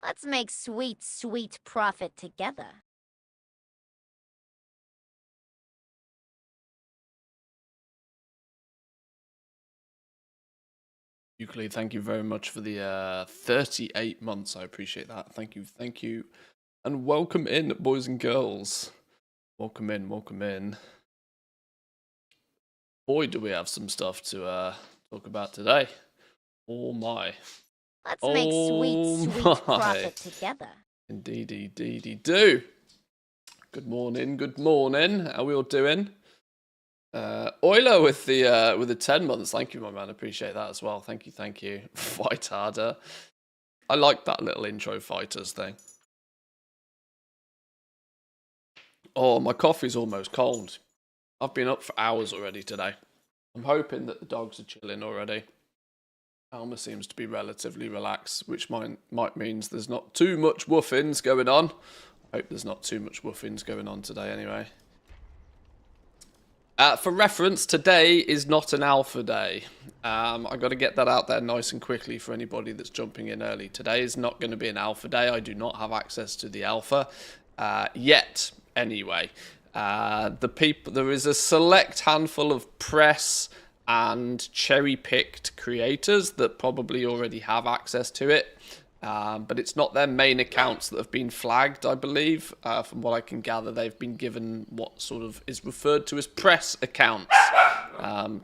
Let's make sweet, sweet profit together. Euclid, thank you very much for the 38 months. I appreciate that. Thank you, thank you. And welcome in, boys and girls. Welcome in, welcome in. Boy, do we have some stuff to talk about today. Oh my. Let's make sweet, sweet profit together. Indeedy do. Good morning, good morning. How we all doing? Euler with the 10 months. Thank you, my man. Appreciate that as well. Thank you, thank you. Fight harder. I like that little intro fighters thing. Oh, my coffee's almost cold. I've been up for hours already today. I'm hoping that the dogs are chilling already. Alma seems to be relatively relaxed, which might means there's not too much woofings going on. I hope there's not too much woofings going on today anyway. For reference, today is not an alpha day. I got to get that out there nice and quickly for anybody that's jumping in early. Today is not going to be an alpha day. I do not have access to the alpha yet. Anyway, there is a select handful of press and cherry-picked creators that probably already have access to it. But it's not their main accounts that have been flagged, I believe. From what I can gather, they've been given what sort of is referred to as press accounts.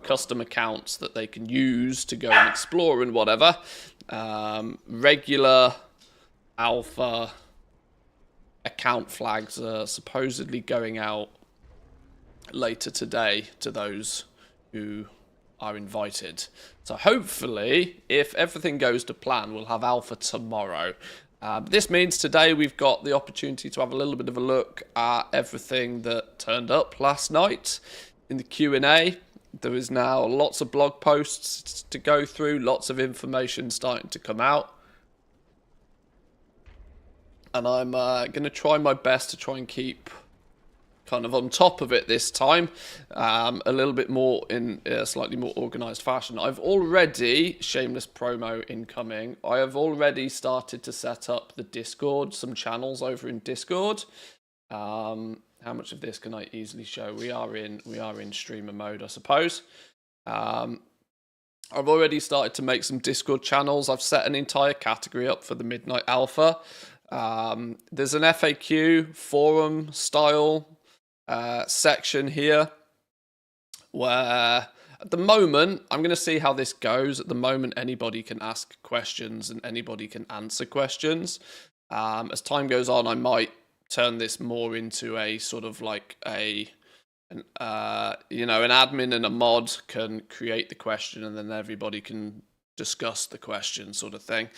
Custom accounts that they can use to go and explore and whatever. Regular alpha account flags are supposedly going out later today to those who are invited. So hopefully, if everything goes to plan, we'll have alpha tomorrow. This means today we've got the opportunity to have a little bit of a look at everything that turned up last night in the Q&A. There is now lots of blog posts to go through, lots of information starting to come out. And I'm going to try my best to try and keep kind of on top of it this time, a little bit more in a slightly more organised fashion. I've already, shameless promo incoming, I have already started to set up the Discord, some channels over in Discord. How much of this can I easily show? We are in streamer mode, I suppose. I've already started to make some Discord channels. I've set an entire category up for the Midnight Alpha. There's an FAQ forum style section here where at the moment I'm going to see how this goes. At the moment anybody can ask questions and anybody can answer questions. As time goes on, I might turn this more into a sort of like an admin and a mod can create the question and then everybody can discuss the question sort of thing.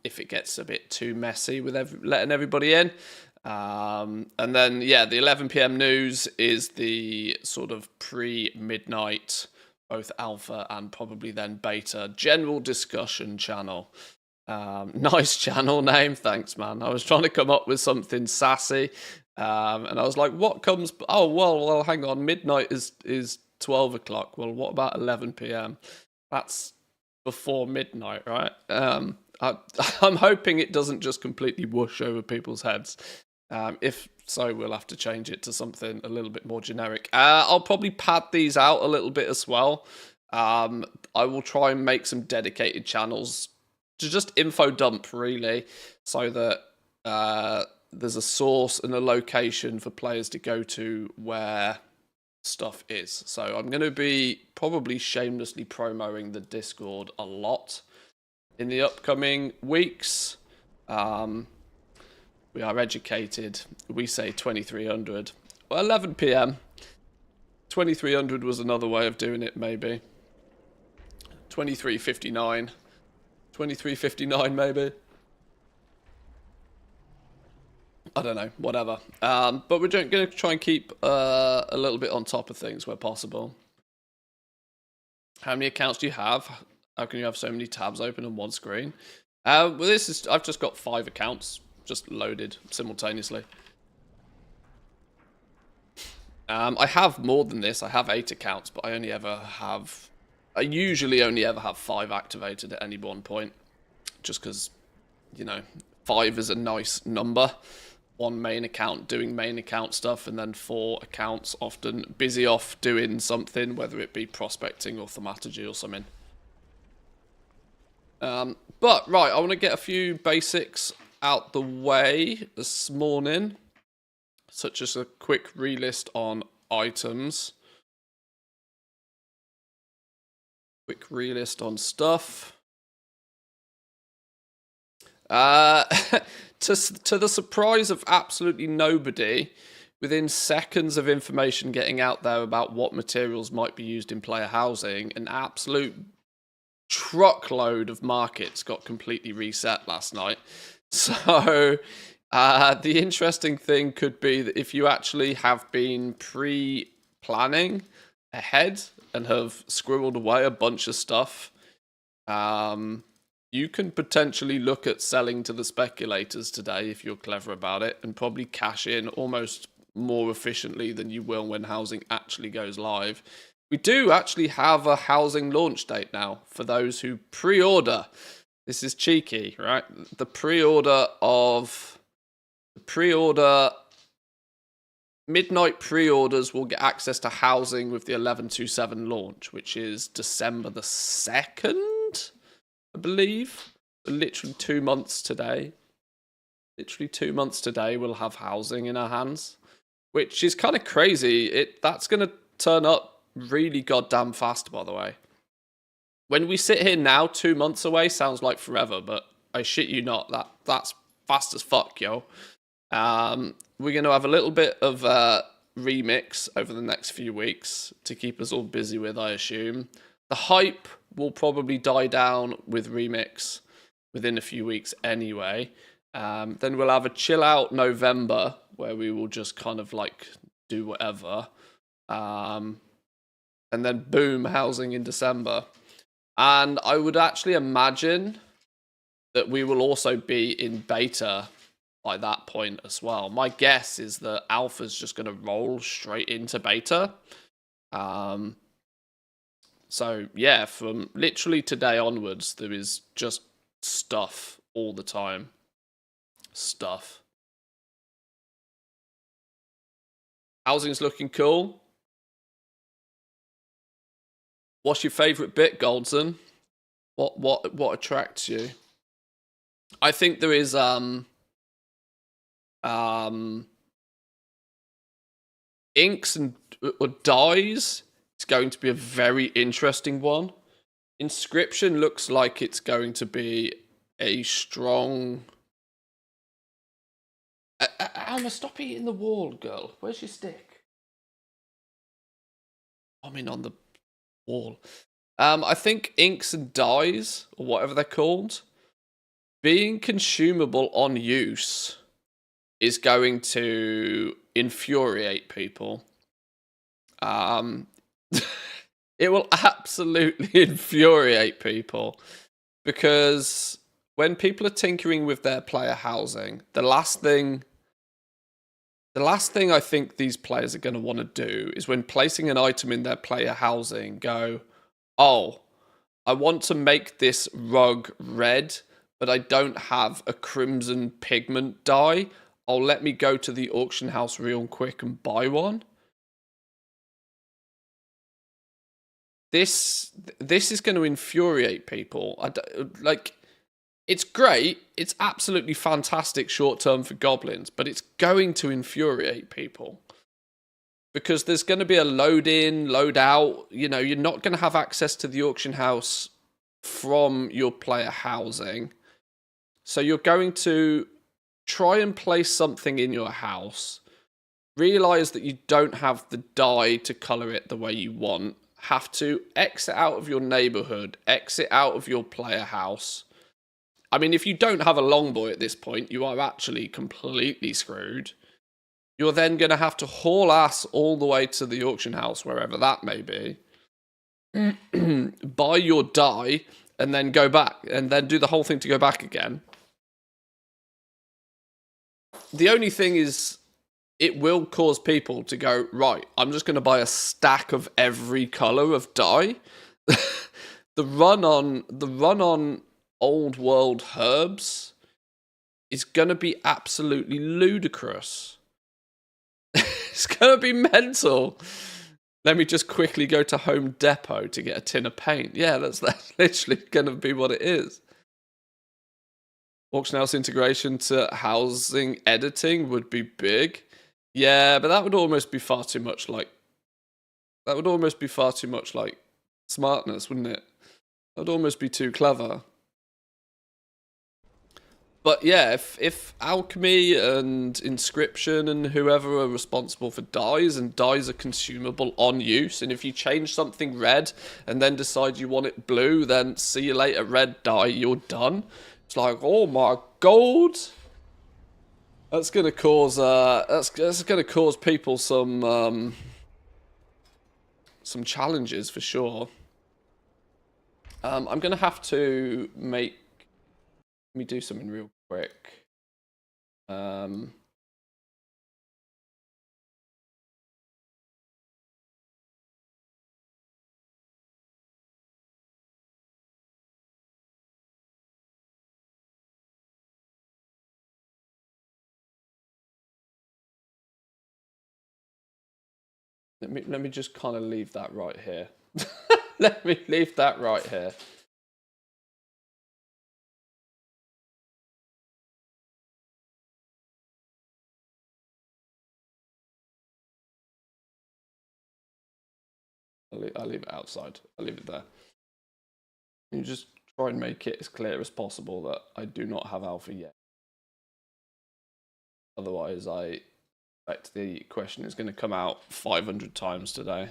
If it gets a bit too messy with letting everybody in. And then, yeah, the 11 p.m. news is the sort of pre-midnight, both alpha and probably then beta, general discussion channel. Nice channel name, thanks, man. I was trying to come up with something sassy, and I was like, what comes... Oh, well, hang on, midnight is 12 o'clock. Well, what about 11 p.m.? That's before midnight, right? I'm hoping it doesn't just completely whoosh over people's heads. If so, we'll have to change it to something a little bit more generic. I'll probably pad these out a little bit as well. I will try and make some dedicated channels to just info dump, really, so that there's a source and a location for players to go to where stuff is. So I'm going to be probably shamelessly promoting the Discord a lot in the upcoming weeks. We are educated. We say 2300. Well, 11 p.m. 2300 was another way of doing it, maybe. 2359. 2359, maybe. I don't know, whatever. But we're going to try and keep a little bit on top of things where possible. How many accounts do you have? How can you have so many tabs open on one screen? Well, I've just got 5 accounts just loaded simultaneously. I have more than this. I have 8 accounts, but I usually only ever have 5 activated at any one point, just because 5 is a nice number. 1 main account doing main account stuff, and then 4 accounts often busy off doing something, whether it be prospecting or thaumaturgy or something. But, right, I want to get a few basics out the way this morning, such as a quick relist on items. Quick relist on stuff. To the surprise of absolutely nobody, within seconds of information getting out there about what materials might be used in player housing, an absolute truckload of markets got completely reset last night. So the interesting thing could be that if you actually have been pre-planning ahead and have squirreled away a bunch of stuff, you can potentially look at selling to the speculators today if you're clever about it, and probably cash in almost more efficiently than you will when housing actually goes live. We do actually have a housing launch date now for those who pre-order. This is cheeky, right? The midnight pre-orders will get access to housing with the 11/27 launch, which is December the 2nd, I believe. Literally 2 months today. We'll have housing in our hands, which is kind of crazy. That's going to turn up really goddamn fast, by the way. When we sit here now, 2 months away sounds like forever, but I shit you not, that's fast as fuck, yo. We're going to have a little bit of remix over the next few weeks to keep us all busy with, I assume. The hype will probably die down with remix within a few weeks anyway. Then we'll have a chill out November where we will just kind of like do whatever. And then boom, housing in December. And I would actually imagine that we will also be in beta by that point as well. My guess is that alpha's just going to roll straight into beta. So yeah, from literally today onwards, there is just stuff all the time. Stuff. Housing's looking cool. What's your favourite bit, Goldson? What attracts you? I think there is inks and or dyes. It's going to be a very interesting one. Inscription looks like it's going to be a strong. Alma, stop eating the wall, girl. Where's your stick? I mean, on the wall. I think inks and dyes, or whatever they're called, being consumable on use is going to infuriate people. It will absolutely infuriate people, because when people are tinkering with their player housing, the last thing I think these players are going to want to do is, when placing an item in their player housing, go, oh, I want to make this rug red, but I don't have a crimson pigment dye. Oh, let me go to the auction house real quick and buy one. This is going to infuriate people. It's great. It's absolutely fantastic short term for goblins, but it's going to infuriate people, because there's going to be a load in, load out. You know, you're not going to have access to the auction house from your player housing. So you're going to try and place something in your house, realize that you don't have the dye to color it the way you want, have to exit out of your neighborhood, exit out of your player house. I mean, if you don't have a longboy at this point, you are actually completely screwed. You're then going to have to haul ass all the way to the auction house, wherever that may be, buy your dye, and then go back, and then do the whole thing to go back again. The only thing is, it will cause people to go, right, I'm just going to buy a stack of every color of dye. The run on old world herbs is going to be absolutely ludicrous. It's going to be mental. Let me just quickly go to Home Depot to get a tin of paint. Yeah, that's literally going to be what it is. Auction house integration to housing editing would be big. Yeah, but that would almost be far too much like... That would almost be far too much like smartness, wouldn't it? That would almost be too clever. But yeah, if alchemy and inscription and whoever are responsible for dyes, and dyes are consumable on use, and if you change something red and then decide you want it blue, then see you later, red dye, you're done. It's like, oh my god, that's gonna cause that's gonna cause people some challenges for sure. I'm gonna have to make... Let me do something real quick. Let me just kind of leave that right here. Let me leave that right here. I'll leave it outside. I'll leave it there. You just try and make it as clear as possible that I do not have alpha yet. Otherwise, I expect the question is going to come out 500 times today.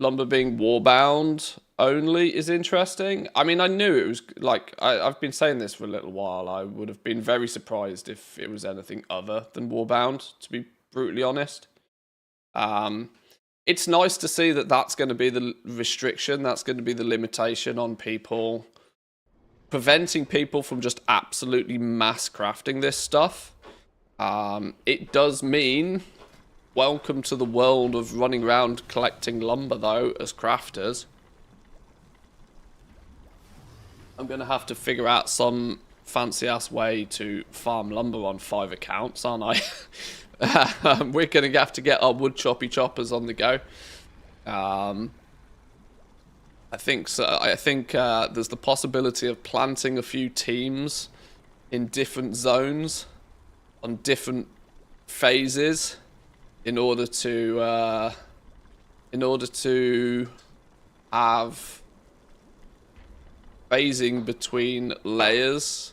Lumber being warbound only is interesting. I mean, I knew it was like... I've been saying this for a little while. I would have been very surprised if it was anything other than warbound, to be brutally honest. It's nice to see that that's going to be the restriction. That's going to be the limitation on people, preventing people from just absolutely mass crafting this stuff. It does mean welcome to the world of running around collecting lumber, though, as crafters. I'm going to have to figure out some fancy-ass way to farm lumber on 5 accounts, aren't I? We're going to have to get our wood choppy choppers on the go. I think so. I think there's the possibility of planting a few teams in different zones on different phases in order to have phasing between layers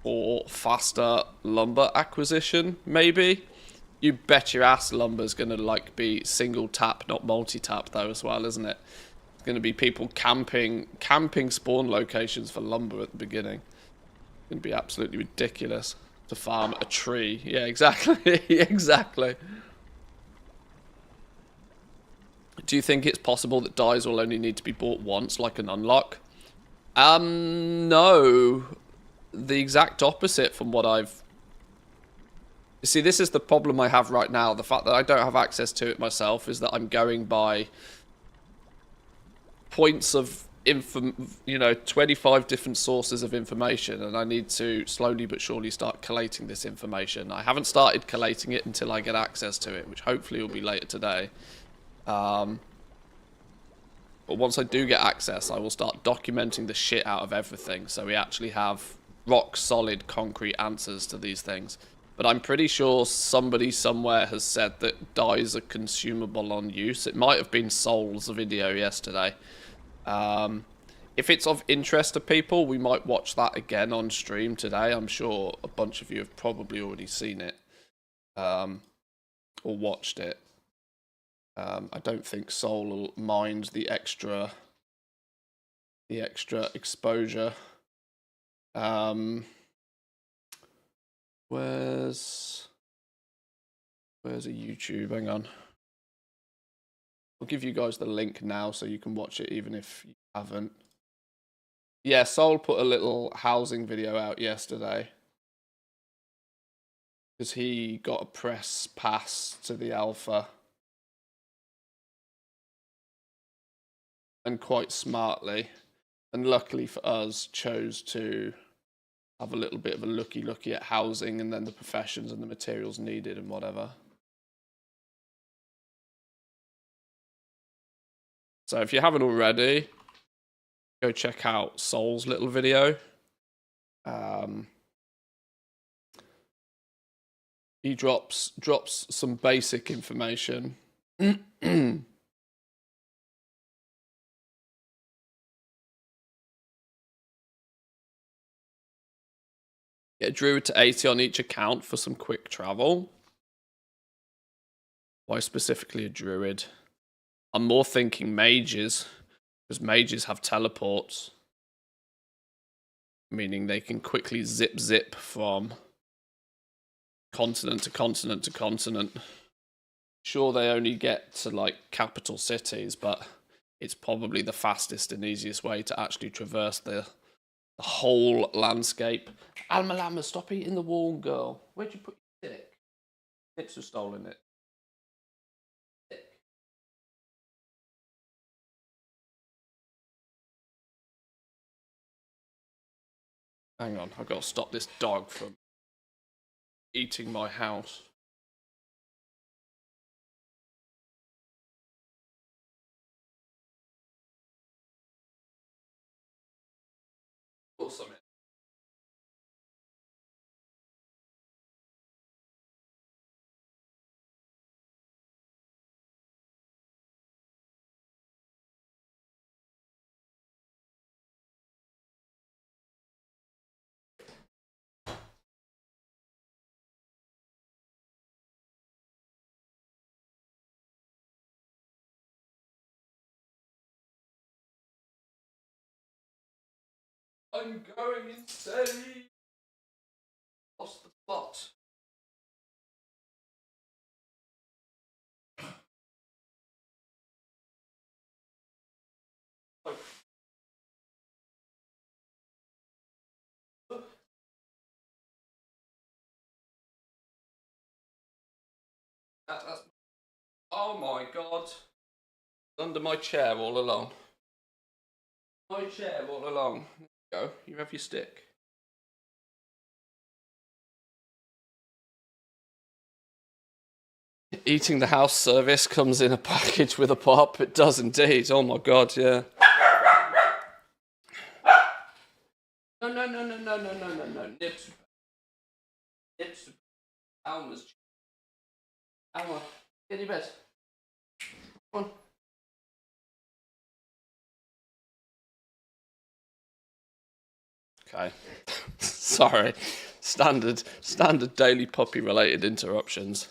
for faster lumber acquisition, maybe. You bet your ass lumber's gonna like be single tap, not multi-tap though as well, isn't it? It's gonna be people camping spawn locations for lumber at the beginning. It's gonna be absolutely ridiculous to farm a tree. Yeah, exactly. Exactly. Do you think it's possible that dyes will only need to be bought once, like an unlock? No. The exact opposite from what I've... You see, this is the problem I have right now. The fact that I don't have access to it myself is that I'm going by points of 25 different sources of information, and I need to slowly but surely start collating this information. I haven't started collating it until I get access to it, which hopefully will be later today. But once I do get access, I will start documenting the shit out of everything, so we actually have rock solid concrete answers to these things. But I'm pretty sure somebody somewhere has said that dyes are consumable on use. It might have been Soul's video yesterday. If it's of interest to people, we might watch that again on stream today. I'm sure a bunch of you have probably already seen it or watched it. I don't think Soul will mind the extra exposure. Where's a YouTube? Hang on. I'll give you guys the link now so you can watch it even if you haven't. Yeah, Soul put a little housing video out yesterday because he got a press pass to the alpha. And quite smartly, and luckily for us, chose to have a little bit of a looky at housing and then the professions and the materials needed and whatever. So if you haven't already, go check out Sol's little video. He drops some basic information. Get a druid to 80 on each account for some quick travel. Why specifically a druid? I'm more thinking mages, because mages have teleports, meaning they can quickly zip from continent to continent to continent. Sure, they only get to like capital cities, but it's probably the fastest and easiest way to actually traverse the whole landscape. Alma Lama, stop eating the wall, girl. Where'd you put your stick? Nips have stolen it. Hang on, I've got to stop this dog from eating my house. Awesome. I'm going insane. Lost the plot. That's, oh my god. Under my chair all along. My chair all along. There you go. You have your stick. Eating the house service comes in a package with a pop. It does indeed. Oh my god, yeah. No. Nips. Alma's. Alma, get in your bed. Come on. Okay. Sorry. Standard daily puppy related interruptions.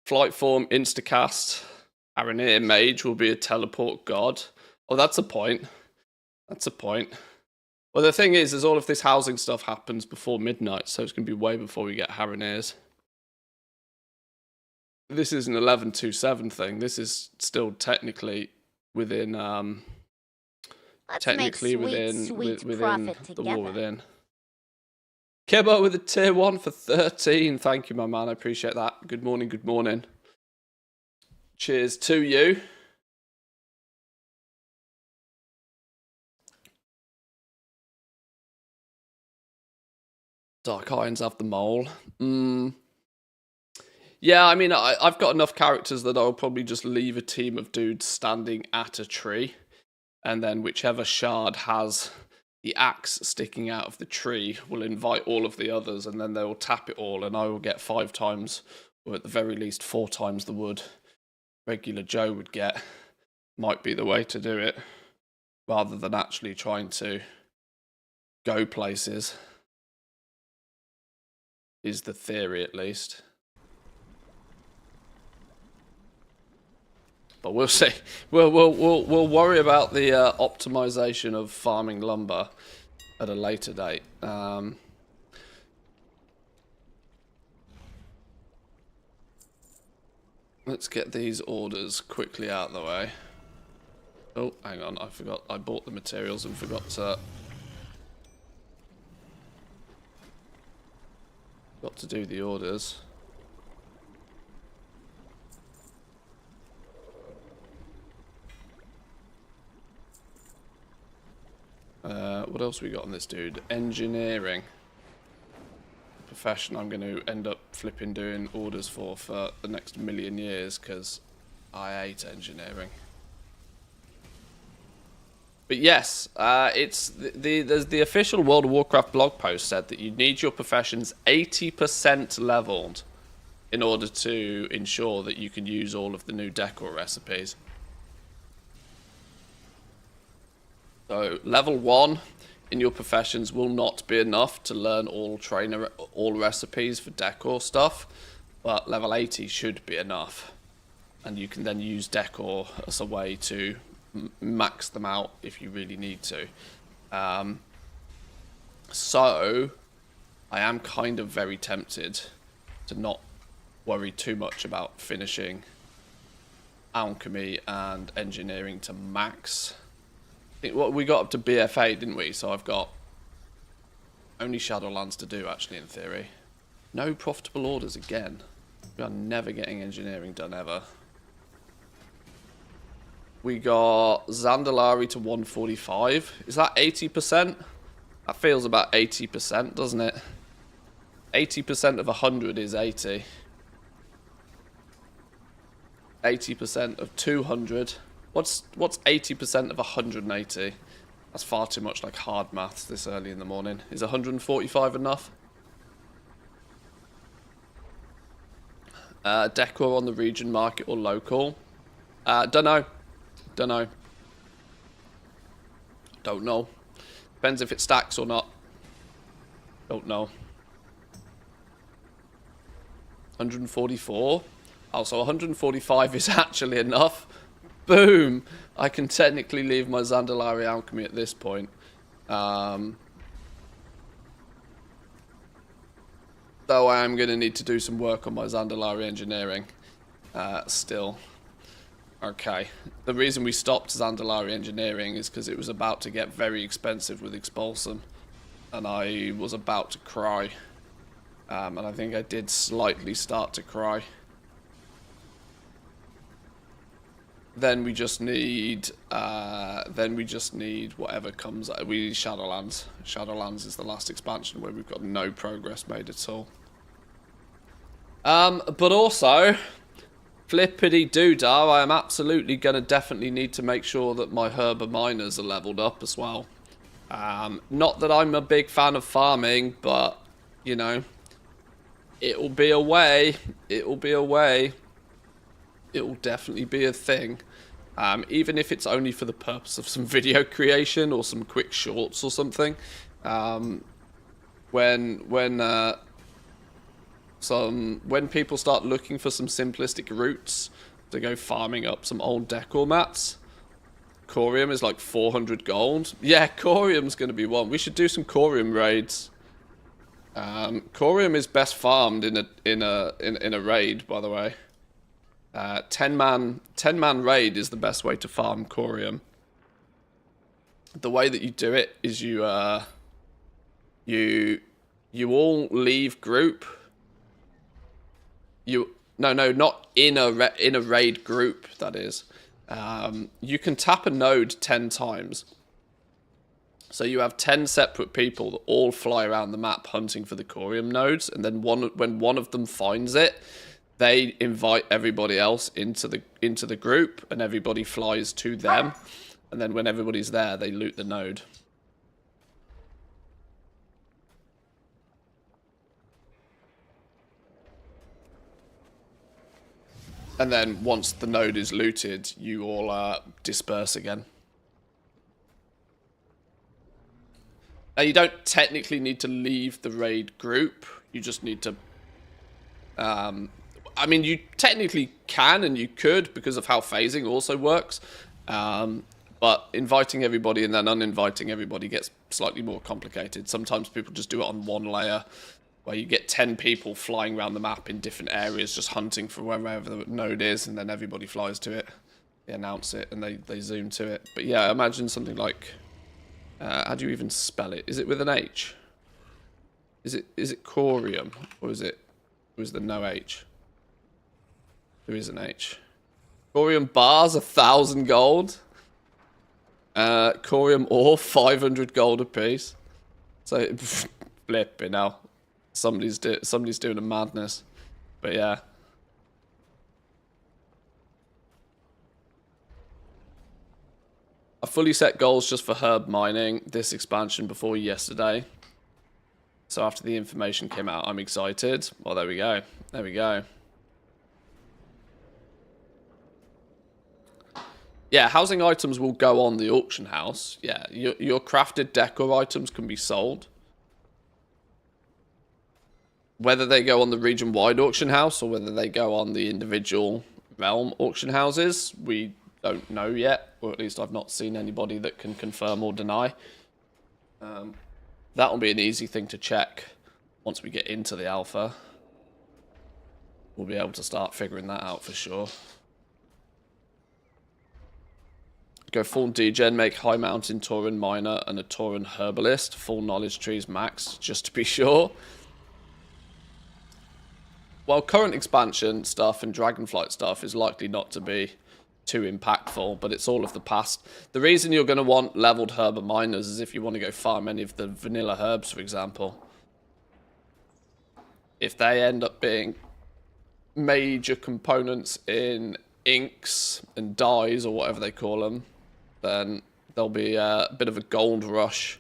Flight form, instacast. Aranir mage will be a teleport god. Oh, that's a point. Well, the thing is all of this housing stuff happens before midnight, so it's going to be way before we get Haranirs. This is an 1127 thing. This is still technically within within the war within. Kebo with a tier 1 for 13. Thank you, my man. I appreciate that. Good morning. Cheers to you. Dark Irons have the mole. Yeah, I mean, I've got enough characters that I'll probably just leave a team of dudes standing at a tree, and then whichever shard has the axe sticking out of the tree will invite all of the others, and then they will tap it all, and I will get 5 times, or at the very least 4 times the wood regular Joe would get. Might be the way to do it, rather than actually trying to go places. Is the theory, at least. But we'll see. We'll worry about the optimization of farming lumber at a later date. Let's get these orders quickly out of the way. Oh, hang on. I forgot. I bought the materials and forgot to do the orders. What else we got on this dude? Engineering. Profession I'm going to end up flipping doing orders for the next million years because I hate engineering. But yes, it's there's the official World of Warcraft blog post said that you need your professions 80% leveled in order to ensure that you can use all of the new decor recipes. So level 1 in your professions will not be enough to learn all recipes for decor stuff, but level 80 should be enough, and you can then use decor as a way to max them out if you really need to. So I am kind of very tempted to not worry too much about finishing alchemy and engineering to max. I think we got up to BFA, didn't we? So I've got only Shadowlands to do, actually, in theory. No profitable orders again. We are never getting engineering done, ever. We got Zandalari to 145. Is that 80%? That feels about 80%, doesn't it? 80% of 100 is 80. 80% of 200. What's 80% of 180? That's far too much like hard maths this early in the morning. Is 145 enough? Decor on the region, market, or local? Don't know. Depends if it stacks or not. Don't know. 144. Oh, so 145 is actually enough. Boom! I can technically leave my Zandalari alchemy at this point. Though I am going to need to do some work on my Zandalari engineering. Still. Okay. The reason we stopped Zandalari engineering is because it was about to get very expensive with Expulsum. And I was about to cry. And I think I did slightly start to cry. Then we just need whatever comes. We need Shadowlands. Shadowlands is the last expansion where we've got no progress made at all. But also, flippity doodah, I am absolutely gonna definitely need to make sure that my herba miners are leveled up as well. Not that I'm a big fan of farming, but you know, it'll be a way. It'll be a way. It will definitely be a thing. Even if it's only for the purpose of some video creation or some quick shorts or something. When people start looking for some simplistic routes to go farming up some old decor mats, Corium is like 400 gold. Yeah, Corium's going to be one. We should do some Corium raids. Corium is best farmed in a raid, by the way. 10-man raid is the best way to farm Corium. The way that you do it is you all leave group. No, not in a raid group, that is. You can tap a node 10 times. So you have 10 separate people that all fly around the map hunting for the Corium nodes, and then when one of them finds it, they invite everybody else into the group, and everybody flies to them. And then when everybody's there, they loot the node. And then once the node is looted, you all disperse again. Now, you don't technically need to leave the raid group. You just need to... I mean, you technically can and you could because of how phasing also works. But inviting everybody and then uninviting everybody gets slightly more complicated. Sometimes people just do it on one layer, where you get 10 people flying around the map in different areas, just hunting for wherever the node is, and then everybody flies to it. They announce it, and they zoom to it. But yeah, imagine something like... how do you even spell it? Is it with an H? Is it Corium? Or is there no H? There is an H. Corium bars, 1,000 gold. Corium ore, 500 gold apiece. So, flipping out. Somebody's doing a madness. But yeah. I fully set goals just for herb mining this expansion before yesterday. So after the information came out, I'm excited. Well, there we go. There we go. Yeah, housing items will go on the auction house. Yeah, your crafted decor items can be sold. Whether they go on the region-wide auction house or whether they go on the individual realm auction houses, we don't know yet. Or at least I've not seen anybody that can confirm or deny. That'll be an easy thing to check once we get into the alpha. We'll be able to start figuring that out for sure. Go full degen, make high mountain Tauran miner and a Tauran herbalist. Full knowledge trees max, just to be sure. Well, current expansion stuff and Dragonflight stuff is likely not to be too impactful, but it's all of the past. The reason you're going to want leveled herb miners is if you want to go farm any of the vanilla herbs, for example. If they end up being major components in inks and dyes or whatever they call them, then there'll be a bit of a gold rush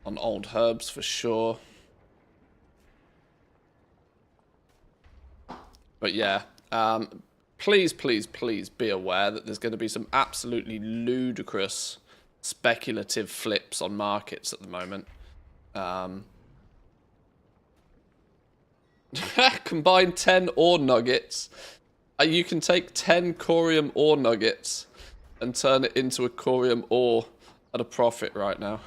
on old herbs for sure. But yeah, please, please, please be aware that there's going to be some absolutely ludicrous speculative flips on markets at the moment. Combine 10 ore nuggets. You can take 10 corium ore nuggets and turn it into a corium ore at a profit right now.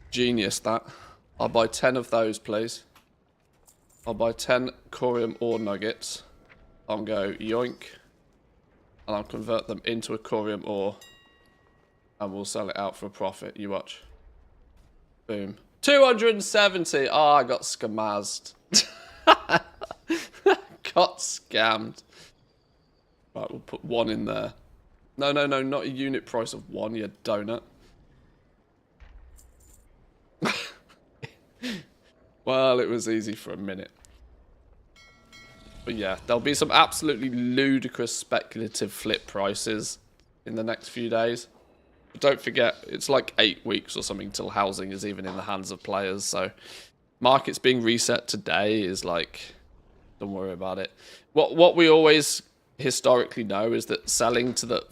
Genius, that. I'll buy 10 of those, please. I'll buy 10 corium ore nuggets. I'll go yoink. And I'll convert them into a corium ore. And we'll sell it out for a profit. You watch. Boom. 270! Oh, I got scamazed. Got scammed. Right, we'll put 1 in there. No, no, no, not a unit price of 1, you donut. Well, it was easy for a minute. But yeah, there'll be some absolutely ludicrous speculative flip prices in the next few days. But don't forget, it's like 8 weeks or something till housing is even in the hands of players. So markets being reset today is like, don't worry about it. What we always historically know is that selling to the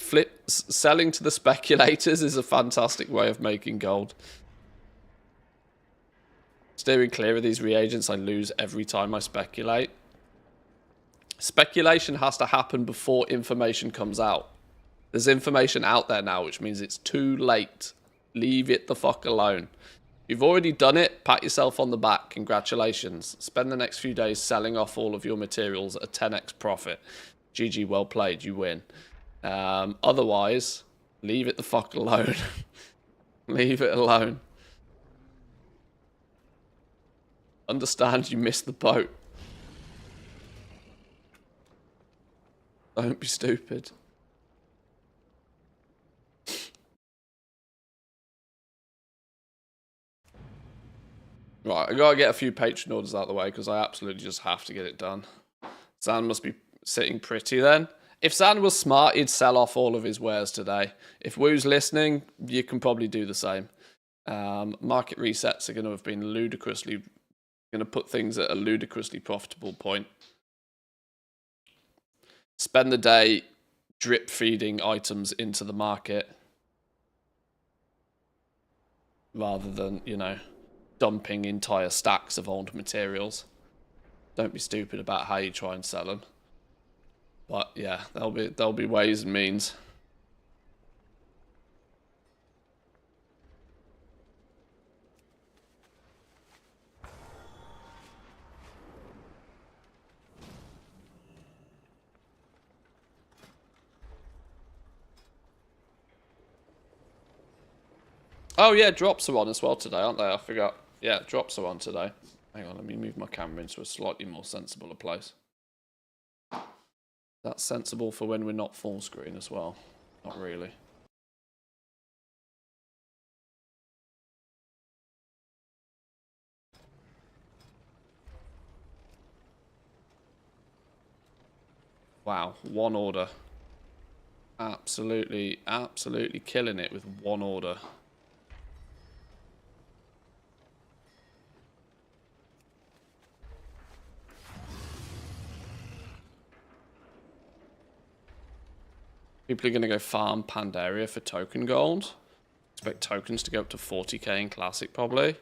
speculators is a fantastic way of making gold. Steering clear of these reagents, I lose every time I speculate. Speculation has to happen before information comes out. There's information out there now, which means it's too late. Leave it the fuck alone. You've already done it, pat yourself on the back, congratulations. Spend the next few days selling off all of your materials at a 10x profit. GG, well played, you win. Otherwise, leave it the fuck alone. Leave it alone. Understand you missed the boat. Don't be stupid. Right, I gotta get a few patron orders out of the way because I absolutely just have to get it done. Zan must be sitting pretty then. If Zan was smart, he'd sell off all of his wares today. If Woo's listening, you can probably do the same. Market resets are going to have been ludicrously... going to put things at a ludicrously profitable point. Spend the day drip feeding items into the market rather than, you know, dumping entire stacks of old materials. Don't be stupid about how you try and sell them. But yeah, there'll be ways and means. Oh yeah, drops are on as well today, aren't they? I forgot. Yeah, drops are on today. Hang on, let me move my camera into a slightly more sensible place. That's sensible for when we're not full screen as well. Not really. Wow, one order. Absolutely, absolutely killing it with one order. People are going to go farm Pandaria for token gold. Expect tokens to go up to 40k in Classic, probably.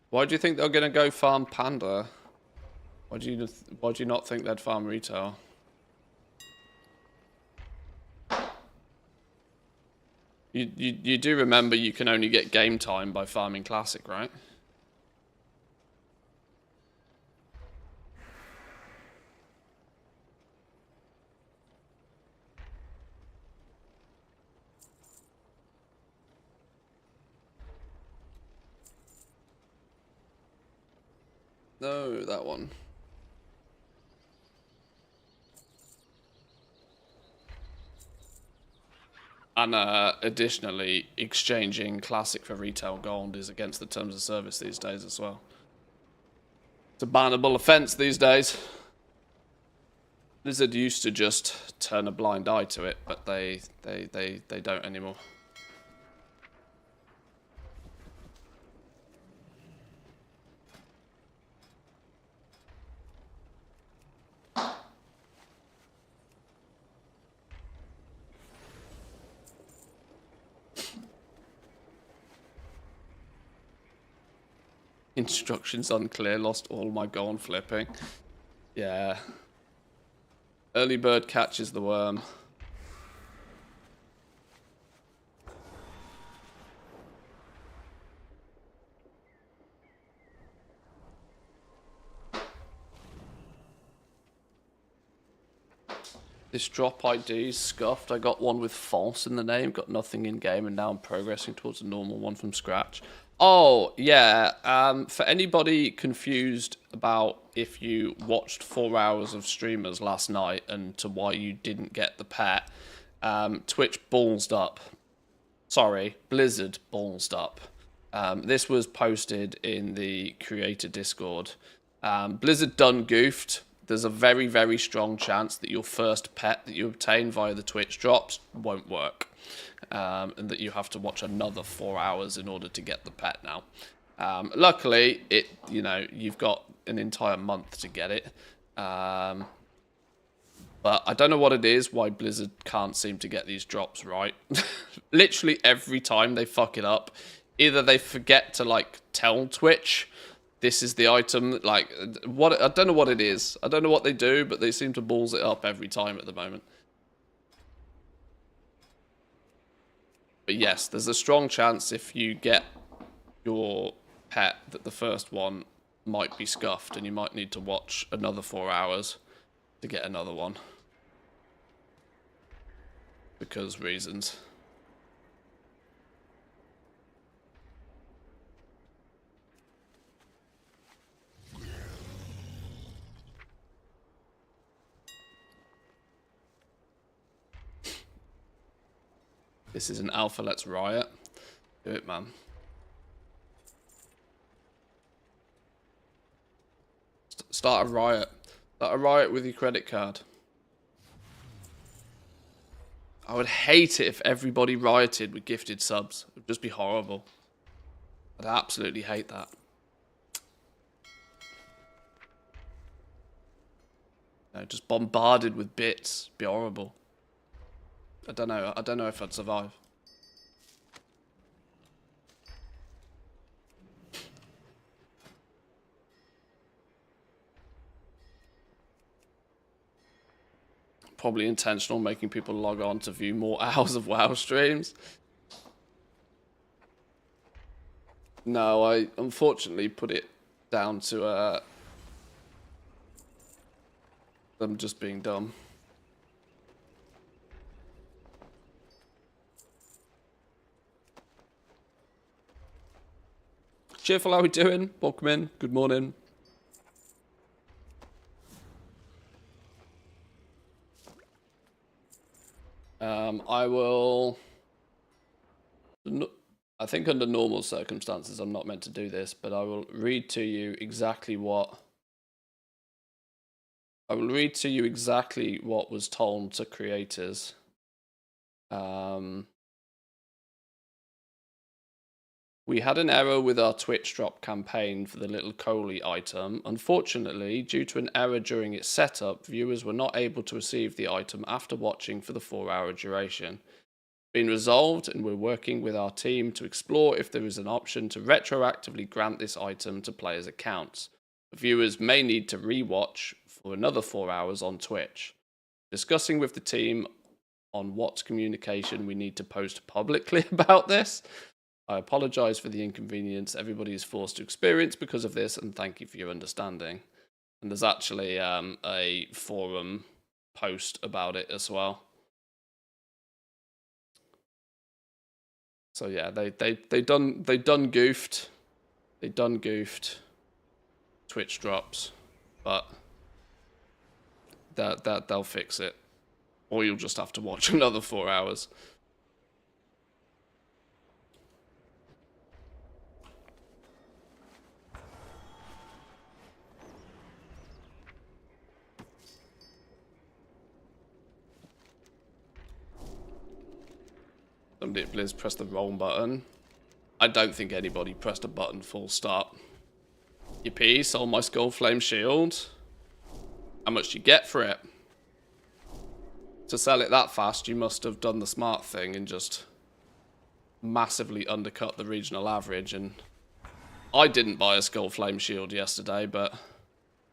Why do you think they're going to go farm Panda? Why do you not think they'd farm retail? You do remember you can only get game time by farming Classic, right? No, that one. And additionally, exchanging Classic for retail gold is against the terms of service these days as well. It's a bannable offense these days. Blizzard used to just turn a blind eye to it, but they don't anymore. Instructions unclear, lost all my gold flipping. Yeah. Early bird catches the worm. This drop ID is scuffed. I got one with false in the name, got nothing in game, and now I'm progressing towards a normal one from scratch. Oh, yeah. For anybody confused about if you watched 4 hours of streamers last night and to why you didn't get the pet, Twitch ballsed up. Sorry, Blizzard ballsed up. This was posted in the creator Discord. Blizzard done goofed. There's a very, very strong chance that your first pet that you obtain via the Twitch drops won't work. And that you have to watch another 4 hours in order to get the pet now. Luckily, you've got an entire month to get it. But I don't know what it is, why Blizzard can't seem to get these drops right. Literally every time they fuck it up, either they forget to, tell Twitch, this is the item, I don't know what it is. I don't know what they do, but they seem to balls it up every time at the moment. But yes, there's a strong chance if you get your pet that the first one might be scuffed and you might need to watch another 4 hours to get another one. Because reasons. This is an alpha, let's riot. Do it, man. Start a riot. Start a riot with your credit card. I would hate it if everybody rioted with gifted subs. It would just be horrible. I'd absolutely hate that. No, just bombarded with bits. Be horrible. I don't know if I'd survive. Probably intentional, making people log on to view more hours of WoW streams. No, I unfortunately put it down to them just being dumb. Cheerful, how we doing? Welcome in. Good morning. I will... I think under normal circumstances I'm not meant to do this, but I will read to you exactly what I will read to you exactly what was told to creators. We had an error with our Twitch drop campaign for the little Coley item. Unfortunately, due to an error during its setup, viewers were not able to receive the item after watching for the 4-hour duration. Been resolved, and we're working with our team to explore if there is an option to retroactively grant this item to players' accounts. Viewers may need to rewatch for another 4 hours on Twitch. Discussing with the team on what communication we need to post publicly about this. I apologize for the inconvenience everybody is forced to experience because of this, and thank you for your understanding. And there's actually a forum post about it as well. So yeah, they done goofed. They done goofed Twitch drops, but that they'll fix it, or you'll just have to watch another 4 hours. Somebody at Blizz pressed the wrong button. I don't think anybody pressed a button full stop. Yippee, sold my Skull Flame Shield. How much do you get for it? To sell it that fast, you must have done the smart thing and just massively undercut the regional average. And I didn't buy a Skull Flame Shield yesterday, but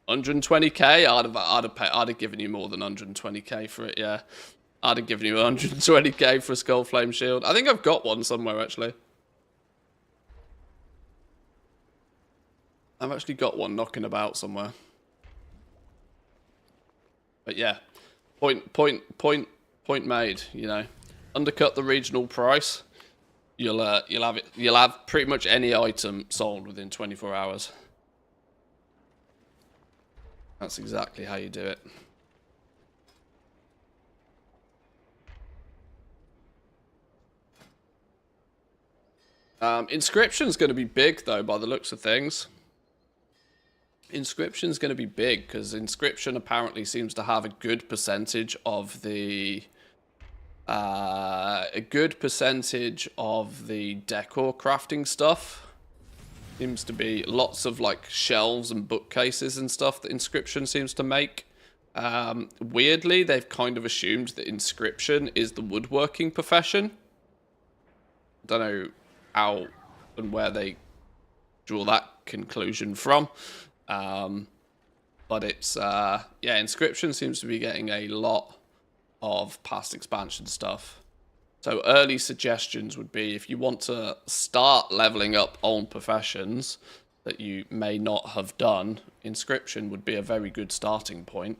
120k, I'd have given you more than 120k for it, yeah. I'd have given you 120k for a Skull Flame Shield. I think I've got one somewhere, actually. I've actually got one knocking about somewhere. But yeah, point made, you know. Undercut the regional price, you'll have pretty much any item sold within 24 hours. That's exactly how you do it. Inscription's going to be big, though, by the looks of things. Inscription's going to be big, because Inscription apparently seems to have a good percentage of the... decor crafting stuff. Seems to be lots of, like, shelves and bookcases and stuff that Inscription seems to make. Weirdly, they've kind of assumed that Inscription is the woodworking profession. I don't know how and where they draw that conclusion from. But it's, yeah, Inscription seems to be getting a lot of past expansion stuff. So early suggestions would be, if you want to start leveling up old professions that you may not have done, Inscription would be a very good starting point.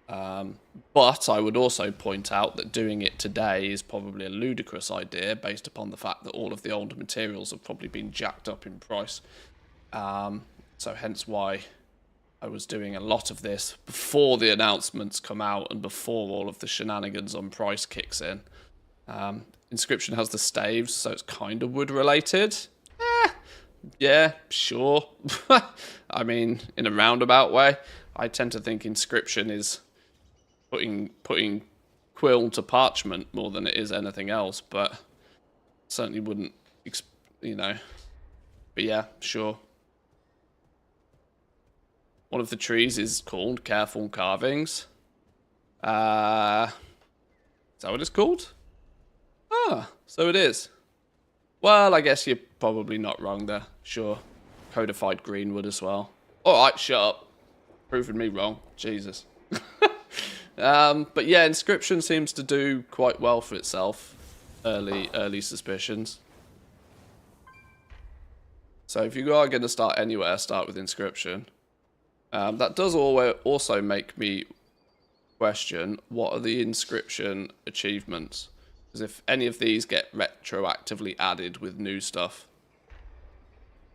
But I would also point out that doing it today is probably a ludicrous idea based upon the fact that all of the older materials have probably been jacked up in price. So hence why I was doing a lot of this before the announcements come out and before all of the shenanigans on price kicks in. Inscription has the staves, so it's kind of wood related. Yeah, sure. I mean, in a roundabout way, I tend to think Inscription is putting quill to parchment more than it is anything else, but certainly wouldn't, you know. But yeah, sure. One of the trees is called Careful Carvings. Is that what it's called? Ah, so it is. Well, I guess you're probably not wrong there. Sure. Codified Greenwood as well. Alright, shut up. Proving me wrong. Jesus. But yeah, Inscription seems to do quite well for itself. Early suspicions. So if you are going to start anywhere, start with Inscription. That does also make me question, what are the Inscription achievements? Because if any of these get retroactively added with new stuff.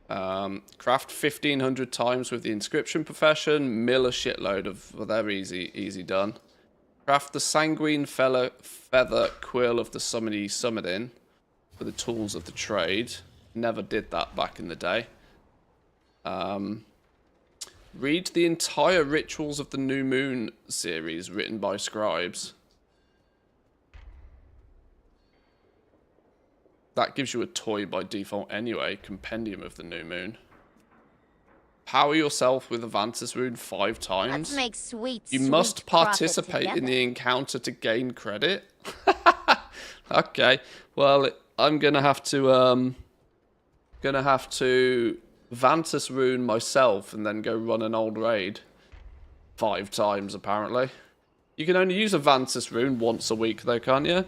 Craft 1,500 times with the Inscription profession. Mill a shitload of... Well, they're easy done. Craft the Sanguine Feather Quill of the Summoning for the tools of the trade. Never did that back in the day. Read the entire Rituals of the New Moon series written by scribes. That gives you a toy by default anyway. Compendium of the New Moon. Power yourself with a Vantis rune 5 times. Let's make sweet, You sweet must participate profit in together. the encounter to gain credit. Okay. Well, I'm gonna have to Vantis rune myself and then go run an old raid 5 times apparently. You can only use a Vantis rune once a week though, can't you?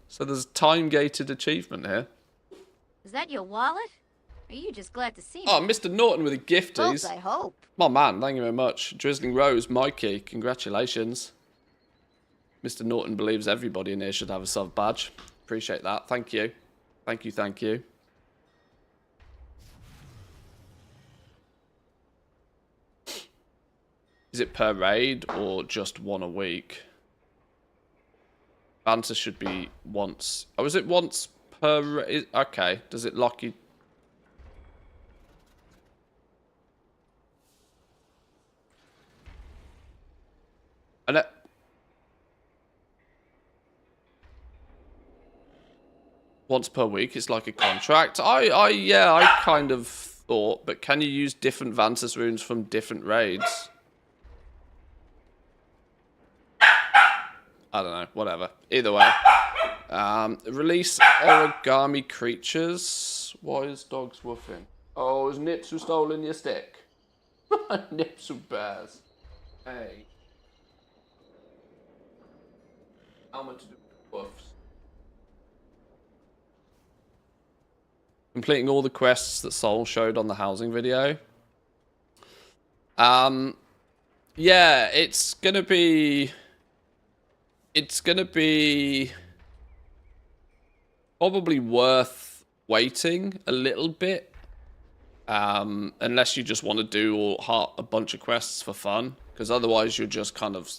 So there's time-gated achievement here. Is that your wallet? Or are you just glad to see me? Oh, Mr. Norton with the Both, gifties. I hope. My man, thank you very much. Drizzling Rose, Mikey, congratulations. Mr. Norton believes everybody in here should have a sub badge. Appreciate that. Thank you. Thank you, thank you. Is it per raid or just one a week? Banter should be once. Oh, is it once per raid? Okay. Does it lock you? And it... Once per week, it's like a contract. Yeah, I kind of thought, but can you use different Vantis runes from different raids? I don't know, whatever. Either way. Release origami creatures. Why is dogs woofing? Oh, is Nipsu stolen your stick? Nipsu bears. Hey. How much to do with woofs? Completing all the quests that Sol showed on the housing video. Yeah, it's gonna be probably worth waiting a little bit. Unless you just want to do a bunch of quests for fun. Because otherwise you're just kind of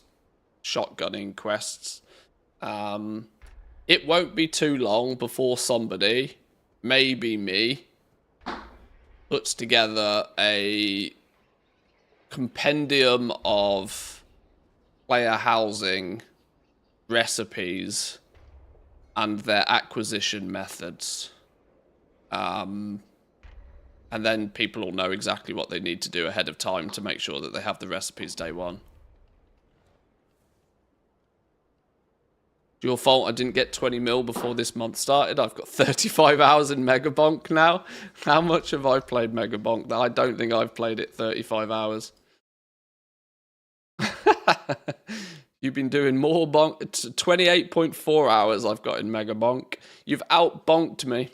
shotgunning quests. It won't be too long before somebody, maybe me, puts together a compendium of player housing recipes and their acquisition methods. And then people will know exactly what they need to do ahead of time to make sure that they have the recipes day one. Your fault I didn't get 20 mil before this month started. I've got 35 hours in Megabonk now. How much have I played Megabonk? I don't think I've played it 35 hours. You've been doing more bonk. 28.4 hours I've got in Megabonk. You've outbonked me.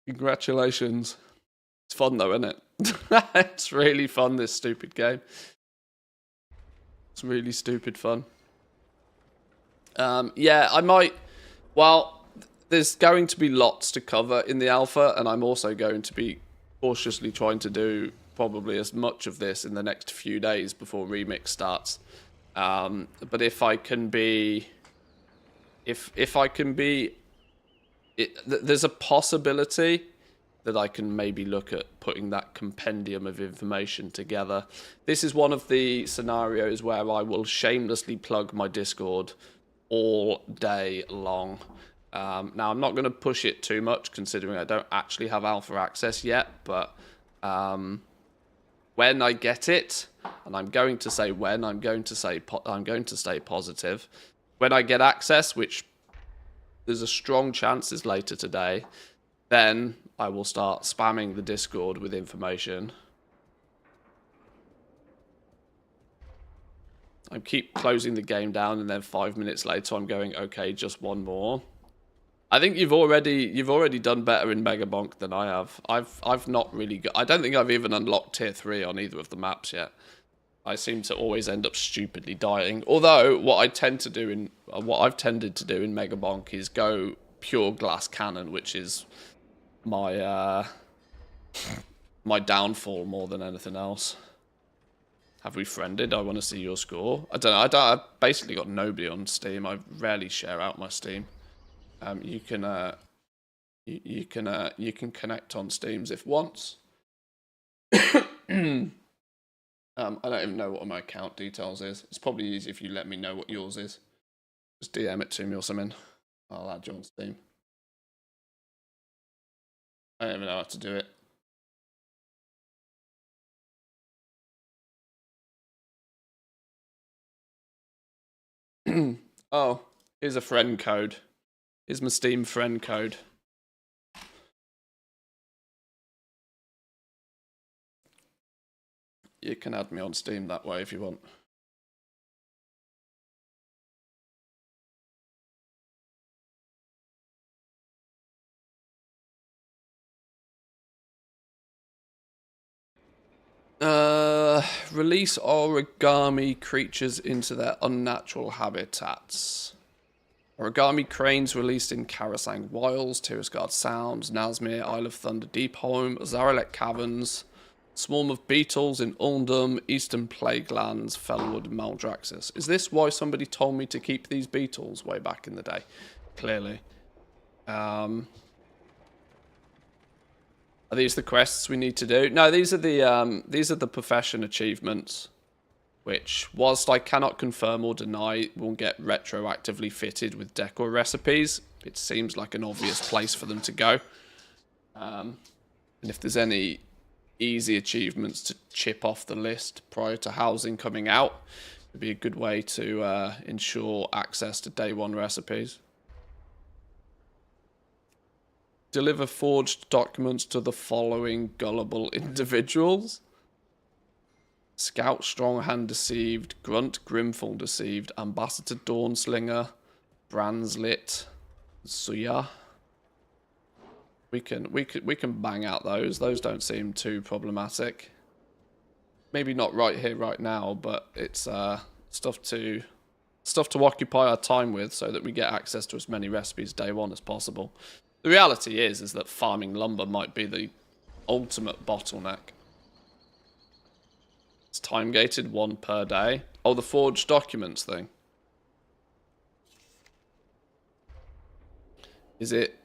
Congratulations. It's fun though, isn't it? It's really fun, this stupid game. It's really stupid fun. Yeah, I might... Well, there's going to be lots to cover in the alpha, and I'm also going to be cautiously trying to do probably as much of this in the next few days before Remix starts. But if I can be... If I can be... there's a possibility that I can maybe look at putting that compendium of information together. This is one of the scenarios where I will shamelessly plug my Discord all day long. Now, I'm not going to push it too much, considering I don't actually have alpha access yet, but when I get it, and I'm going to say when, I'm going to stay positive. When I get access, which there's a strong chance is later today, then I will start spamming the Discord with information. I keep closing the game down, and then 5 minutes later I'm going, okay, just one more. I think you've already done better in Megabonk than I have. I've not really got, I don't think I've even unlocked tier 3 on either of the maps yet. I seem to always end up stupidly dying. Although what I've tended to do in Megabonk is go pure glass cannon, which is my my downfall more than anything else. Have we friended? I want to see your score. I don't know. I've basically got nobody on Steam. I rarely share out my Steam. You can connect on Steams if once. I don't even know what my account details is. It's probably easy if you let me know what yours is. Just DM it to me or something. I'll add you on Steam. I don't even know how to do it. Oh, here's a friend code. Here's my Steam friend code. You can add me on Steam that way if you want. Release origami creatures into their unnatural habitats. Origami cranes released in Karasang Wilds, Tirasgard Sounds, Nazmir, Isle of Thunder Deep Home, Zaralek Caverns, swarm of beetles in Uldum, Eastern Plaguelands, Fellwood, and Maldraxxus. Is this why somebody told me to keep these beetles way back in the day? Clearly. Are these the quests we need to do? No, these are the profession achievements, which, whilst I cannot confirm or deny, will get retroactively fitted with decor recipes. It seems like an obvious place for them to go. And if there's any easy achievements to chip off the list prior to housing coming out, it'd be a good way to ensure access to day one recipes. Deliver forged documents to the following gullible individuals. Scout Stronghand deceived, Grunt Grimfall deceived, Ambassador Dawnslinger, Branslit, Suya. We can bang out those. Those don't seem too problematic. Maybe not right here, right now, but it's stuff to occupy our time with so that we get access to as many recipes day one as possible. The reality is that farming lumber might be the ultimate bottleneck. It's time gated, 1 per day. Oh, the forged documents thing. Is it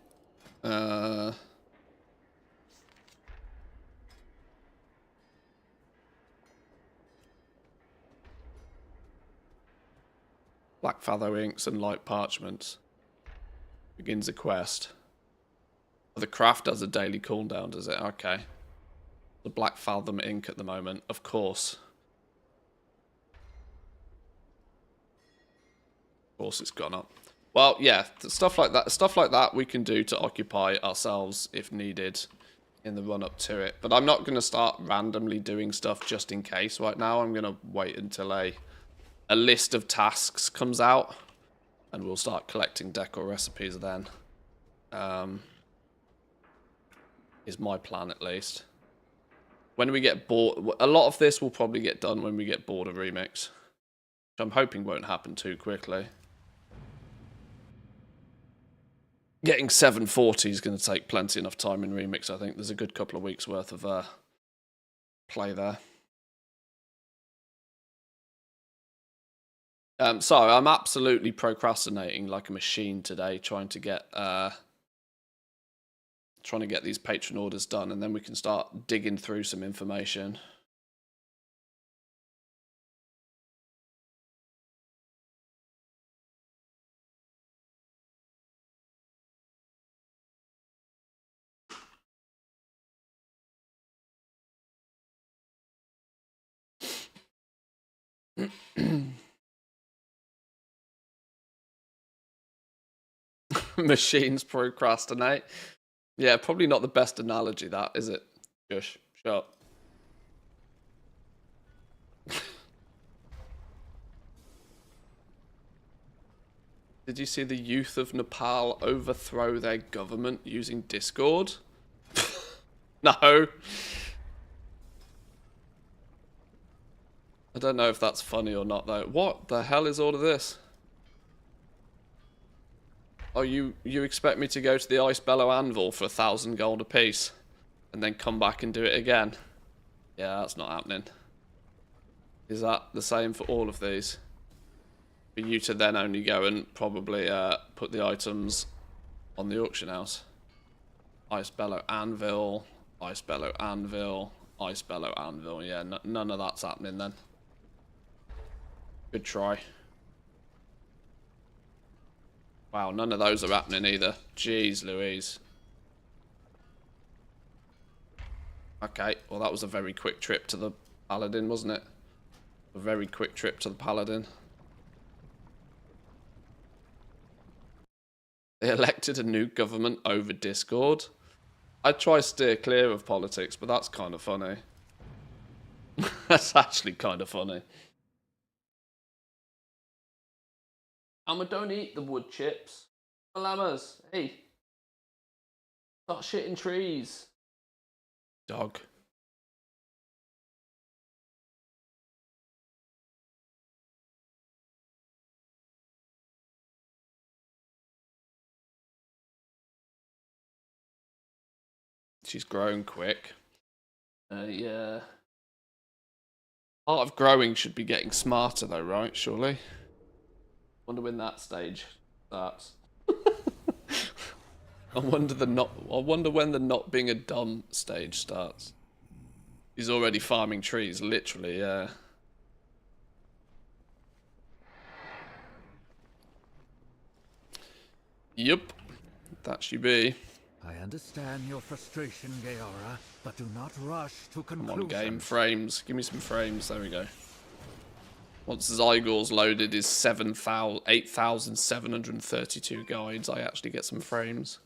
Black Fatho inks and light parchments? Begins a quest. The craft does a daily cooldown, does it? Okay. The Black Fathom ink at the moment, of course. Of course it's gone up. Well, yeah, stuff like that we can do to occupy ourselves if needed in the run up to it. But I'm not going to start randomly doing stuff just in case right now. I'm going to wait until a list of tasks comes out, and we'll start collecting decor recipes then. Is my plan at least. When we get bored, a lot of this will probably get done when we get bored of Remix, which I'm hoping won't happen too quickly. Getting 740 is going to take plenty enough time in Remix. I think there's a good couple of weeks worth of play there. So I'm absolutely procrastinating like a machine today, trying to get these patron orders done, and then we can start digging through some information. Machines procrastinate. Yeah, probably not the best analogy, that, is it? Shush. Shut up. Did you see the youth of Nepal overthrow their government using Discord? No. I don't know if that's funny or not, though. What the hell is all of this? Oh, you expect me to go to the Ice Bellow Anvil for 1,000 gold apiece and then come back and do it again? Yeah, that's not happening. Is that the same for all of these? For you to then only go and probably put the items on the auction house. Ice Bellow Anvil, Ice Bellow Anvil, Ice Bellow Anvil. Yeah, none of that's happening then. Good try. Wow, none of those are happening either. Jeez Louise. Okay, well that was a very quick trip to the Paladin, wasn't it? A very quick trip to the Paladin. They elected a new government over Discord. I'd try steer clear of politics, but that's kind of funny. That's actually kind of funny. Amma, don't eat the wood chips. Llamas, hey. Start shitting trees. Dog. She's growing quick. Yeah. Part of growing should be getting smarter though, right? Surely. Wonder when that stage starts. I wonder when the not being a dumb stage starts. He's already farming trees, literally, yeah. Yup. That she be. I understand your frustration, Gaora, but do not rush to conclusion. Come on, game. Frames. Give me some frames. There we go. Once Zygor's loaded is 8,732 guides, I actually get some frames.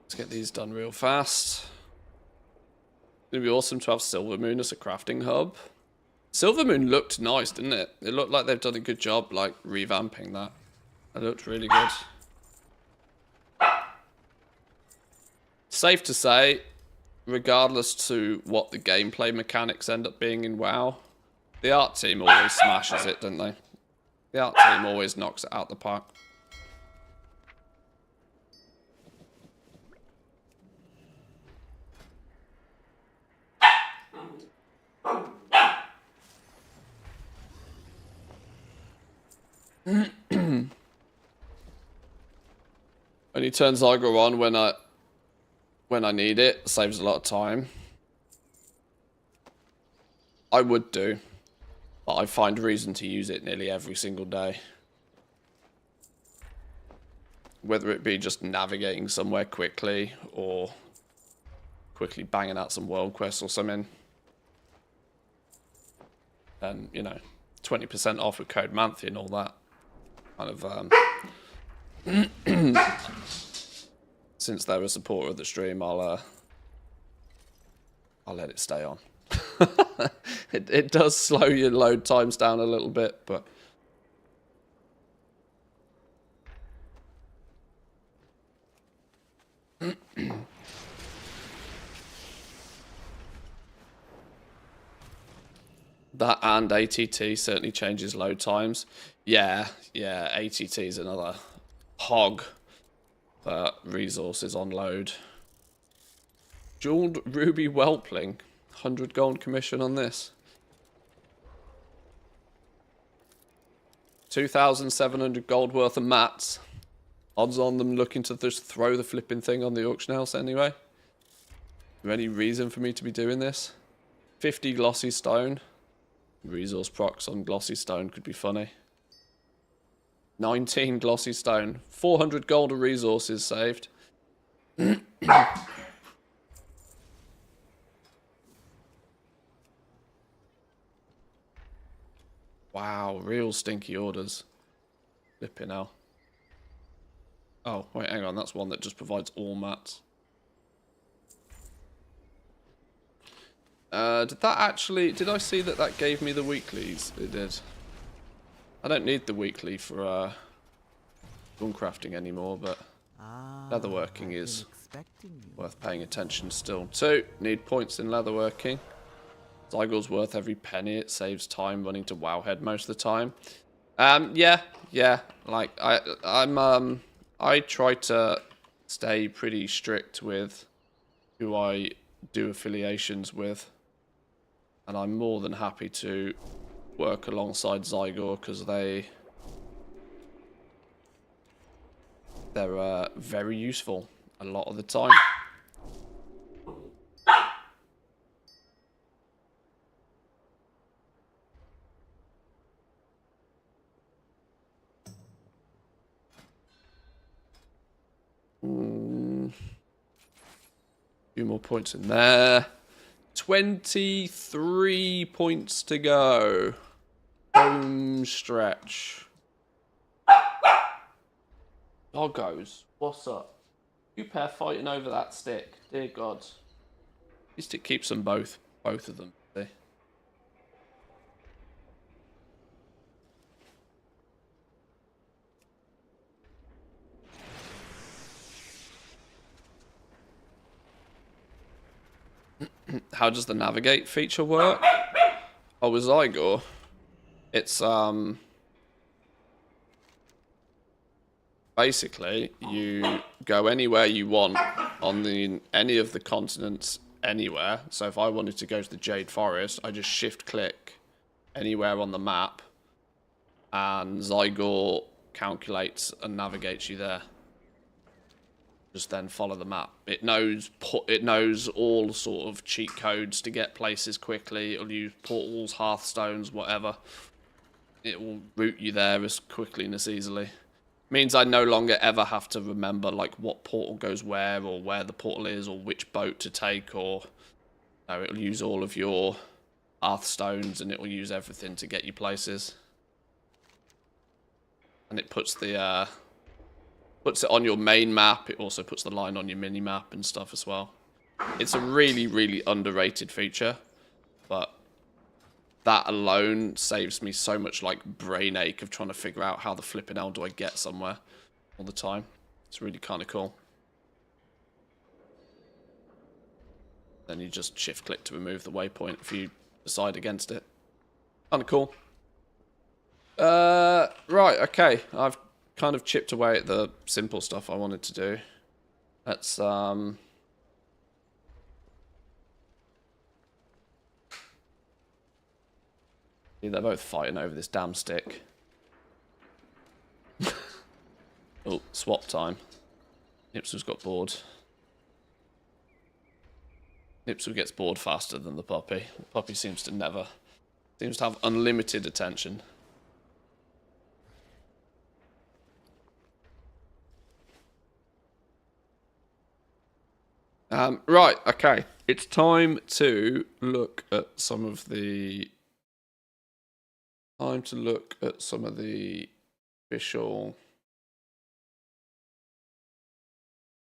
Let's get these done real fast. It'd be awesome to have Silvermoon as a crafting hub. Silvermoon looked nice, didn't it? It looked like they've done a good job, like, revamping that. It looked really good. Safe to say, regardless to what the gameplay mechanics end up being in WoW, the art team always smashes it, don't they? The art team always knocks it out the park. Only turn Zygor on when I need it. Saves a lot of time. I would do, but I find reason to use it nearly every single day. Whether it be just navigating somewhere quickly or quickly banging out some world quests or something. And, you know, 20% off with code Manthe and all that. Kind of, since they're a supporter of the stream, I'll let it stay on. It does slow your load times down a little bit, but that and ATT certainly changes load times. Yeah, ATT is another hog for resources on load. Jeweled Ruby Whelpling, 100 gold commission on this. 2,700 gold worth of mats. Odds on them looking to just throw the flipping thing on the auction house anyway. Is there any reason for me to be doing this? 50 glossy stone. Resource procs on glossy stone could be funny. 19 glossy stone. 400 gold of resources saved. Wow, real stinky orders. Flipping hell. Oh, wait, hang on. That's one that just provides all mats. Did that actually... Did I see that that gave me the weeklies? It did. I don't need the weekly for gun crafting anymore, but leatherworking is worth paying attention still to. Need points in leatherworking. Zygor's worth every penny. It saves time running to Wowhead most of the time. Yeah. Like I'm I try to stay pretty strict with who I do affiliations with. And I'm more than happy to work alongside Zygor because they're very useful a lot of the time. Few more points in there. 23 points to go. Home stretch. Doggos, what's up? You pair fighting over that stick. Dear God. At least it keeps them both of them. See? How does the navigate feature work? Oh, with Zygor, it's basically you go anywhere you want on any of the continents anywhere. So if I wanted to go to the Jade Forest, I just shift click anywhere on the map, and Zygor calculates and navigates you there. Just then follow the map. It knows all sort of cheat codes to get places quickly. It'll use portals, hearthstones, whatever. It will route you there as quickly and as easily. Means I no longer ever have to remember like what portal goes where, or where the portal is, or which boat to take, or no, it'll use all of your hearthstones and it will use everything to get you places. And it puts the puts it on your main map. It also puts the line on your mini map and stuff as well. It's a really, really underrated feature, but that alone saves me so much like brain ache of trying to figure out how the flipping hell do I get somewhere all the time. It's really kind of cool. Then you just shift click to remove the waypoint if you decide against it. Kind of cool. Right, okay. I've kind of chipped away at the simple stuff I wanted to do. Let's they're both fighting over this damn stick. Oh, swap time. Nipsu's got bored. Nipsu gets bored faster than the puppy. The puppy seems to have unlimited attention. Right, okay. It's time to look at some of the official.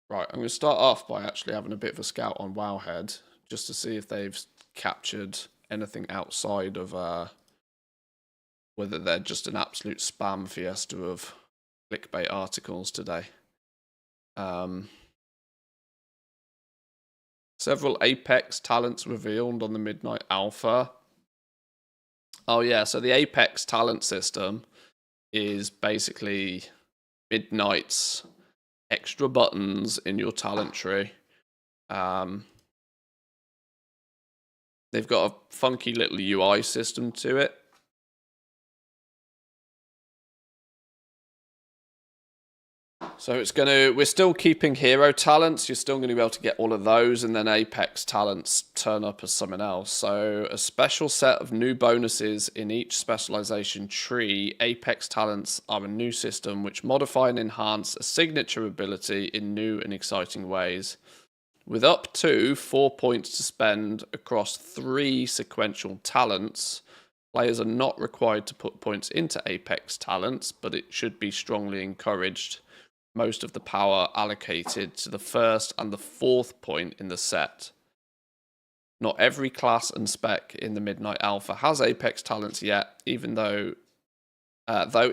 Right, I'm going to start off by actually having a bit of a scout on Wowhead, just to see if they've captured anything outside of whether they're just an absolute spam fiesta of clickbait articles today. Several Apex talents revealed on the Midnight Alpha. Oh yeah, so the Apex talent system is basically Midnight's extra buttons in your talent tree. They've got a funky little UI system to it. So we're still keeping hero talents. You're still going to be able to get all of those, and then Apex talents turn up as something else. So a special set of new bonuses in each specialization tree. Apex talents are a new system which modify and enhance a signature ability in new and exciting ways. With up to 4 points to spend across 3 sequential talents, players are not required to put points into Apex talents, but it should be strongly encouraged. Most of the power allocated to the first and the 4th point in the set. Not every class and spec in the Midnight Alpha has Apex talents yet, even though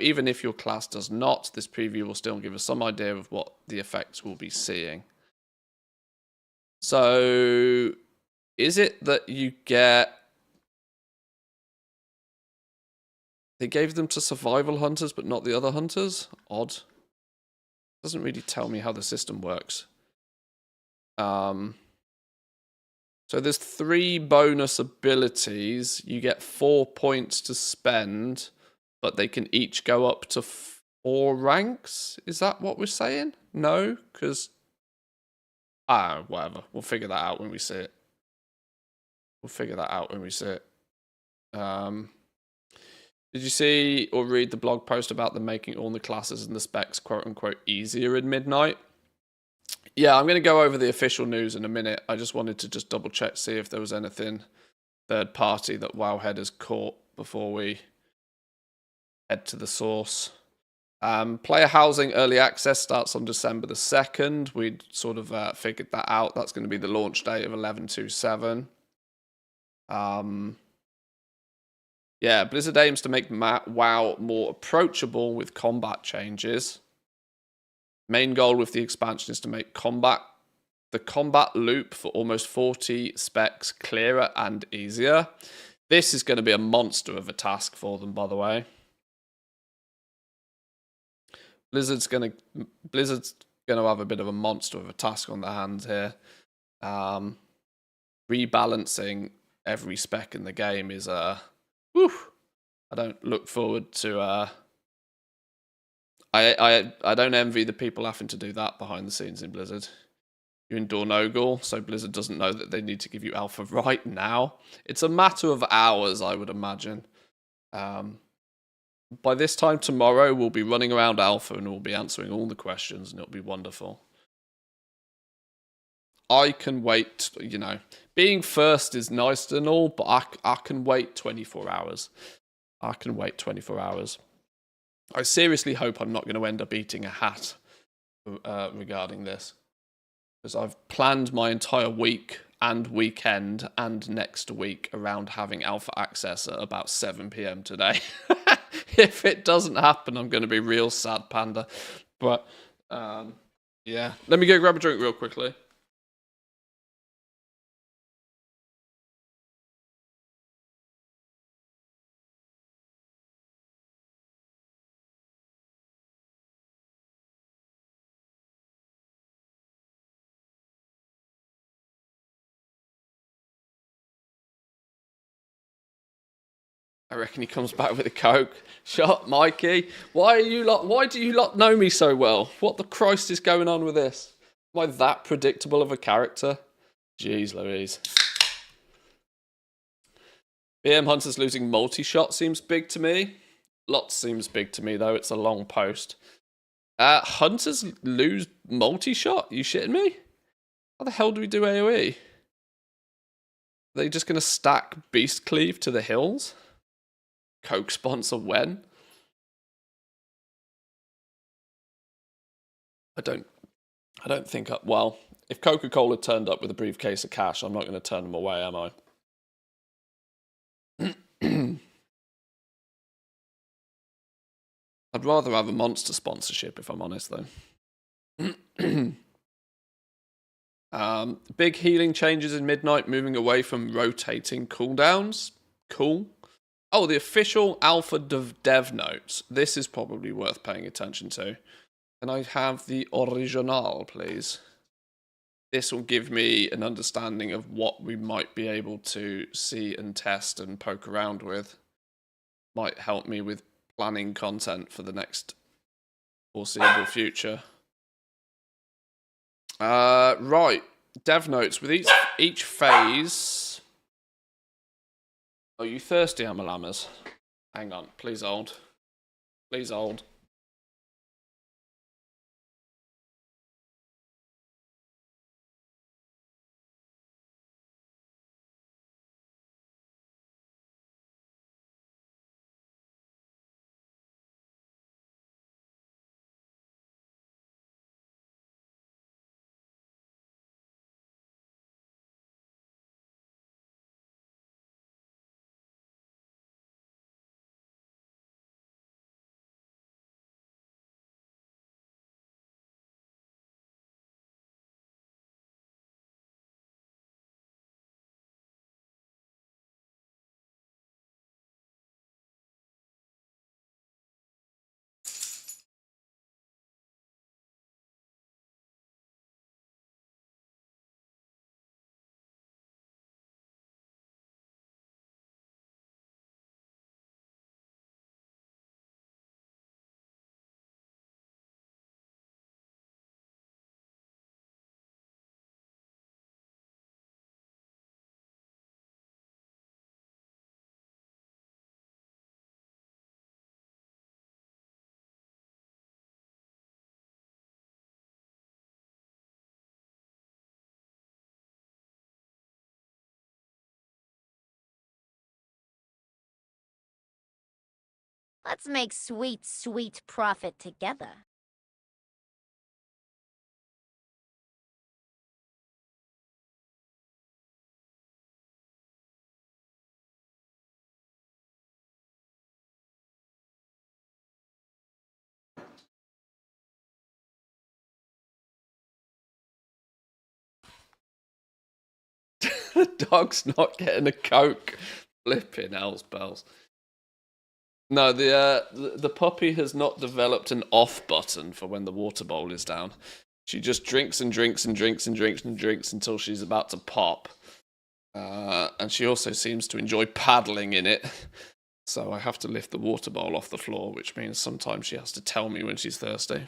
even if your class does not, this preview will still give us some idea of what the effects we'll be seeing. So, is it that you get... They gave them to survival hunters, but not the other hunters? Odd. Doesn't really tell me how the system works. So there's 3 bonus abilities. You get 4 points to spend, but they can each go up to 4 ranks. Is that what we're saying? No, because whatever. We'll figure that out when we see it. Did you see or read the blog post about them making all the classes and the specs quote unquote easier in Midnight? Yeah, I'm going to go over the official news in a minute. I just wanted to just double check, see if there was anything third party that Wowhead has caught before we head to the source. Player housing early access starts on December the 2nd. We'd sort of figured that out. That's going to be the launch date of 11/27. Yeah, Blizzard aims to make WoW more approachable with combat changes. Main goal with the expansion is to make the combat loop for almost 40 specs clearer and easier. This is going to be a monster of a task for them, by the way. Blizzard's going to have a bit of a monster of a task on their hands here. Rebalancing every spec in the game is whew, I don't look forward to I don't envy the people having to do that behind the scenes in Blizzard. You're in Dornogal, so Blizzard doesn't know that they need to give you alpha right now. It's a matter of hours, I would imagine. By this time tomorrow, we'll be running around alpha and we'll be answering all the questions, and it'll be wonderful. I can wait, you know. Being first is nice and all, but I can wait 24 hours. I can wait 24 hours. I seriously hope I'm not going to end up eating a hat regarding this. Because I've planned my entire week and weekend and next week around having alpha access at about 7 PM today. If it doesn't happen, I'm going to be real sad, Panda. But, yeah. Let me go grab a drink real quickly. I reckon he comes back with a Coke. Shut up, Mikey. Why do you lot know me so well? What the Christ is going on with this? Am I that predictable of a character? Jeez Louise. BM Hunters losing multi-shot seems big to me. Lots seems big to me, though. It's a long post. Hunters lose multi-shot? You shitting me? How the hell do we do AoE? Are they just going to stack Beast Cleave to the hills? Coke sponsor when? I don't think. Well, if Coca-Cola turned up with a briefcase of cash, I'm not going to turn them away, am I? I'd rather have a Monster sponsorship, if I'm honest, though. Big healing changes in Midnight, moving away from rotating cooldowns. Cool. Oh, the official alpha dev notes. This is probably worth paying attention to. Can I have the original, please? This will give me an understanding of what we might be able to see and test and poke around with. Might help me with planning content for the next foreseeable future. Right. Dev notes. With each phase... Are you thirsty, Amalamas? Hang on. Please hold. Please hold. Let's make sweet, sweet profit together. The dog's not getting a Coke. Flipping hell's bells. No, the puppy has not developed an off button for when the water bowl is down. She just drinks and drinks and drinks and drinks and drinks until she's about to pop. And she also seems to enjoy paddling in it. So I have to lift the water bowl off the floor, which means sometimes she has to tell me when she's thirsty.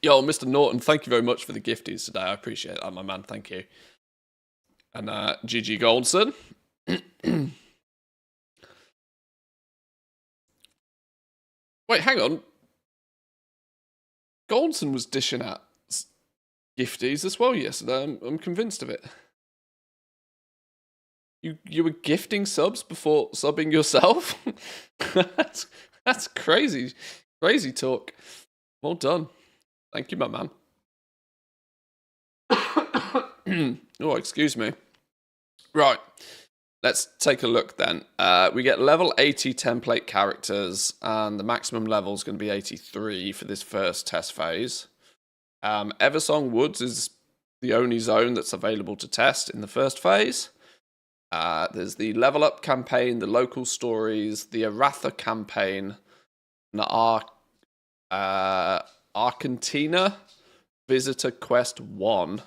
Yo, Mr. Norton, thank you very much for the gifties today. I appreciate that, my man. Thank you. And GG Goldson. Wait, hang on. Goldson was dishing out gifties as well yesterday. I'm convinced of it. You were gifting subs before subbing yourself? that's crazy. Crazy talk. Well done. Thank you, my man. Oh, excuse me. Right. Let's take a look then. We get level 80 template characters, and the maximum level is going to be 83 for this first test phase. Eversong Woods is the only zone that's available to test in the first phase. There's the level up campaign, the local stories, the Aratha campaign, and the Argentina Visitor Quest 1.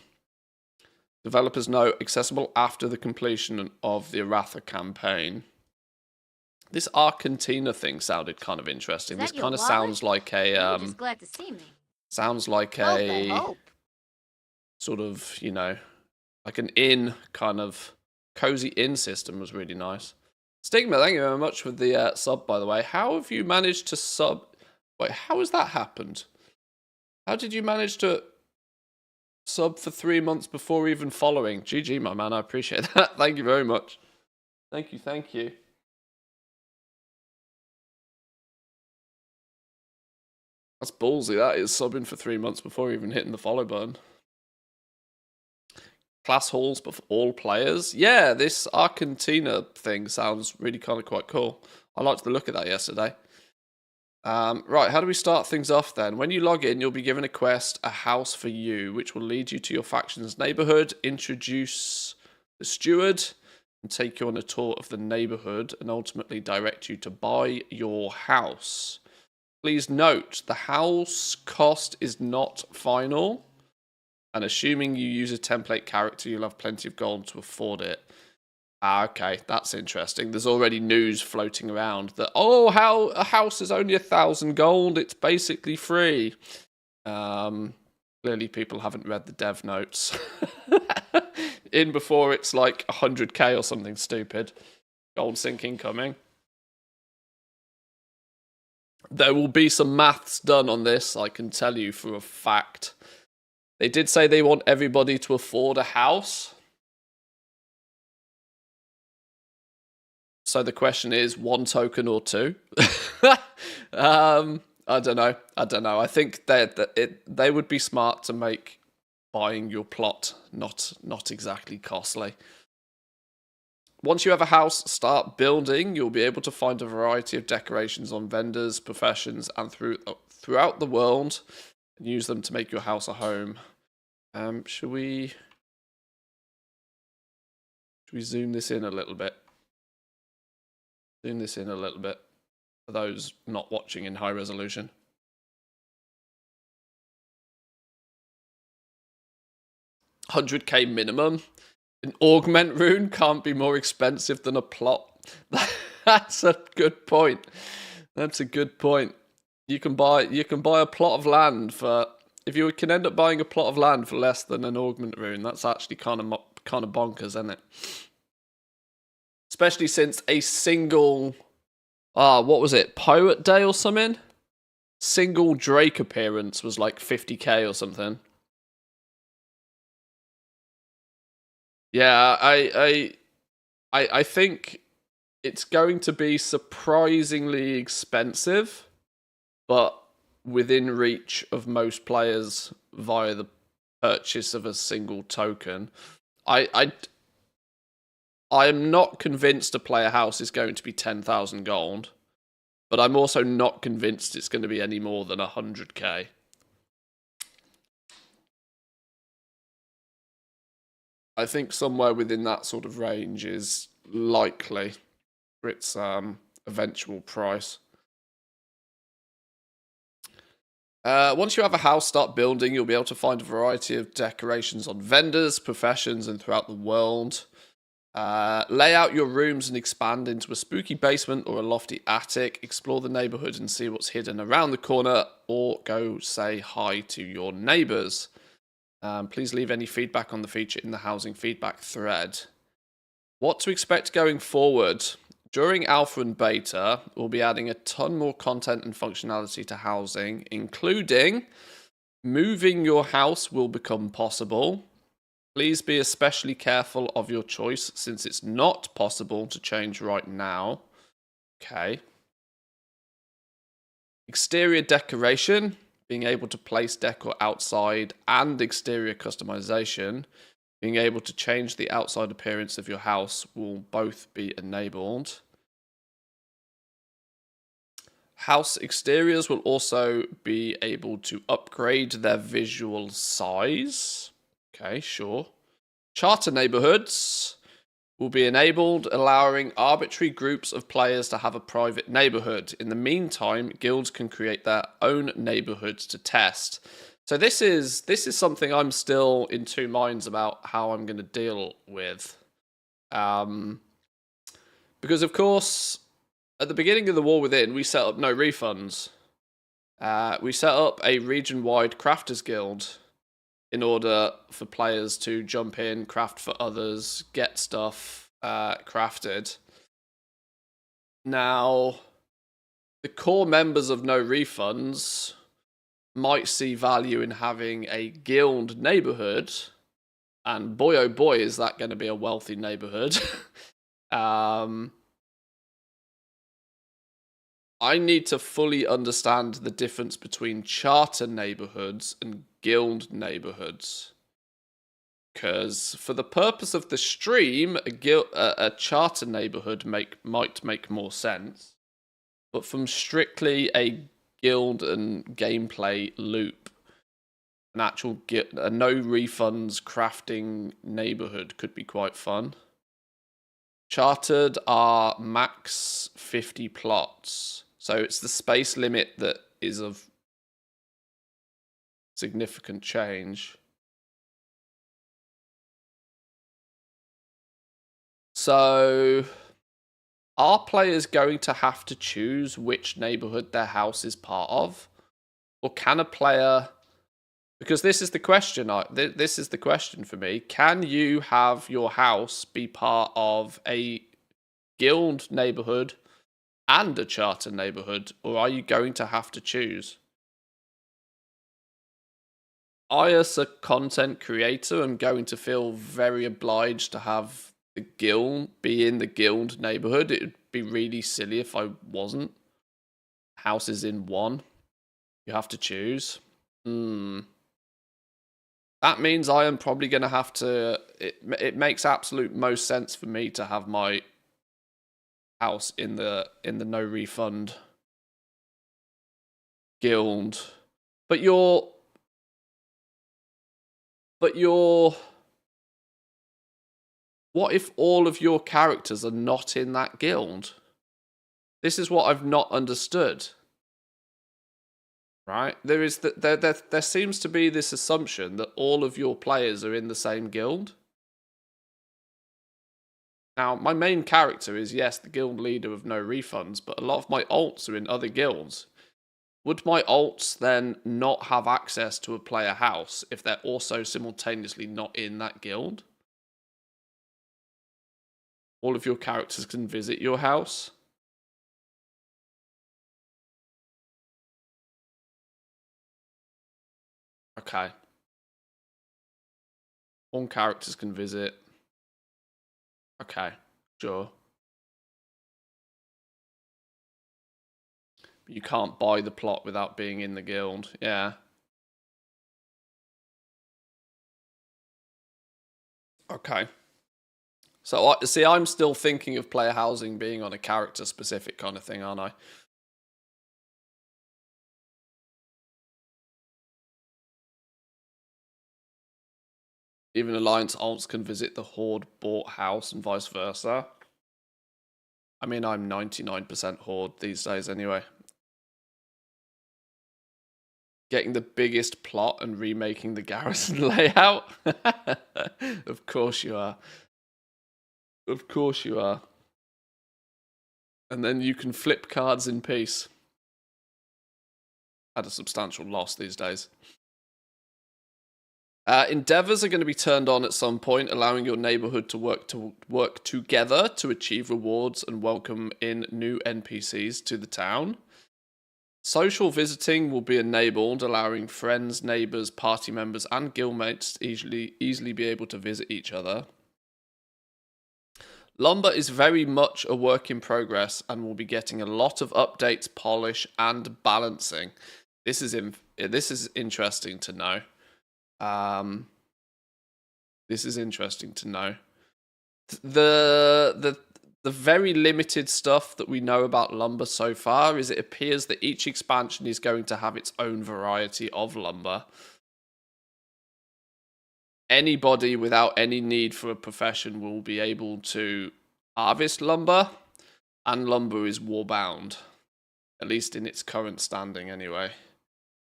Developers note, accessible after the completion of the Aratha campaign. This Argentina thing sounded kind of interesting. This kind of sounds like a You're just glad to see me. sounds like Well, I a hope. sort of, you know, like an inn kind of cozy inn system was really nice. Stigma, thank you very much for the sub, by the way. How have you managed to sub? Wait, how has that happened? How did you manage to sub for 3 months before even following? GG, my man. I appreciate that. Thank you very much. Thank you. Thank you. That's ballsy. That is subbing for 3 months before even hitting the follow button. Class halls for all players. Yeah, this Argentina thing sounds really kind of quite cool. I liked the look of that yesterday. Right, how do we start things off then? When you log in, you'll be given a quest, a house for you, which will lead you to your faction's neighborhood, introduce the steward, and take you on a tour of the neighborhood, and ultimately direct you to buy your house. Please note, the house cost is not final, and assuming you use a template character, you'll have plenty of gold to afford it. Okay, that's interesting. There's already news floating around that, oh, how a house is only 1,000 gold, it's basically free. Clearly people haven't read the dev notes. In before it's like 100k or something stupid. Gold sinking coming. There will be some maths done on this, I can tell you for a fact. They did say they want everybody to afford a house. So the question is, 1 token or 2? I don't know. I think they would be smart to make buying your plot not exactly costly. Once you have a house, start building. You'll be able to find a variety of decorations on vendors, professions, and throughout the world, and use them to make your house a home. Should we zoom this in a little bit? Zoom this in a little bit for those not watching in high resolution. $100k minimum. An augment rune can't be more expensive than a plot. That's a good point. That's a good point. You can buy a plot of land for, if you can end up buying a plot of land for less than an augment rune, that's actually kind of bonkers, isn't it? Especially since a single, what was it, Pirate Day or something? Single Drake appearance was like 50k or something. Yeah, I think it's going to be surprisingly expensive, but within reach of most players via the purchase of a single token. I am not convinced a player house is going to be 10,000 gold, but I'm also not convinced it's going to be any more than 100k. I think somewhere within that sort of range is likely for its eventual price. Once you have a house start building, you'll be able to find a variety of decorations on vendors, professions, and throughout the world. Lay out your rooms and expand into a spooky basement or a lofty attic. Explore the neighborhood and see what's hidden around the corner, or go say hi to your neighbors. Please leave any feedback on the feature in the housing feedback thread. What to expect going forward? During alpha and beta, we'll be adding a ton more content and functionality to housing, including moving your house will become possible. Please be especially careful of your choice since it's not possible to change right now. Okay. Exterior decoration, being able to place decor outside, and exterior customization, being able to change the outside appearance of your house will both be enabled. House exteriors will also be able to upgrade their visual size. Okay, sure. Charter neighborhoods will be enabled, allowing arbitrary groups of players to have a private neighborhood. In the meantime, guilds can create their own neighborhoods to test. So this is something I'm still in two minds about how I'm going to deal with. Because of course, at the beginning of the War Within, we set up no refunds. We set up a region-wide crafters guild in order for players to jump in, craft for others, get stuff crafted. Now, the core members of No Refunds might see value in having a guild neighborhood, and boy oh boy is that going to be a wealthy neighborhood. I need to fully understand the difference between charter neighborhoods and guild neighborhoods. Because for the purpose of the stream, a charter neighborhood might make more sense. But from strictly a guild and gameplay loop, an actual a no refunds crafting neighborhood could be quite fun. Chartered are max 50 plots. So it's the space limit that is of significant change. So are players going to have to choose which neighborhood their house is part of? Or can a player... Because this is the question. This is the question for me. Can you have your house be part of a guild neighborhood and a charter neighborhood, or are you going to have to choose? I, as a content creator, am going to feel very obliged to have the guild be in the guild neighborhood. It would be really silly if I wasn't. Houses in one. You have to choose. That means I am probably going to have to... It makes absolute most sense for me to have my house in the no refund guild. But you're what if all of your characters are not in that guild? This is what I've not understood. Right? There seems to be this assumption that all of your players are in the same guild. Now, my main character is, yes, the guild leader of No Refunds, but a lot of my alts are in other guilds. Would my alts then not have access to a player house if they're also simultaneously not in that guild? All of your characters can visit your house? Okay. All characters can visit. Okay, Sure. But you can't buy the plot without being in the guild. Yeah. Okay. So, see, I'm still thinking of player housing being on a character-specific kind of thing, aren't I? Even Alliance alts can visit the Horde bought house and vice versa. I mean, I'm 99% Horde these days anyway. Getting the biggest plot and remaking the garrison layout? Of course you are. Of course you are. And then you can flip cards in peace. At a substantial loss these days. Endeavors are going to be turned on at some point, allowing your neighborhood to work together to achieve rewards and welcome in new NPCs to the town. Social visiting will be enabled, allowing friends, neighbors, party members, and guildmates to easily be able to visit each other. Lumber is very much a work in progress and will be getting a lot of updates, polish, and balancing. This is interesting to know. This is interesting to know. The very limited stuff that we know about Lumber so far is it appears that each expansion is going to have its own variety of Lumber. Anybody without any need for a profession will be able to harvest Lumber, and Lumber is warbound, at least in its current standing anyway.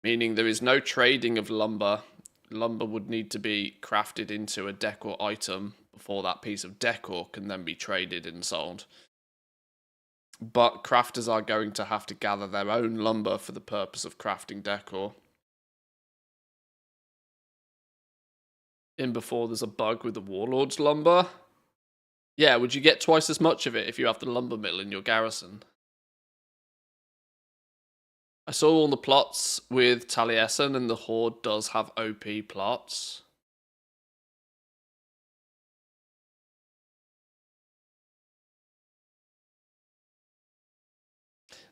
Meaning there is no trading of Lumber. Lumber would need to be crafted into a decor item before that piece of decor can then be traded and sold. But crafters are going to have to gather their own lumber for the purpose of crafting decor. In before there's a bug with the Warlord's lumber. Yeah, would you get twice as much of it if you have the lumber mill in your garrison? I saw all the plots with Taliesin, and the Horde does have OP plots.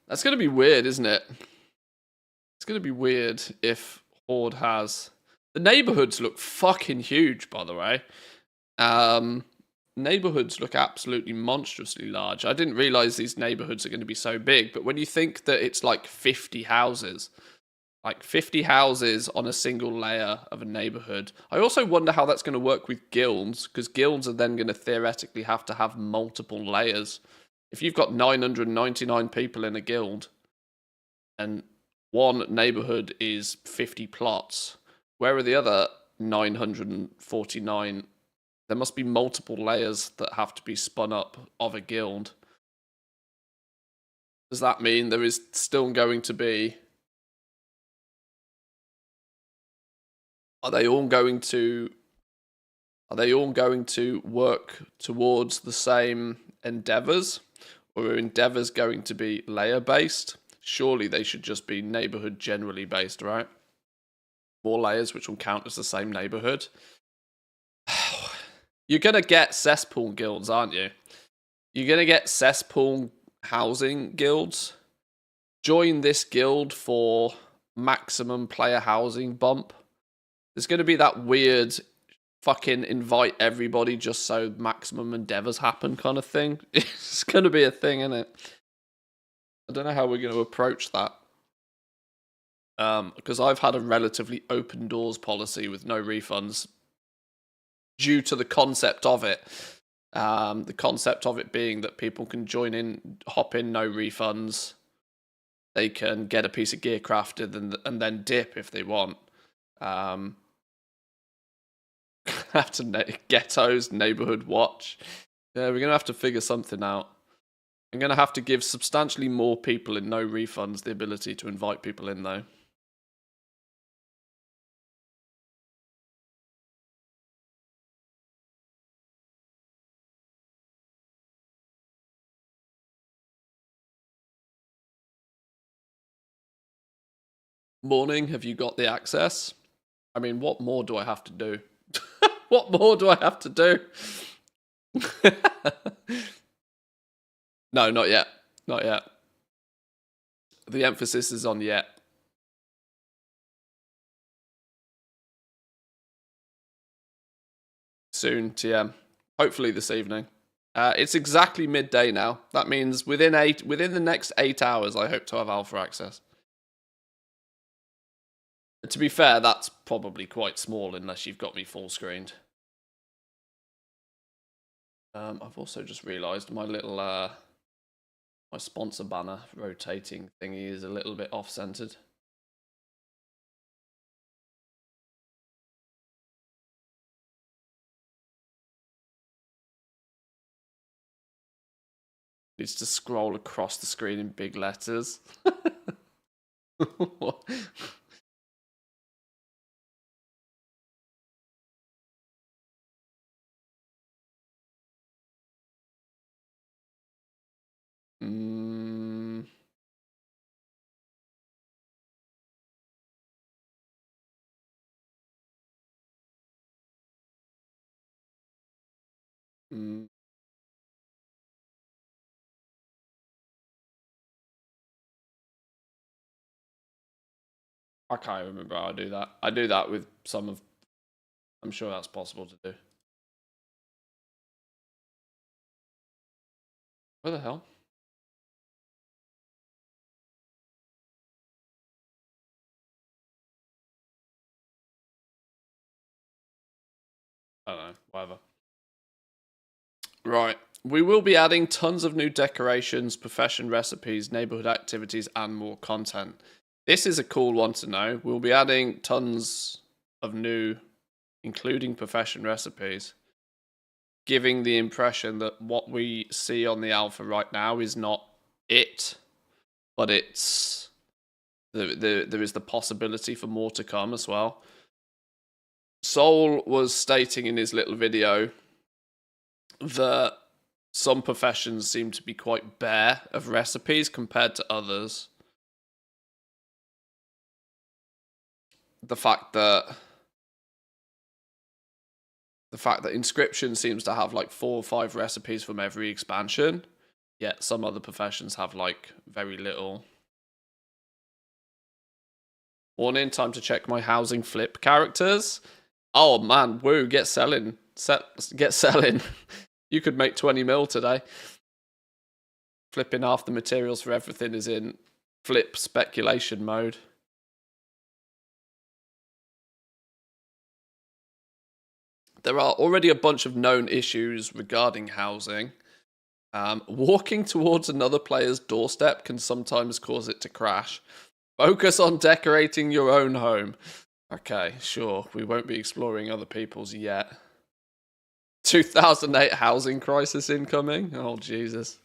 That's going to be weird, isn't it? It's going to be weird if Horde has... The neighborhoods look fucking huge, by the way. Neighborhoods look absolutely monstrously large. I didn't realize these neighborhoods are going to be so big, but when you think that it's like 50 houses, like 50 houses on a single layer of a neighborhood, I also wonder how that's going to work with guilds, because guilds are then going to theoretically have to have multiple layers. If you've got 999 people in a guild, and one neighborhood is 50 plots, where are the other 949? There must be multiple layers that have to be spun up of a guild. Does that mean there is still going to be... Are they all going to work towards the same endeavors? Or are endeavors going to be layer-based? Surely they should just be neighborhood generally based, right? More layers, which will count as the same neighborhood. You're going to get cesspool guilds, aren't you? You're going to get cesspool housing guilds. Join this guild for maximum player housing bump. There's going to be that weird fucking invite everybody just so maximum endeavors happen kind of thing. It's going to be a thing, isn't it? I don't know how we're going to approach that. Because I've had a relatively open doors policy with no refunds due to the concept of it. The concept of it being that people can join in, hop in, no refunds. They can get a piece of gear crafted and then dip if they want. Have to ghettos, neighborhood watch. Yeah, we're going to have to figure something out. I'm going to have to give substantially more people in no refunds the ability to invite people in, though. Morning, have you got the access? I mean, what more do I have to do? What more do I have to do? No, not yet. Not yet. The emphasis is on yet. Soon, TM. Hopefully this evening. It's exactly midday now. That means within the next 8 hours, I hope to have alpha access. To be fair, that's probably quite small unless you've got me full screened. I've also just realised my little my sponsor banner rotating thingy is a little bit off-centered. Needs to scroll across the screen in big letters. Mm. Mm. I can't remember how I do that. I do that with some of... I'm sure that's possible to do. Where the hell? I don't know. Whatever. Right. We will be adding tons of new decorations, profession recipes, neighborhood activities, and more content. This is a cool one to know. We'll be adding tons of new, including profession recipes, giving the impression that what we see on the alpha right now is not it, but it's there is the possibility for more to come as well. Soul was stating in his little video that some professions seem to be quite bare of recipes compared to others. The fact that Inscription seems to have like 4 or 5 recipes from every expansion, yet some other professions have like very little. Warning, time to check my housing flip characters. Oh man, woo, get selling. Get selling. You could make 20 mil today. Flipping half the materials for everything is in flip speculation mode. There are already a bunch of known issues regarding housing. Walking towards another player's doorstep can sometimes cause it to crash. Focus on decorating your own home. Okay, sure. We won't be exploring other people's yet. 2008 housing crisis incoming? Oh, Jesus.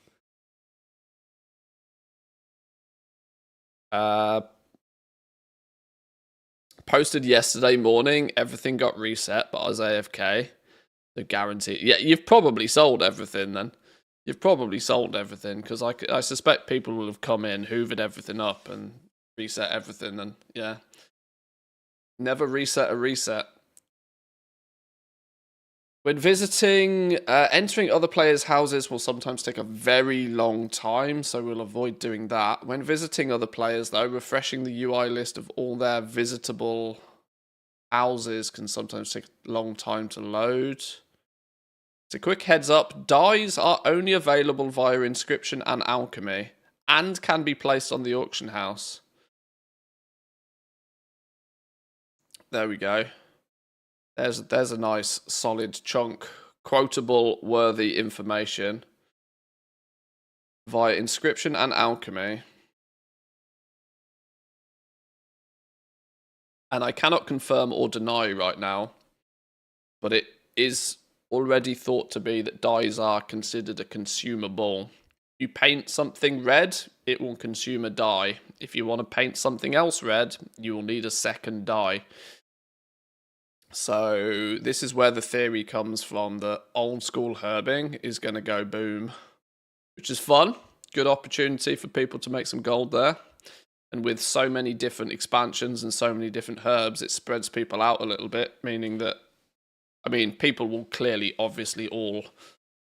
Posted yesterday morning. Everything got reset, but I was AFK. The guarantee. Yeah, you've probably sold everything then. You've probably sold everything, because I suspect people will have come in, hoovered everything up, and reset everything, and yeah. Never reset a reset. When visiting, entering other players' houses will sometimes take a very long time, so we'll avoid doing that. When visiting other players, though, refreshing the UI list of all their visitable houses can sometimes take a long time to load. So quick heads up, dyes are only available via Inscription and Alchemy, and can be placed on the auction house. There we go. There's a nice solid chunk, quotable, worthy information via Inscription and Alchemy. And I cannot confirm or deny right now, but it is already thought to be that dyes are considered a consumable. You paint something red, it will consume a dye. If you want to paint something else red, you will need a second dye. So this is where the theory comes from that old school herbing is going to go boom, which is fun. Good opportunity for people to make some gold there. And with so many different expansions and so many different herbs, it spreads people out a little bit, meaning that, I mean, people will clearly, obviously, all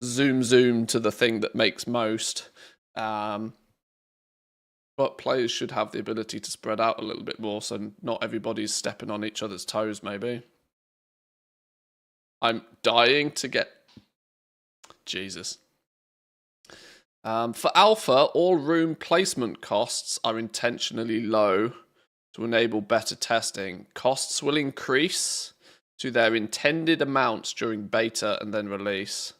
zoom to the thing that makes most. But players should have the ability to spread out a little bit more, so not everybody's stepping on each other's toes, maybe. I'm dying to get... Jesus. For Alpha, all room placement costs are intentionally low to enable better testing. Costs will increase to their intended amounts during beta and then release.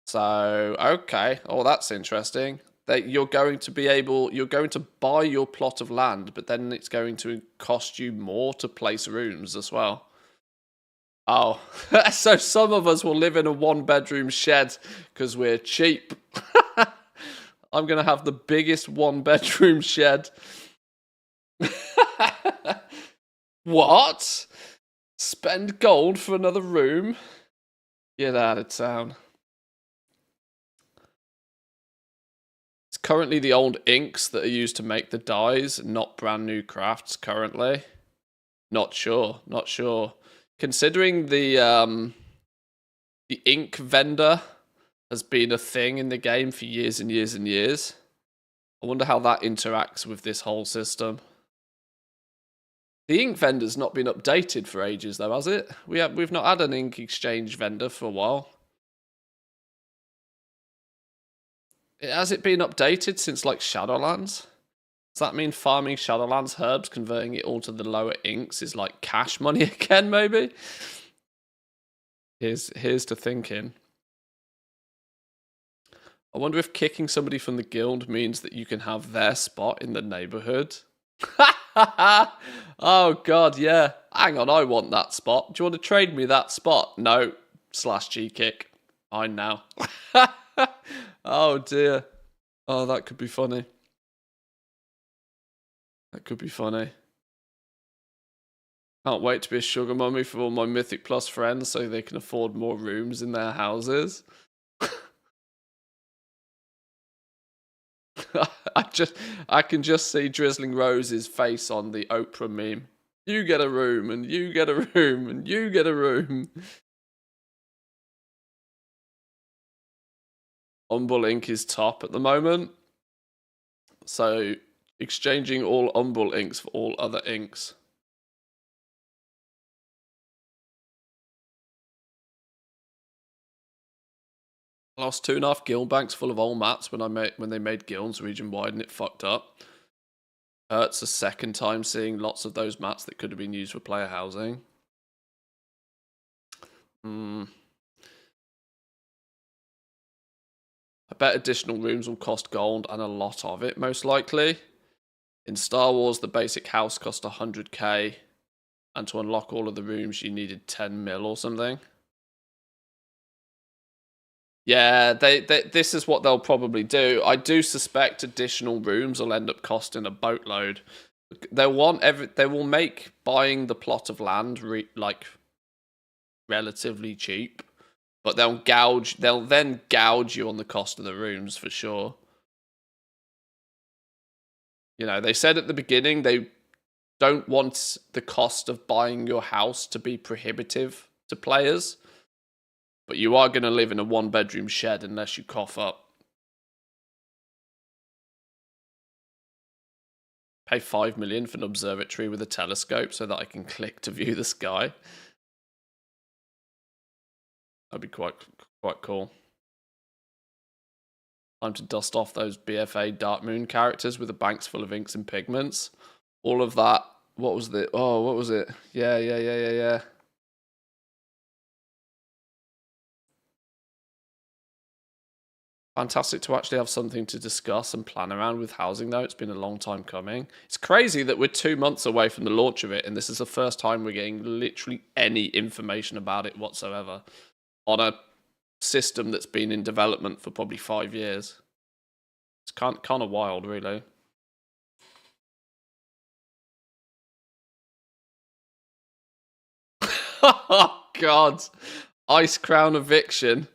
So, okay. Oh, that's interesting. That you're going to buy your plot of land, but then it's going to cost you more to place rooms as well. Oh, so some of us will live in a 1-bedroom shed because we're cheap. I'm going to have the biggest 1-bedroom shed. What? Spend gold for another room? Get out of town. It's currently the old inks that are used to make the dyes, not brand new crafts currently. Not sure. Considering the ink vendor has been a thing in the game for years and years and years, I wonder how that interacts with this whole system. The ink vendor's not been updated for ages though, has it? We've not had an ink exchange vendor for a while. Has it been updated since like Shadowlands? Does that mean farming Shadowlands herbs, converting it all to the lower inks is like cash money again, maybe? Here's to thinking. I wonder if kicking somebody from the guild means that you can have their spot in the neighborhood. Oh god, yeah. Hang on, I want that spot. Do you want to trade me that spot? No. /G kick. Mine now. Oh dear. Oh, that could be funny. That could be funny. Can't wait to be a sugar mummy for all my Mythic Plus friends so they can afford more rooms in their houses. I can just see Drizzling Rose's face on the Oprah meme. You get a room, and you get a room, and you get a room. Umble ink is top at the moment. So, exchanging all Umble inks for all other inks. I lost 2.5 guild banks full of old mats when they made guilds region wide and it fucked up. Hurts a second time seeing lots of those mats that could have been used for player housing. I bet additional rooms will cost gold and a lot of it, most likely. In Star Wars, the basic house cost 100k, and to unlock all of the rooms, you needed 10 mil or something. Yeah, this is what they'll probably do. I do suspect additional rooms will end up costing a boatload. They will make buying the plot of land relatively cheap, but they'll then gouge you on the cost of the rooms for sure. You know, they said at the beginning they don't want the cost of buying your house to be prohibitive to players. But you are going to live in a 1-bedroom shed unless you cough up. Pay 5 million for an observatory with a telescope so that I can click to view the sky. That'd be quite cool. Time to dust off those BFA Dark Moon characters with the banks full of inks and pigments. All of that. What was it? Oh, what was it? Yeah. Fantastic to actually have something to discuss and plan around with housing, though. It's been a long time coming. It's crazy that we're 2 months away from the launch of it, and this is the first time we're getting literally any information about it whatsoever on a system that's been in development for probably 5 years. It's kind of wild, really. Oh, God. Ice Crown eviction.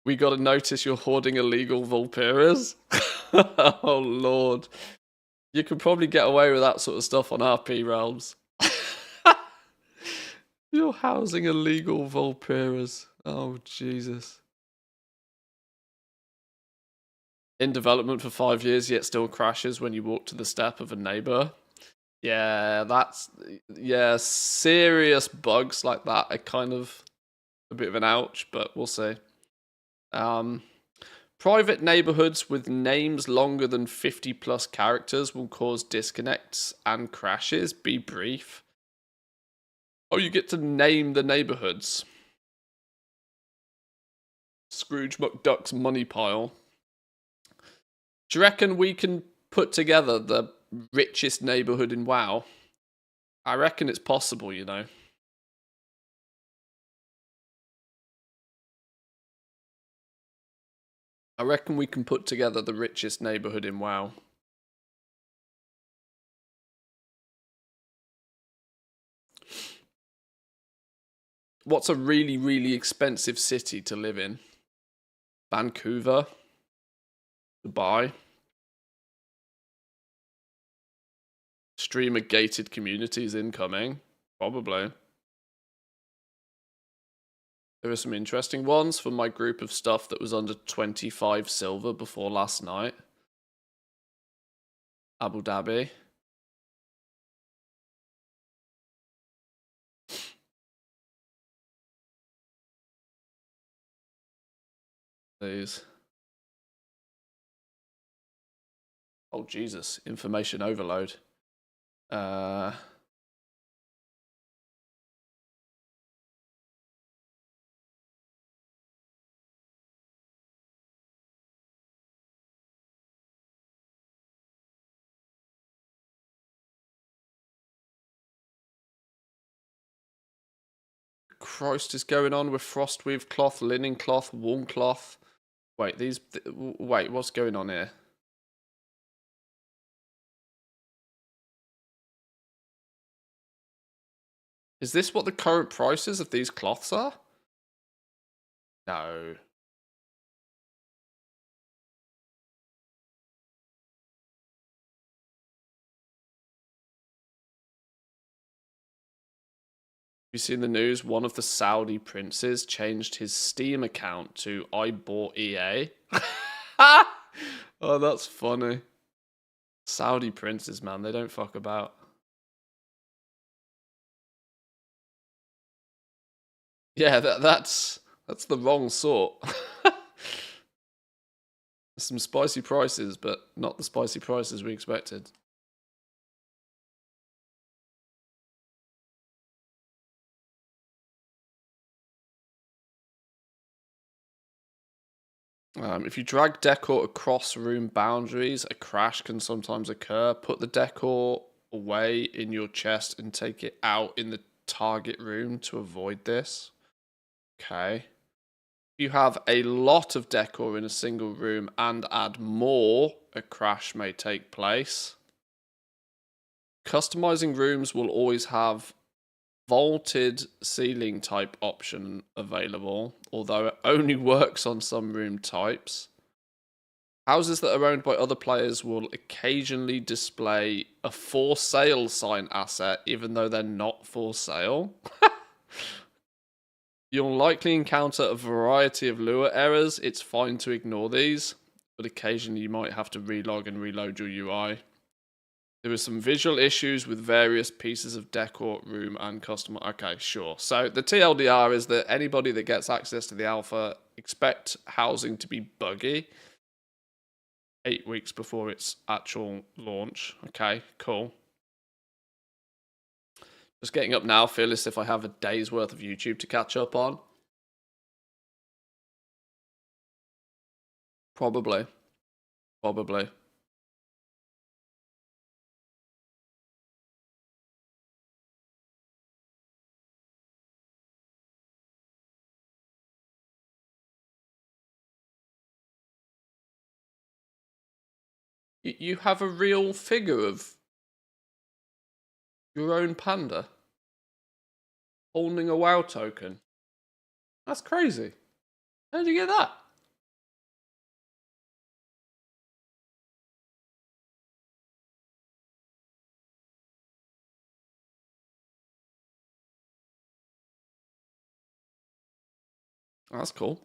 We got to notice you're hoarding illegal Vulpiras. Oh, Lord. You could probably get away with that sort of stuff on RP realms. You're housing illegal Vulpiras. Oh, Jesus. In development for 5 years, yet still crashes when you walk to the step of a neighbor. Yeah, serious bugs like that are kind of a bit of an ouch, but we'll see. Private neighborhoods with names longer than 50 plus characters will cause disconnects and crashes. Be brief. Oh, you get to name the neighborhoods. Scrooge McDuck's money pile. Do you reckon we can put together the richest neighborhood in WoW? I reckon it's possible, you know. I reckon we can put together the richest neighborhood in WoW. What's a really, really expensive city to live in? Vancouver? Dubai? Streamer gated communities incoming? Probably. There are some interesting ones for my group of stuff that was under 25 silver before last night. Abu Dhabi. Please. Oh, Jesus. Information overload. Christ is going on with frost weave cloth, linen cloth, wool cloth. Wait, wait, what's going on here? Is this what the current prices of these cloths are? No. You seen the news? One of the Saudi princes changed his Steam account to I bought EA. Oh, that's funny. Saudi princes, man, they don't fuck about. Yeah, that's the wrong sort. Some spicy prices, but not the spicy prices we expected. If you drag decor across room boundaries, a crash can sometimes occur. Put the decor away in your chest and take it out in the target room to avoid this. Okay. If you have a lot of decor in a single room and add more, a crash may take place. Customizing rooms will always have vaulted ceiling type option available, although it only works on some room types. Houses that are owned by other players will occasionally display a for sale sign asset, even though they're not for sale. You'll likely encounter a variety of lure errors. It's fine to ignore these, but occasionally you might have to relog and reload your UI. There are some visual issues with various pieces of decor, room, and customer. Okay, sure. So the TLDR is that anybody that gets access to the alpha, expect housing to be buggy 8 weeks before its actual launch. Okay, cool. Just getting up now, feel as if I have a day's worth of YouTube to catch up on. Probably. Probably. You have a real figure of your own panda holding a WoW token. That's crazy. How did you get that? That's cool.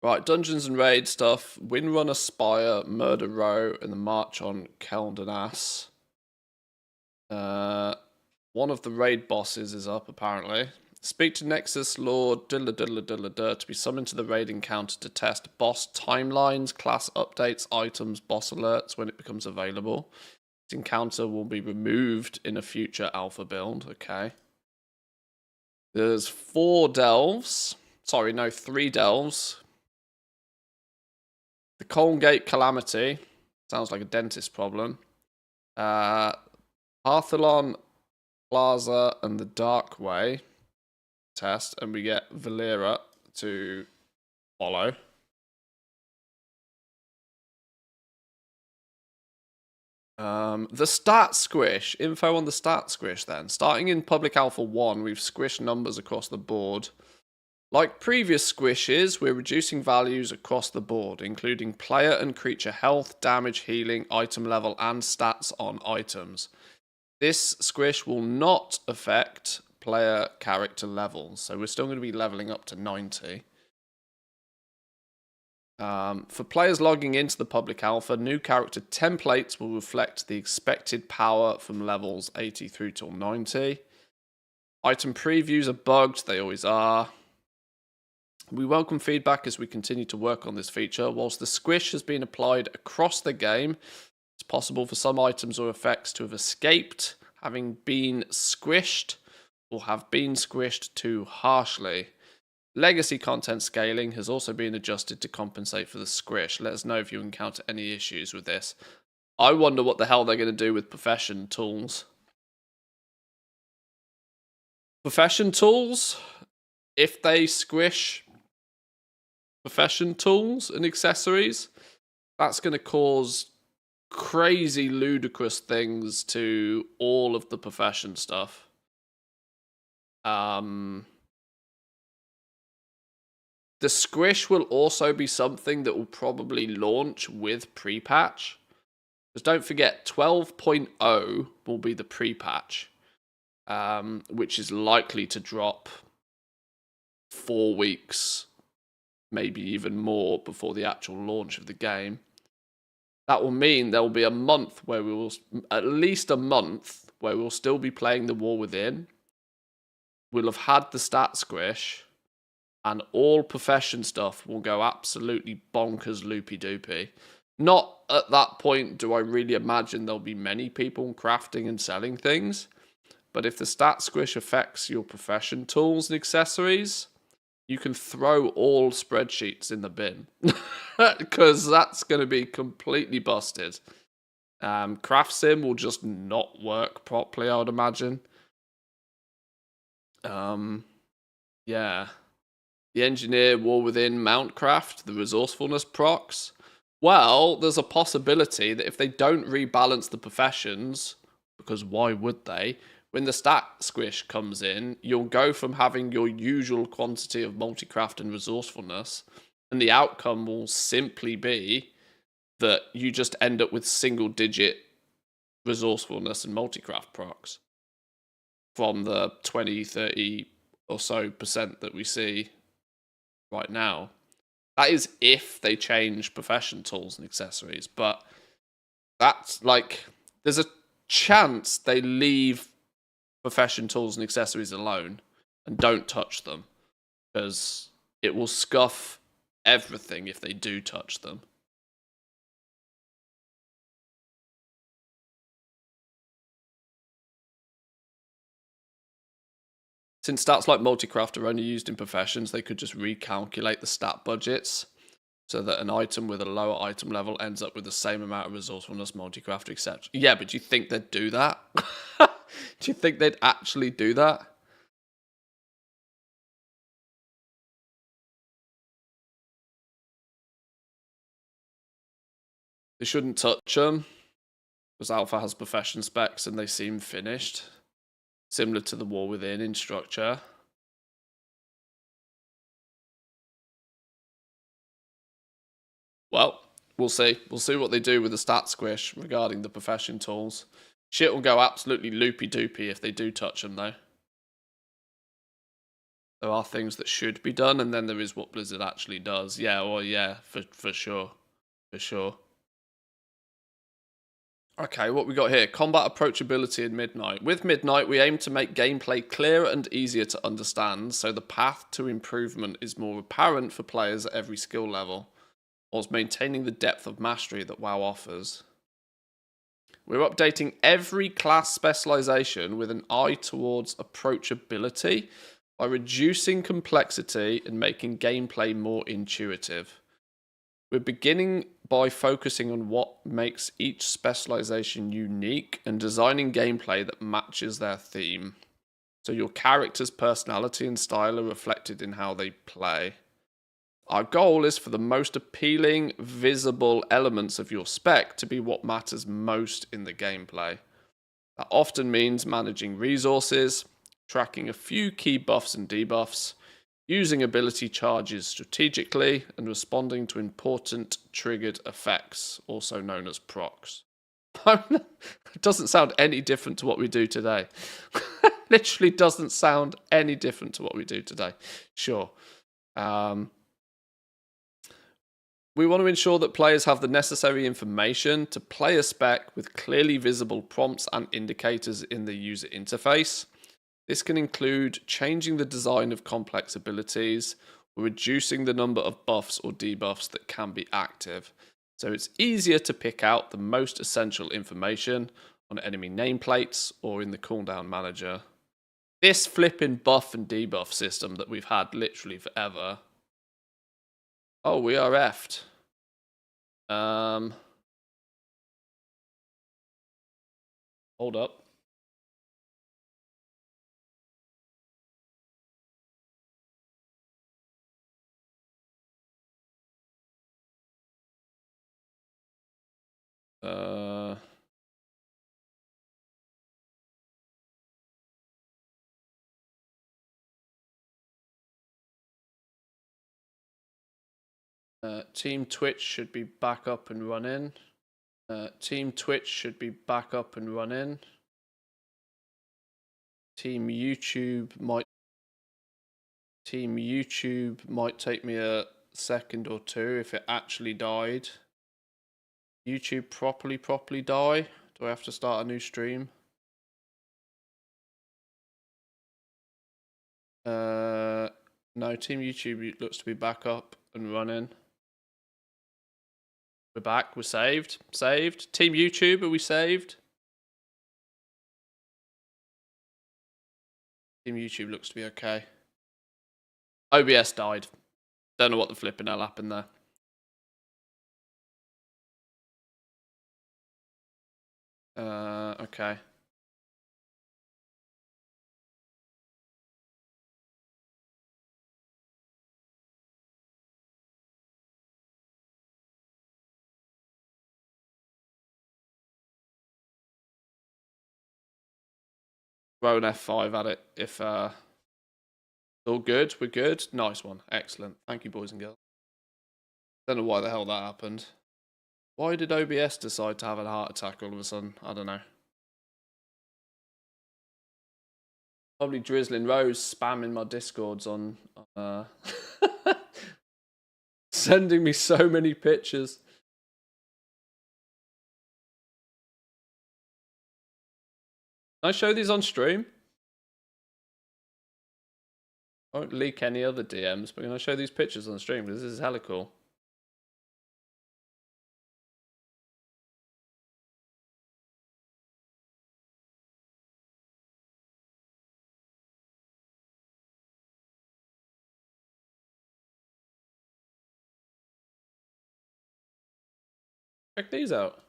Right, Dungeons and Raid stuff. Windrunner Spire, Murder Row, and the March on Keldenas. One of the raid bosses is up, apparently. Speak to Nexus Lord to be summoned to the raid encounter to test boss timelines, class updates, items, boss alerts when it becomes available. This encounter will be removed in a future alpha build. Okay. There's 4 delves. Sorry, no, 3 delves. The Colgate Calamity. Sounds like a dentist problem. Partholon Plaza and the Dark Way test, and we get Valera to follow. The stat squish. Info on the stat squish then. Starting in Public Alpha 1, we've squished numbers across the board. Like previous squishes, we're reducing values across the board, including player and creature health, damage, healing, item level, and stats on items. This squish will not affect player character levels, so we're still going to be leveling up to 90. For players logging into the public alpha, new character templates will reflect the expected power from levels 80 through till 90. Item previews are bugged, they always are. We welcome feedback as we continue to work on this feature. Whilst the squish has been applied across the game, it's possible for some items or effects to have escaped, having been squished, or have been squished too harshly. Legacy content scaling has also been adjusted to compensate for the squish. Let us know if you encounter any issues with this. I wonder what the hell they're going to do with profession tools. Profession tools? If they squish profession tools and accessories, that's going to cause crazy, ludicrous things to all of the profession stuff. The squish will also be something that will probably launch with pre-patch. Because don't forget, 12.0 will be the pre-patch, which is likely to drop 4 weeks, maybe even more, before the actual launch of the game. That will mean there will be a month where we will, at least a month, where we'll still be playing the War Within. We'll have had the stat squish, and all profession stuff will go absolutely bonkers loopy-doopy. Not at that point do I really imagine there'll be many people crafting and selling things, but if the stat squish affects your profession tools and accessories, you can throw all spreadsheets in the bin, because that's going to be completely busted. Craft Sim will just not work properly, I would imagine. Yeah. The Engineer, War Within, Mountcraft, the Resourcefulness procs. Well, there's a possibility that if they don't rebalance the professions, because why would they? When the stat squish comes in, you'll go from having your usual quantity of multicraft and resourcefulness, and the outcome will simply be that you just end up with single-digit resourcefulness and multicraft procs from the 20, 30 or so % that we see right now. That is if they change profession tools and accessories, but that's like, there's a chance they leave profession tools and accessories alone and don't touch them, because it will scuff everything if they do touch them. Since stats like multicraft are only used in professions, they could just recalculate the stat budgets so that an item with a lower item level ends up with the same amount of resourcefulness, multicraft, etc. Yeah, but do you think they'd do that? Do you think they'd actually do that? They shouldn't touch them, because Alpha has profession specs and they seem finished. Similar to the War Within in structure. Well, we'll see. We'll see what they do with the stat squish regarding the profession tools. Shit will go absolutely loopy-doopy if they do touch them, though. There are things that should be done, and then there is what Blizzard actually does. Yeah, well, yeah, for sure. For sure. Okay, what we got here? Combat approachability in Midnight. With Midnight, we aim to make gameplay clearer and easier to understand, so the path to improvement is more apparent for players at every skill level, whilst maintaining the depth of mastery that WoW offers. We're updating every class specialization with an eye towards approachability by reducing complexity and making gameplay more intuitive. We're beginning by focusing on what makes each specialization unique and designing gameplay that matches their theme. So your character's personality and style are reflected in how they play. Our goal is for the most appealing, visible elements of your spec to be what matters most in the gameplay. That often means managing resources, tracking a few key buffs and debuffs, using ability charges strategically, and responding to important triggered effects, also known as procs. It doesn't sound any different to what we do today. Literally doesn't sound any different to what we do today. Sure. We want to ensure that players have the necessary information to play a spec with clearly visible prompts and indicators in the user interface. This can include changing the design of complex abilities or reducing the number of buffs or debuffs that can be active, so it's easier to pick out the most essential information on enemy nameplates or in the cooldown manager. This flipping buff and debuff system that we've had literally forever. Oh, we are effed. Hold up. Team Twitch should be back up and running. Team Twitch should be back up and running. Team YouTube might take me a second or two if it actually died. YouTube properly die? Do I have to start a new stream? No, Team YouTube looks to be back up and running. We're back, we're saved. Saved. Team YouTube, are we saved? Team YouTube looks to be okay. OBS died. Don't know what the flipping hell happened there. Okay. Throw an F5 at it if all good. We're good. Nice one. Excellent. Thank you, boys and girls. Don't know why the hell that happened. Why did OBS decide to have a heart attack all of a sudden? I don't know. Probably Drizzling Rose spamming my Discords on sending me so many pictures. Can I show these on stream? I won't leak any other DMs, but can I show these pictures on stream? Because this is hella cool. Check these out.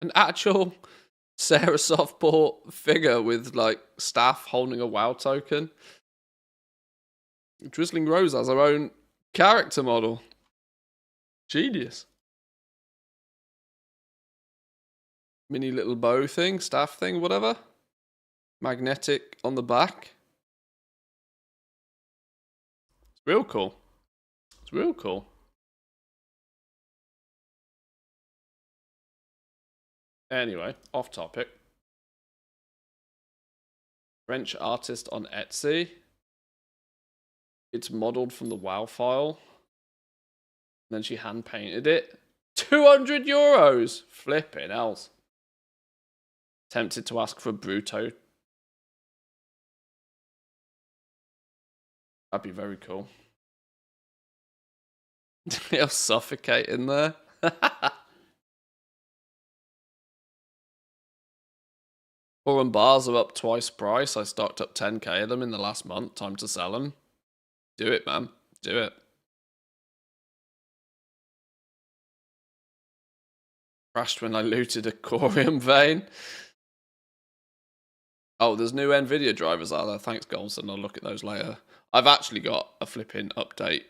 An actual Sarah Softport figure with like staff holding a WoW token. Drizzling Rose has her own character model. Genius. Mini little bow thing, staff thing, whatever. Magnetic on the back. It's real cool. It's real cool. Anyway, off topic. French artist on Etsy. It's modeled from the WoW file. And then she hand painted it. 200 euros! Flipping else. Tempted to ask for Bruto. That'd be very cool. He'll suffocate in there. Foreign bars are up twice price. I stocked up 10k of them in the last month. Time to sell them. Do it, man. Do it. Crashed when I looted a Corium vein. Oh, there's new NVIDIA drivers out there. Thanks, Golson. I'll look at those later. I've actually got a flipping update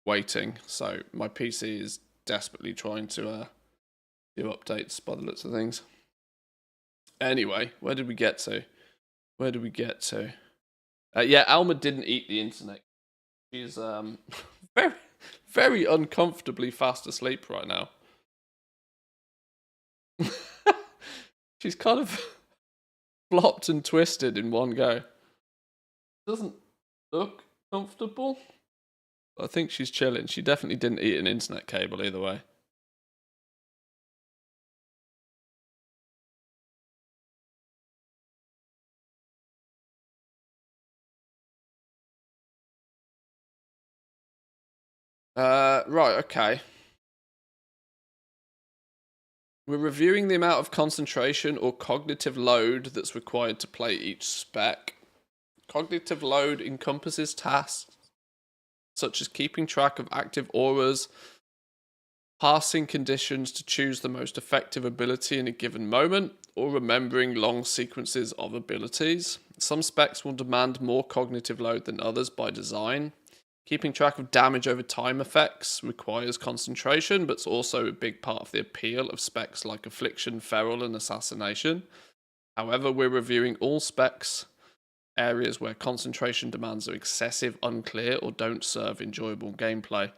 waiting, so my PC is desperately trying to do updates by the looks of things. Anyway, where did we get to? Where did we get to? Yeah, Alma didn't eat the internet. She's very, very uncomfortably fast asleep right now. She's kind of flopped and twisted in one go. Doesn't look comfortable. I think she's chilling. She definitely didn't eat an internet cable either way. Right, okay. We're reviewing the amount of concentration or cognitive load that's required to play each spec. Cognitive load encompasses tasks such as keeping track of active auras, passing conditions to choose the most effective ability in a given moment, or remembering long sequences of abilities. Some specs will demand more cognitive load than others by design. Keeping track of damage over time effects requires concentration, but it's also a big part of the appeal of specs like Affliction, Feral, and Assassination. However, we're reviewing all specs areas where concentration demands are excessive, unclear, or don't serve enjoyable gameplay.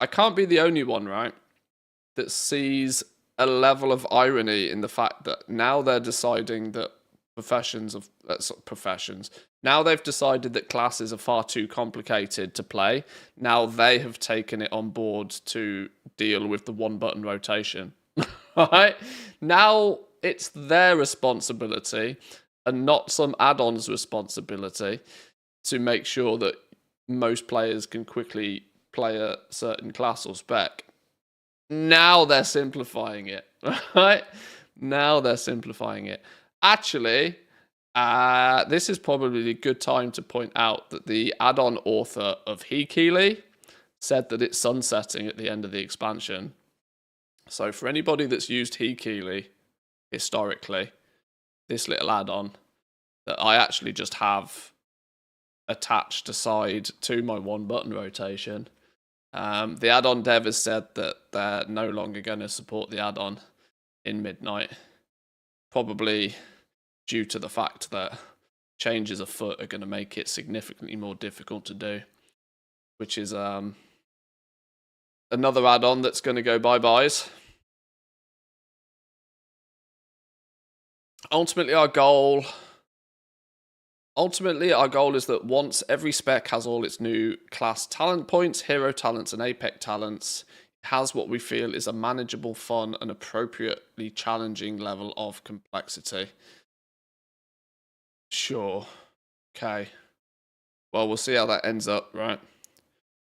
I can't be the only one, right, that sees a level of irony in the fact that now they're deciding that now they've decided that classes are far too complicated to play. Now they have taken it on board to deal with the one button rotation. Right? Now it's their responsibility and not some add-on's responsibility to make sure that most players can quickly play a certain class or spec. Now they're simplifying it, right? Now they're simplifying it. Actually, this is probably a good time to point out that the add-on author of Hekeely said that it's sunsetting at the end of the expansion. So for anybody that's used Hekeely historically, this little add-on that I actually just have attached aside to my one button rotation, the add-on dev has said that they're no longer going to support the add-on in Midnight, probably due to the fact that changes afoot are going to make it significantly more difficult to do, which is another add-on that's going to go bye-byes. Ultimately, our goal is that once every spec has all its new class talent points, hero talents, and apex talents, it has what we feel is a manageable, fun, and appropriately challenging level of complexity. Sure. Okay. Well, we'll see how that ends up, right?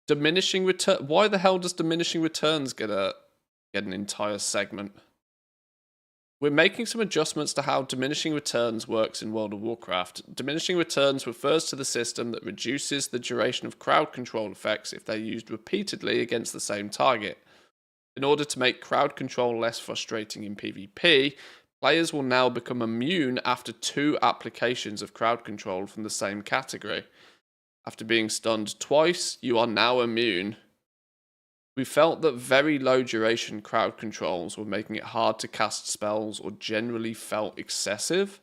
Diminishing return. Why the hell does diminishing returns get an entire segment? We're making some adjustments to how diminishing returns works in World of Warcraft. Diminishing returns refers to the system that reduces the duration of crowd control effects if they're used repeatedly against the same target. In order to make crowd control less frustrating in PvP, players will now become immune after 2 applications of crowd control from the same category. After being stunned twice, you are now immune. We felt that very low duration crowd controls were making it hard to cast spells or generally felt excessive.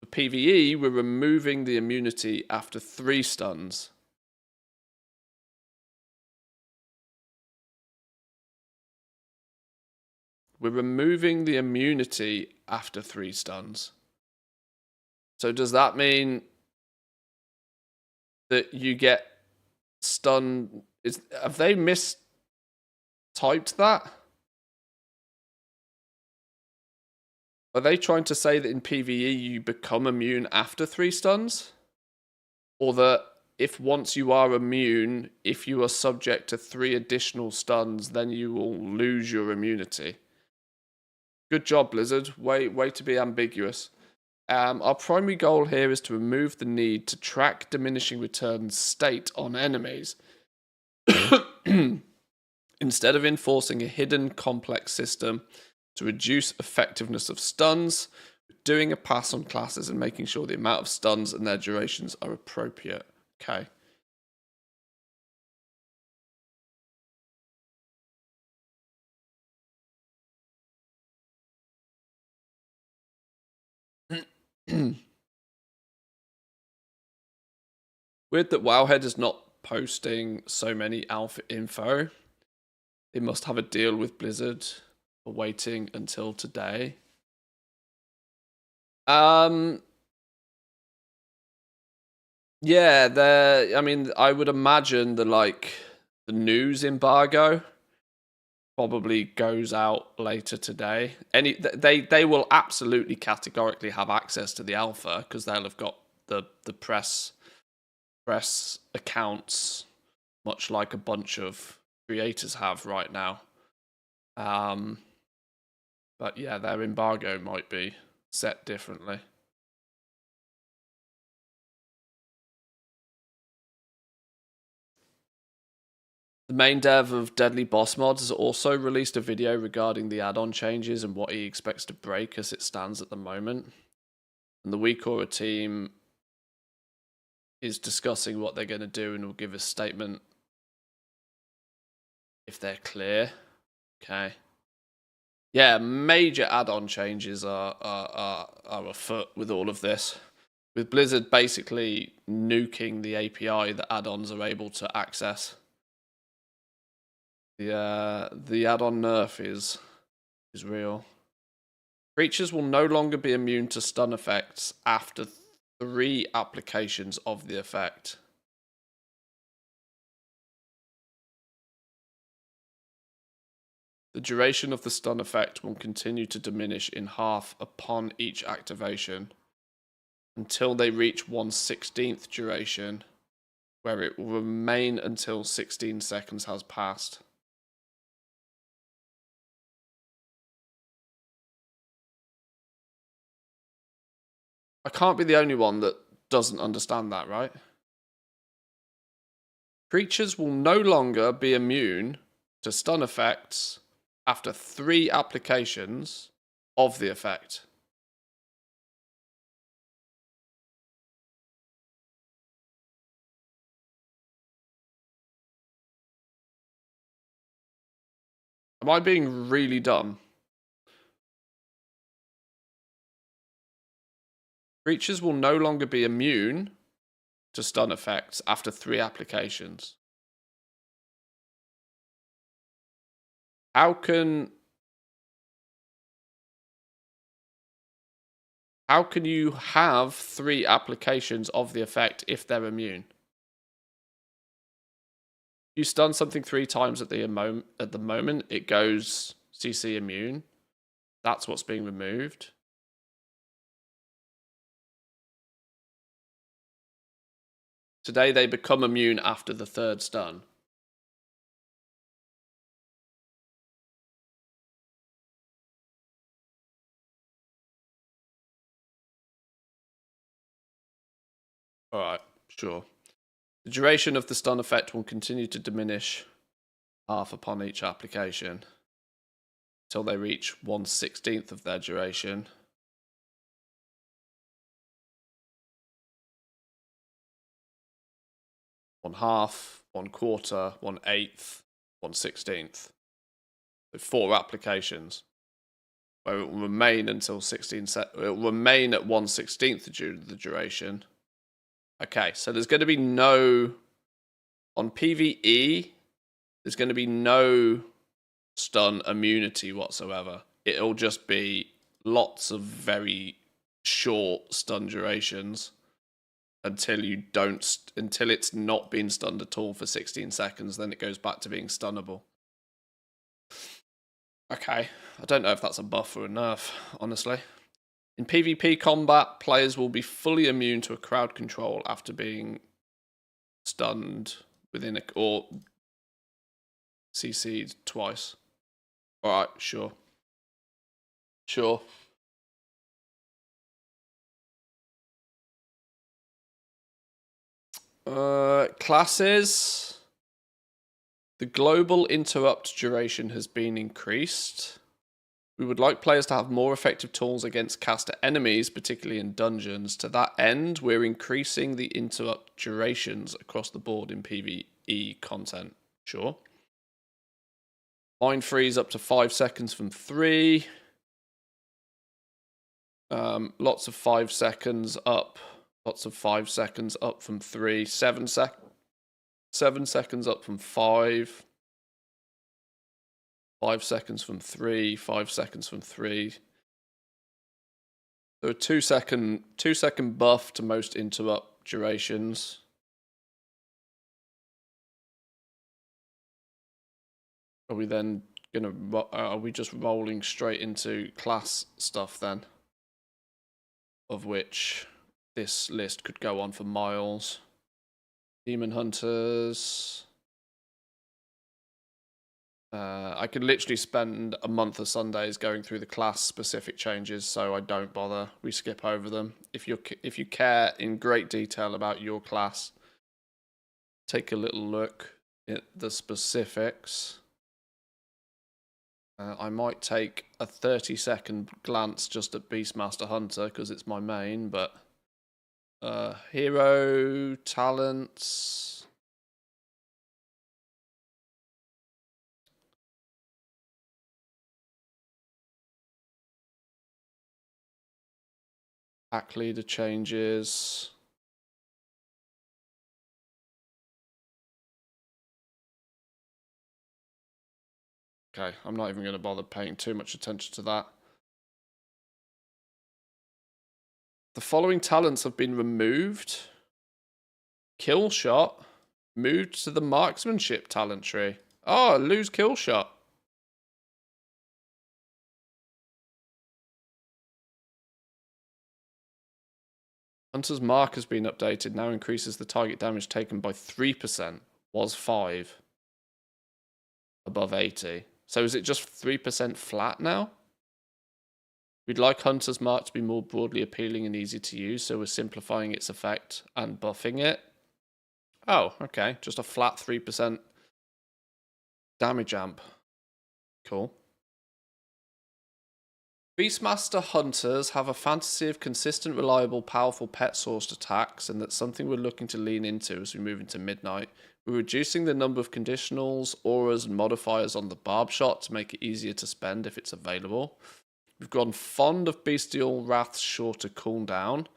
For PvE, we're removing the immunity after 3 stuns. We're removing the immunity after 3 stuns. So does that mean that you get stun? Have they mistyped that? Are they trying to say that in PvE you become immune after 3 stuns? Or that if once you are immune, if you are subject to 3 additional stuns, then you will lose your immunity? Good job, Blizzard. Way to be ambiguous. Our primary goal here is to remove the need to track diminishing returns state on enemies. Instead of enforcing a hidden complex system to reduce effectiveness of stuns, doing a pass on classes and making sure the amount of stuns and their durations are appropriate. Okay. Weird that Wowhead is not posting so many alpha info. They must have a deal with Blizzard for waiting until today. Yeah, I mean, I would imagine the news embargo probably goes out later today. They will absolutely categorically have access to the alpha because they'll have got the press accounts, much like a bunch of creators have right now. But yeah, their embargo might be set differently. The main dev of Deadly Boss Mods has also released a video regarding the add-on changes and what he expects to break as it stands at the moment. And the WeCora team is discussing what they're going to do and will give a statement if they're clear. Okay. Yeah, major add-on changes are afoot with all of this. With Blizzard basically nuking the API that add-ons are able to access. The add-on nerf is real. Creatures will no longer be immune to stun effects after 3 applications of the effect. The duration of the stun effect will continue to diminish in half upon each activation until they reach 1/16th duration, where it will remain until 16 seconds has passed. I can't be the only one that doesn't understand that, right? Creatures will no longer be immune to stun effects after 3 applications of the effect. Am I being really dumb? Creatures will no longer be immune to stun effects after 3 applications. How can you have 3 applications of the effect if they're immune? You stun something 3 times at the moment, it goes CC immune. That's what's being removed. Today they become immune after the 3rd stun. Alright, sure. The duration of the stun effect will continue to diminish half upon each application until they reach 1/16th of their duration. One half, 1/4, 1/8, 1/16th. So 4 applications. Where it will remain until 16 it will remain at 1/16th of the duration. Okay, so there's going to be no on PvE, there's going to be no stun immunity whatsoever. It'll just be lots of very short stun durations until it's not been stunned at all for 16 seconds. Then it goes back to being stunnable. Okay, I don't know if that's a buff or a nerf, honestly. In PvP combat, players will be fully immune to a crowd control after being stunned or CC'd twice. Alright, sure. Sure. Classes. The global interrupt duration has been increased. We would like players to have more effective tools against caster enemies, particularly in dungeons. To that end, we're increasing the interrupt durations across the board in PvE content. Sure. Mind freeze up to 5 seconds from 3. Lots of 5 seconds up. Lots of 5 seconds up from 3. 7 seconds up from 5. 5 seconds from 3. 5 seconds from 3. So a 2 second buff to most interrupt durations. Are we then are we just rolling straight into class stuff then? Of which this list could go on for miles. Demon Hunters. I could literally spend a month of Sundays going through the class-specific changes, so I don't bother. We skip over them. If you care in great detail about your class, take a little look at the specifics. I might take a 30-second glance just at Beastmaster Hunter because it's my main, but hero talents. Pack leader changes. Okay, I'm not even going to bother paying too much attention to that. The following talents have been removed. Kill shot moved to the marksmanship talent tree. Oh, lose kill shot. Hunter's mark has been updated. Now increases the target damage taken by 3%. Was 5. Above 80. So is it just 3% flat now? We'd like Hunter's Mark to be more broadly appealing and easy to use, so we're simplifying its effect and buffing it. Oh, okay. Just a flat 3% damage amp. Cool. Beastmaster Hunters have a fantasy of consistent, reliable, powerful pet-sourced attacks, and that's something we're looking to lean into as we move into Midnight. We're reducing the number of conditionals, auras, and modifiers on the barb shot to make it easier to spend if it's available. We've gone fond of Bestial Wrath's shorter cooldown,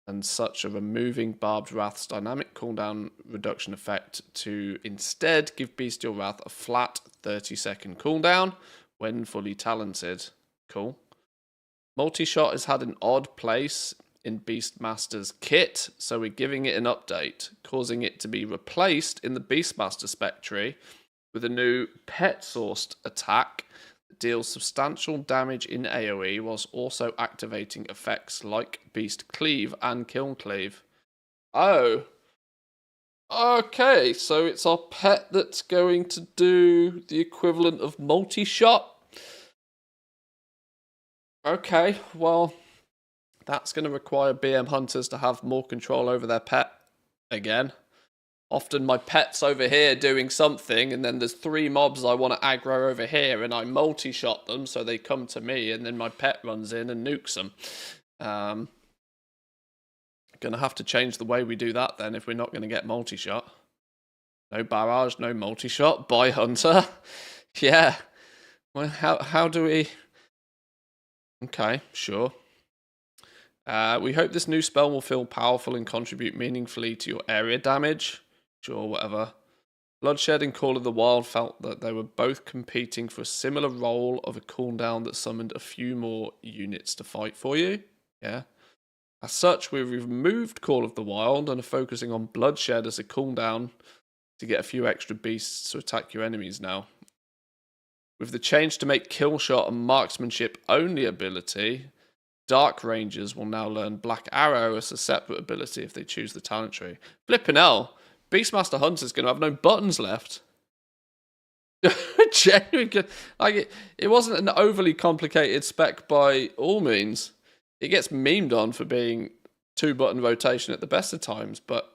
and such are removing Barbed Wrath's dynamic cooldown reduction effect to instead give Bestial Wrath a flat 30-second cooldown when fully talented. Cool. Multi-shot has had an odd place in Beastmaster's kit, so we're giving it an update, causing it to be replaced in the Beastmaster spec tree with a new pet-sourced attack that deals substantial damage in AoE whilst also activating effects like Beast Cleave and Kill Cleave. Oh. Okay, so it's our pet that's going to do the equivalent of multi-shot. Okay, well, that's going to require BM hunters to have more control over their pet again. Often my pet's over here doing something, and then there's 3 mobs I want to aggro over here, and I multi-shot them, so they come to me, and then my pet runs in and nukes them. Gonna have to change the way we do that then if we're not going to get multi-shot. No barrage, no multi-shot. Bye, hunter. Yeah. Well, how do we... Okay, sure. We hope this new spell will feel powerful and contribute meaningfully to your area damage. Sure, whatever. Bloodshed and Call of the Wild felt that they were both competing for a similar role of a cooldown that summoned a few more units to fight for you. Yeah. As such, we've removed Call of the Wild and are focusing on bloodshed as a cooldown to get a few extra beasts to attack your enemies now. With the change to make kill shot and marksmanship only ability, Dark Rangers will now learn Black Arrow as a separate ability if they choose the talent tree. Flippin' hell, Beastmaster Hunter's going to have no buttons left. Genuinely, like it wasn't an overly complicated spec by all means. It gets memed on for being 2-button rotation at the best of times, but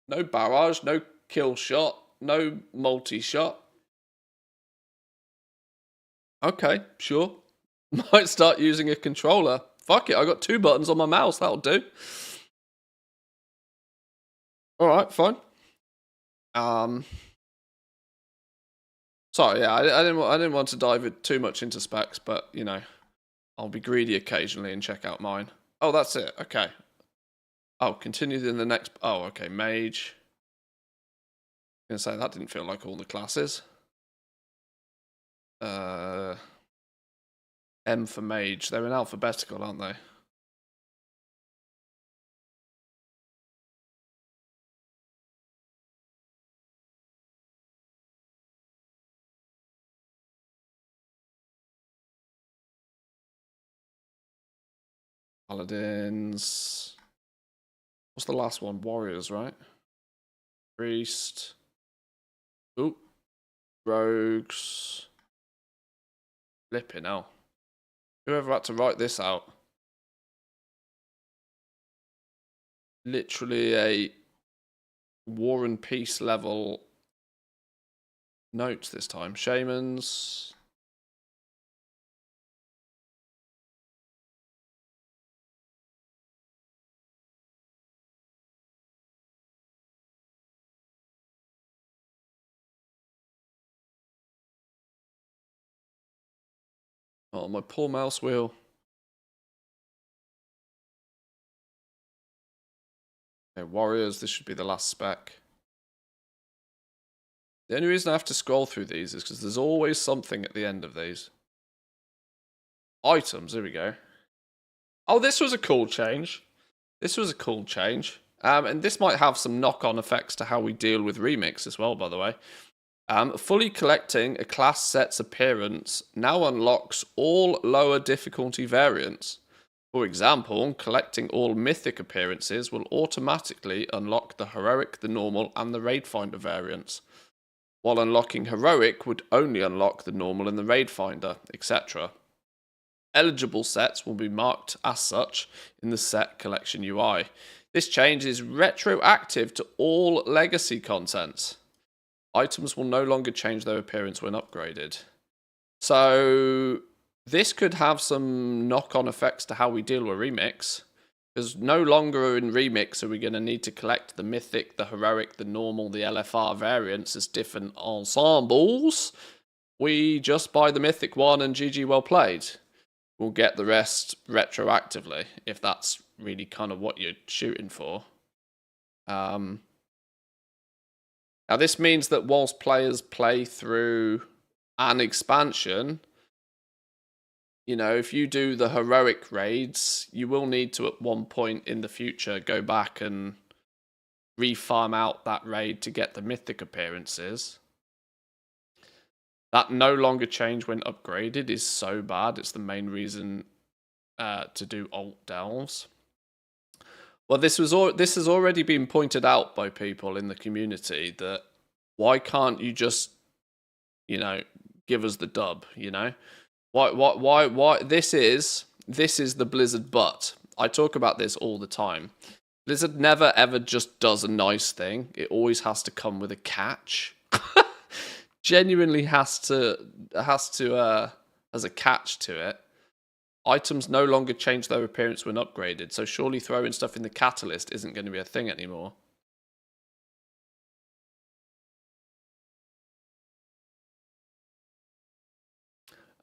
no barrage, no kill shot, no multi-shot. Okay, sure. Might start using a controller. Fuck it, I got 2 buttons on my mouse, that'll do. Alright, fine. Sorry, yeah, I didn't want to dive too much into specs, but you know, I'll be greedy occasionally and check out mine. Oh, that's it. Okay. Oh, continued in the next. Oh, okay. Mage. I'm gonna say that didn't feel like all the classes. M for mage. They're in alphabetical, aren't they? Paladins. What's the last one? Warriors, right? Priest. Ooh. Rogues. Flipping hell. Whoever had to write this out. Literally a War and Peace level notes this time. Shamans. Oh, my poor mouse wheel. Okay, warriors, this should be the last spec. The only reason I have to scroll through these is because there's always something at the end of these. Items, here we go. Oh, this was a cool change. This was a cool change. And this might have some knock-on effects to how we deal with Remix as well, by the way. Fully collecting a class set's appearance now unlocks all lower difficulty variants. For example, collecting all mythic appearances will automatically unlock the heroic, the normal, and the raid finder variants, while unlocking heroic would only unlock the normal and the raid finder, etc. Eligible sets will be marked as such in the set collection UI. This change is retroactive to all legacy content. Items will no longer change their appearance when upgraded. So this could have some knock-on effects to how we deal with Remix. Because no longer in Remix are we going to need to collect the Mythic, the Heroic, the Normal, the LFR variants as different ensembles. We just buy the Mythic one and GG well played. We'll get the rest retroactively, if that's really kind of what you're shooting for. Now, this means that whilst players play through an expansion, you know, if you do the heroic raids, you will need to, at one point in the future, go back and refarm out that raid to get the mythic appearances. That no longer change when upgraded is so bad. It's the main reason to do alt delves. Well, this has already been pointed out by people in the community that why can't you just, you know, give us the dub, you know? Why this is the Blizzard butt. I talk about this all the time. Blizzard never ever just does a nice thing. It always has to come with a catch. Genuinely has to as a catch to it. Items no longer change their appearance when upgraded, so surely throwing stuff in the catalyst isn't going to be a thing anymore.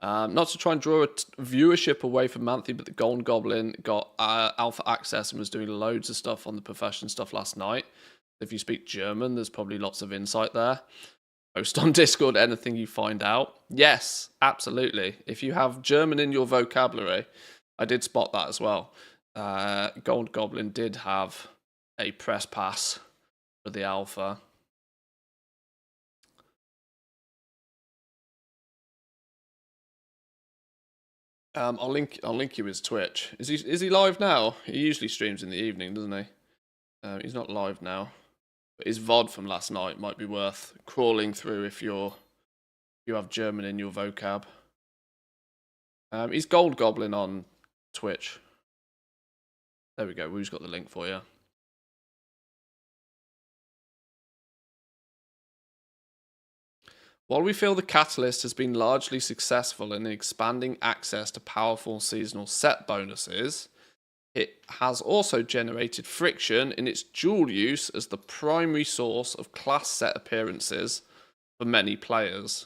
Not to try and draw viewership away from Manthe, but the Golden Goblin got alpha access and was doing loads of stuff on the profession stuff last night. If you speak German, there's probably lots of insight there. Post on Discord anything you find out. Yes, absolutely. If you have German in your vocabulary, I did spot that as well. Gold Goblin did have a press pass for the alpha. I'll link you his Twitch. Is he live now? He usually streams in the evening, doesn't he? He's not live now. But his VOD from last night might be worth crawling through if you have German in your vocab. He's Gold Goblin on Twitch. There we go. We've got the link for you. While we feel the Catalyst has been largely successful in expanding access to powerful seasonal set bonuses, it has also generated friction in its dual use as the primary source of class set appearances for many players.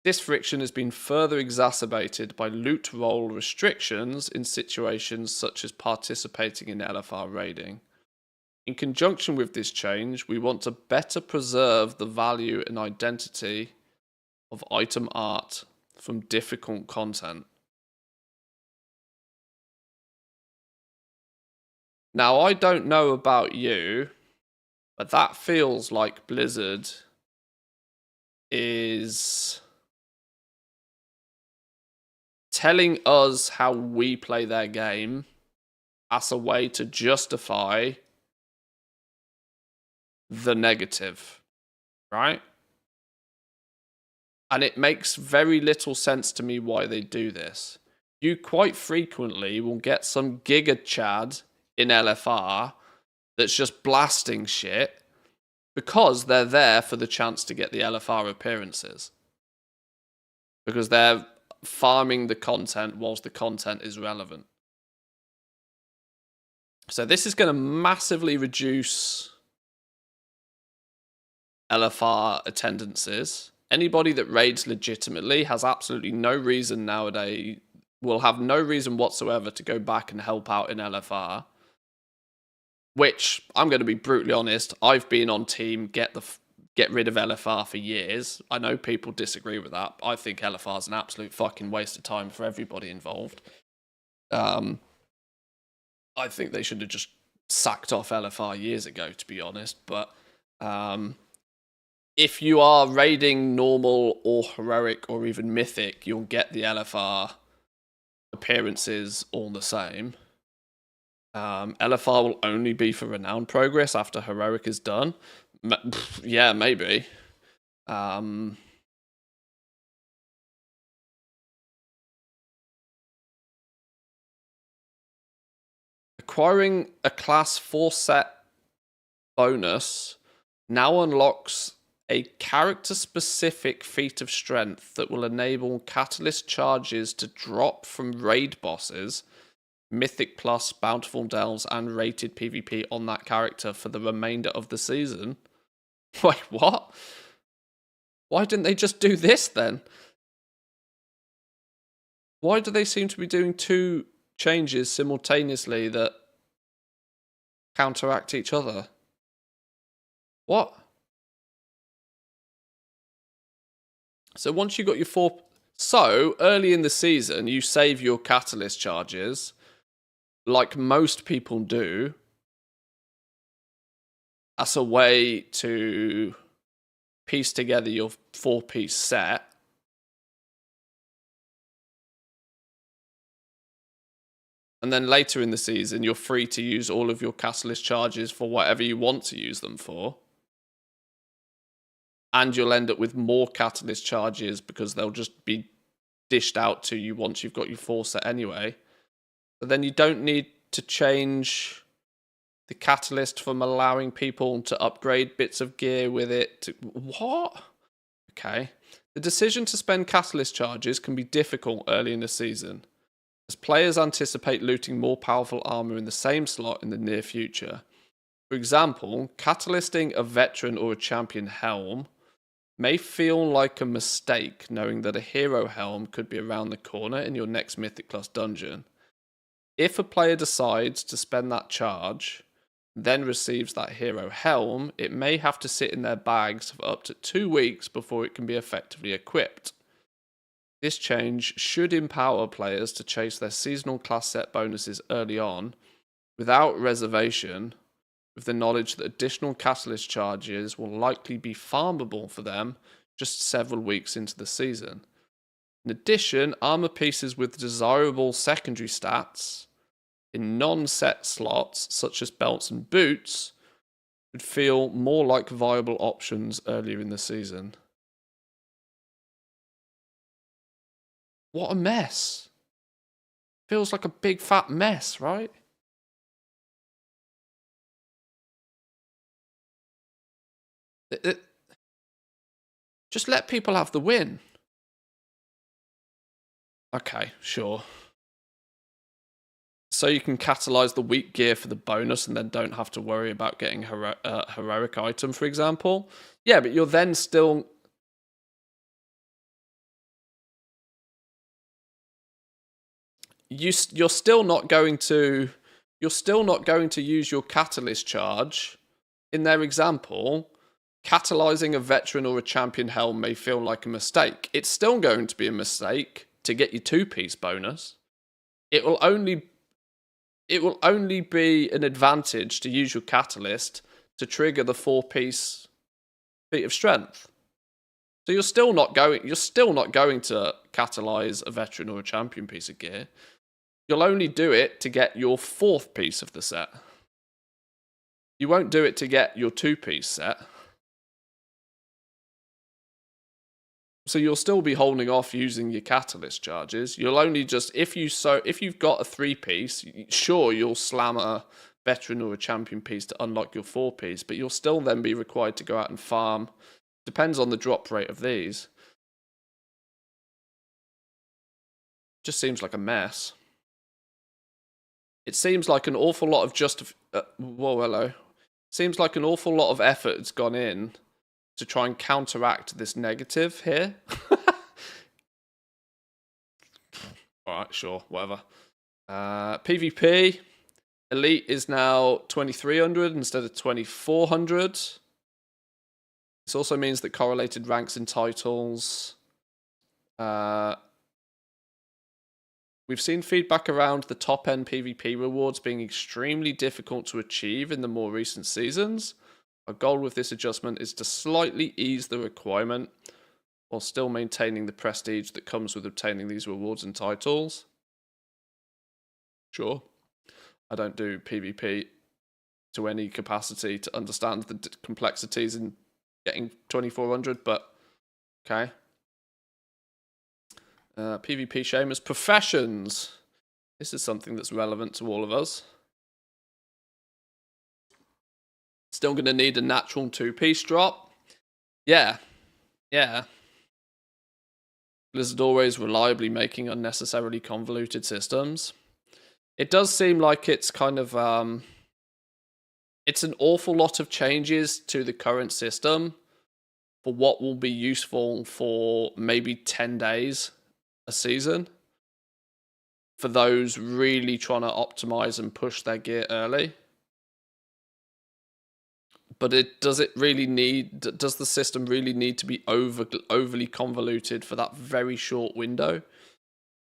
This friction has been further exacerbated by loot roll restrictions in situations such as participating in LFR raiding. In conjunction with this change, we want to better preserve the value and identity of item art from difficult content. Now, I don't know about you, but that feels like Blizzard is telling us how we play their game as a way to justify the negative, right? And it makes very little sense to me why they do this. You quite frequently will get some Giga Chad in LFR that's just blasting shit because they're there for the chance to get the LFR appearances. Because they're farming the content whilst the content is relevant. So this is going to massively reduce LFR attendances. Anybody that raids legitimately has absolutely no reason nowadays, will have no reason whatsoever to go back and help out in LFR. Which, I'm going to be brutally honest, I've been on team get rid of LFR for years. I know people disagree with that. I think LFR is an absolute fucking waste of time for everybody involved. I think they should have just sacked off LFR years ago, to be honest. But if you are raiding normal or heroic or even mythic, you'll get the LFR appearances all the same. LFR will only be for renowned progress after heroic is done. Yeah, maybe. Acquiring a class 4 set bonus now unlocks a character-specific feat of strength that will enable catalyst charges to drop from raid bosses, Mythic Plus, Bountiful Delves, and rated PvP on that character for the remainder of the season. Wait, what? Why didn't they just do this then? Why do they seem to be doing two changes simultaneously that counteract each other? What? So once you got your 4... So, early in the season, you save your catalyst charges, like most people do, as a way to piece together your 4-piece set. And then later in the season, you're free to use all of your catalyst charges for whatever you want to use them for. And you'll end up with more catalyst charges because they'll just be dished out to you once you've got your 4 set anyway. But then you don't need to change the catalyst from allowing people to upgrade bits of gear with it. What? Okay. The decision to spend catalyst charges can be difficult early in the season, as players anticipate looting more powerful armor in the same slot in the near future. For example, catalysting a veteran or a champion helm may feel like a mistake, knowing that a hero helm could be around the corner in your next Mythic Plus dungeon. If a player decides to spend that charge, then receives that hero helm, it may have to sit in their bags for up to 2 weeks before it can be effectively equipped. This change should empower players to chase their seasonal class set bonuses early on without reservation, with the knowledge that additional catalyst charges will likely be farmable for them just several weeks into the season. In addition, armor pieces with desirable secondary stats in non-set slots, such as belts and boots, would feel more like viable options earlier in the season. What a mess. Feels like a big fat mess, right? Just let people have the win. Okay, sure. So you can catalyze the weak gear for the bonus and then don't have to worry about getting a heroic item, for example. Yeah, but you're then still... You're still not going to use your catalyst charge. In their example, catalyzing a veteran or a champion helm may feel like a mistake. It's still going to be a mistake to get your 2-piece bonus. It will only be an advantage to use your catalyst to trigger the 4-piece feat of strength. So you're still not going to catalyze a veteran or a champion piece of gear. You'll only do it to get your 4th piece of the set. You won't do it to get your 2-piece set. So you'll still be holding off using your catalyst charges. You'll only just, if you've got a 3-piece, sure, you'll slam a veteran or a champion piece to unlock your 4-piece, but you'll still then be required to go out and farm. Depends on the drop rate of these. Just seems like a mess. It seems like an awful lot of Seems like an awful lot of effort has gone in to try and counteract this negative here. Alright, sure, whatever. PvP, Elite is now 2300 instead of 2400. This also means that correlated ranks and titles... We've seen feedback around the top-end PvP rewards being extremely difficult to achieve in the more recent seasons. Our goal with this adjustment is to slightly ease the requirement while still maintaining the prestige that comes with obtaining these rewards and titles. Sure. I don't do PvP to any capacity to understand the complexities in getting 2400, but okay. PvP Shamer's professions. This is something that's relevant to all of us. Still going to need a natural 2-piece drop. Yeah. Blizzard always reliably making unnecessarily convoluted systems. It does seem like it's kind of... it's an awful lot of changes to the current system for what will be useful for maybe 10 days a season. For those really trying to optimize and push their gear early. But does the system really need to be overly convoluted for that very short window?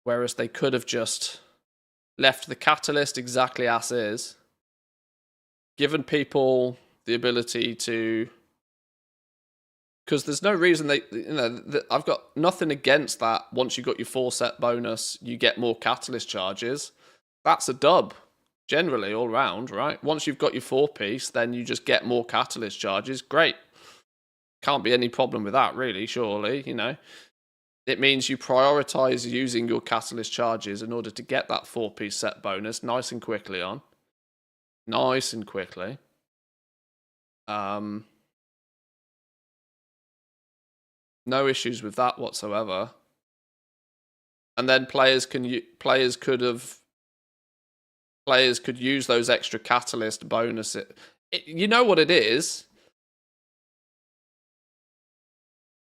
Whereas they could have just left the catalyst exactly as is, given people the ability to... Because there's no reason I've got nothing against that. Once you got your 4-set bonus, you get more catalyst charges. That's a dub. Generally, all round, right? Once you've got your 4-piece, then you just get more catalyst charges. Great. Can't be any problem with that, really, surely, you know. It means you prioritize using your catalyst charges in order to get that 4-piece set bonus nice and quickly on. Nice and quickly. No issues with that whatsoever. And then players could use those extra catalyst bonuses. You know what it is?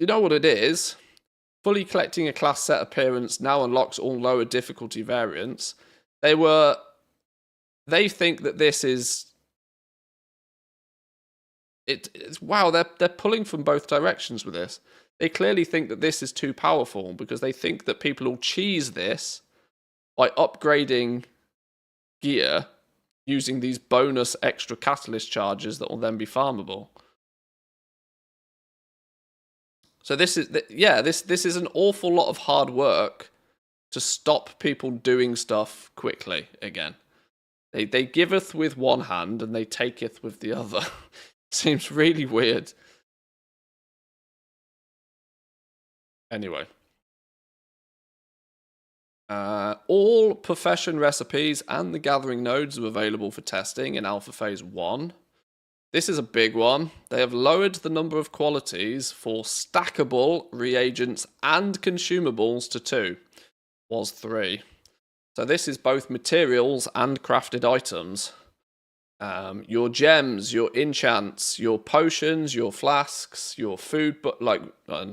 You know what it is? Fully collecting a class set appearance now unlocks all lower difficulty variants. They think that this is... Wow, they're pulling from both directions with this. They clearly think that this is too powerful because they think that people will cheese this by upgrading gear using these bonus extra catalyst charges that will then be farmable. So this is an awful lot of hard work to stop people doing stuff quickly again. They giveth with one hand and they taketh with the other. Seems really weird. Anyway. All profession recipes and the gathering nodes are available for testing in Alpha Phase 1. This is a big one. They have lowered the number of qualities for stackable reagents and consumables to 2. Was 3. So this is both materials and crafted items. Your gems, your enchants, your potions, your flasks, your food, but like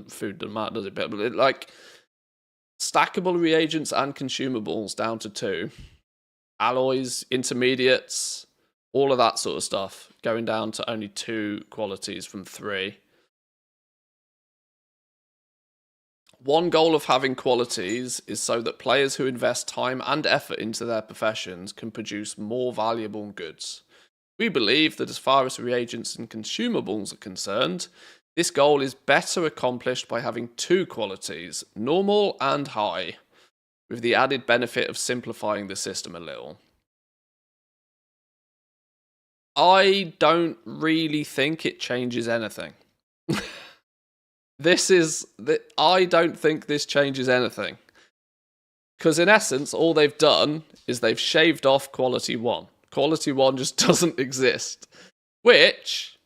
food doesn't matter, does it? But like stackable reagents and consumables down to 2. Alloys, intermediates, all of that sort of stuff going down to only 2 qualities from 3. One goal of having qualities is so that players who invest time and effort into their professions can produce more valuable goods. We believe that as far as reagents and consumables are concerned, this goal is better accomplished by having 2 qualities, normal and high, with the added benefit of simplifying the system a little. I don't really think it changes anything. I don't think this changes anything. Because in essence, all they've done is they've shaved off quality 1. Quality 1 just doesn't exist. Which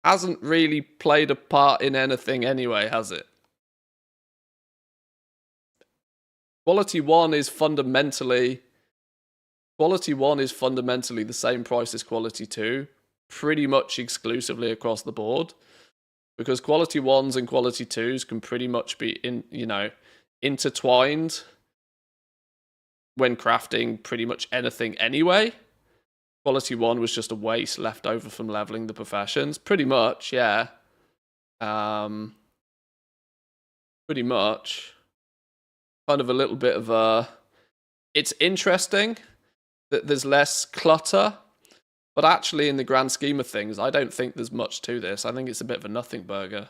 hasn't really played a part in anything anyway, has it? Quality 1 is fundamentally the same price as Quality 2, pretty much exclusively across the board. Because Quality 1s and Quality 2s can pretty much be intertwined when crafting pretty much anything anyway. Quality 1 was just a waste left over from leveling the professions. Pretty much, yeah. Pretty much. Kind of a little bit of a... It's interesting that there's less clutter, but actually in the grand scheme of things, I don't think there's much to this. I think it's a bit of a nothing burger.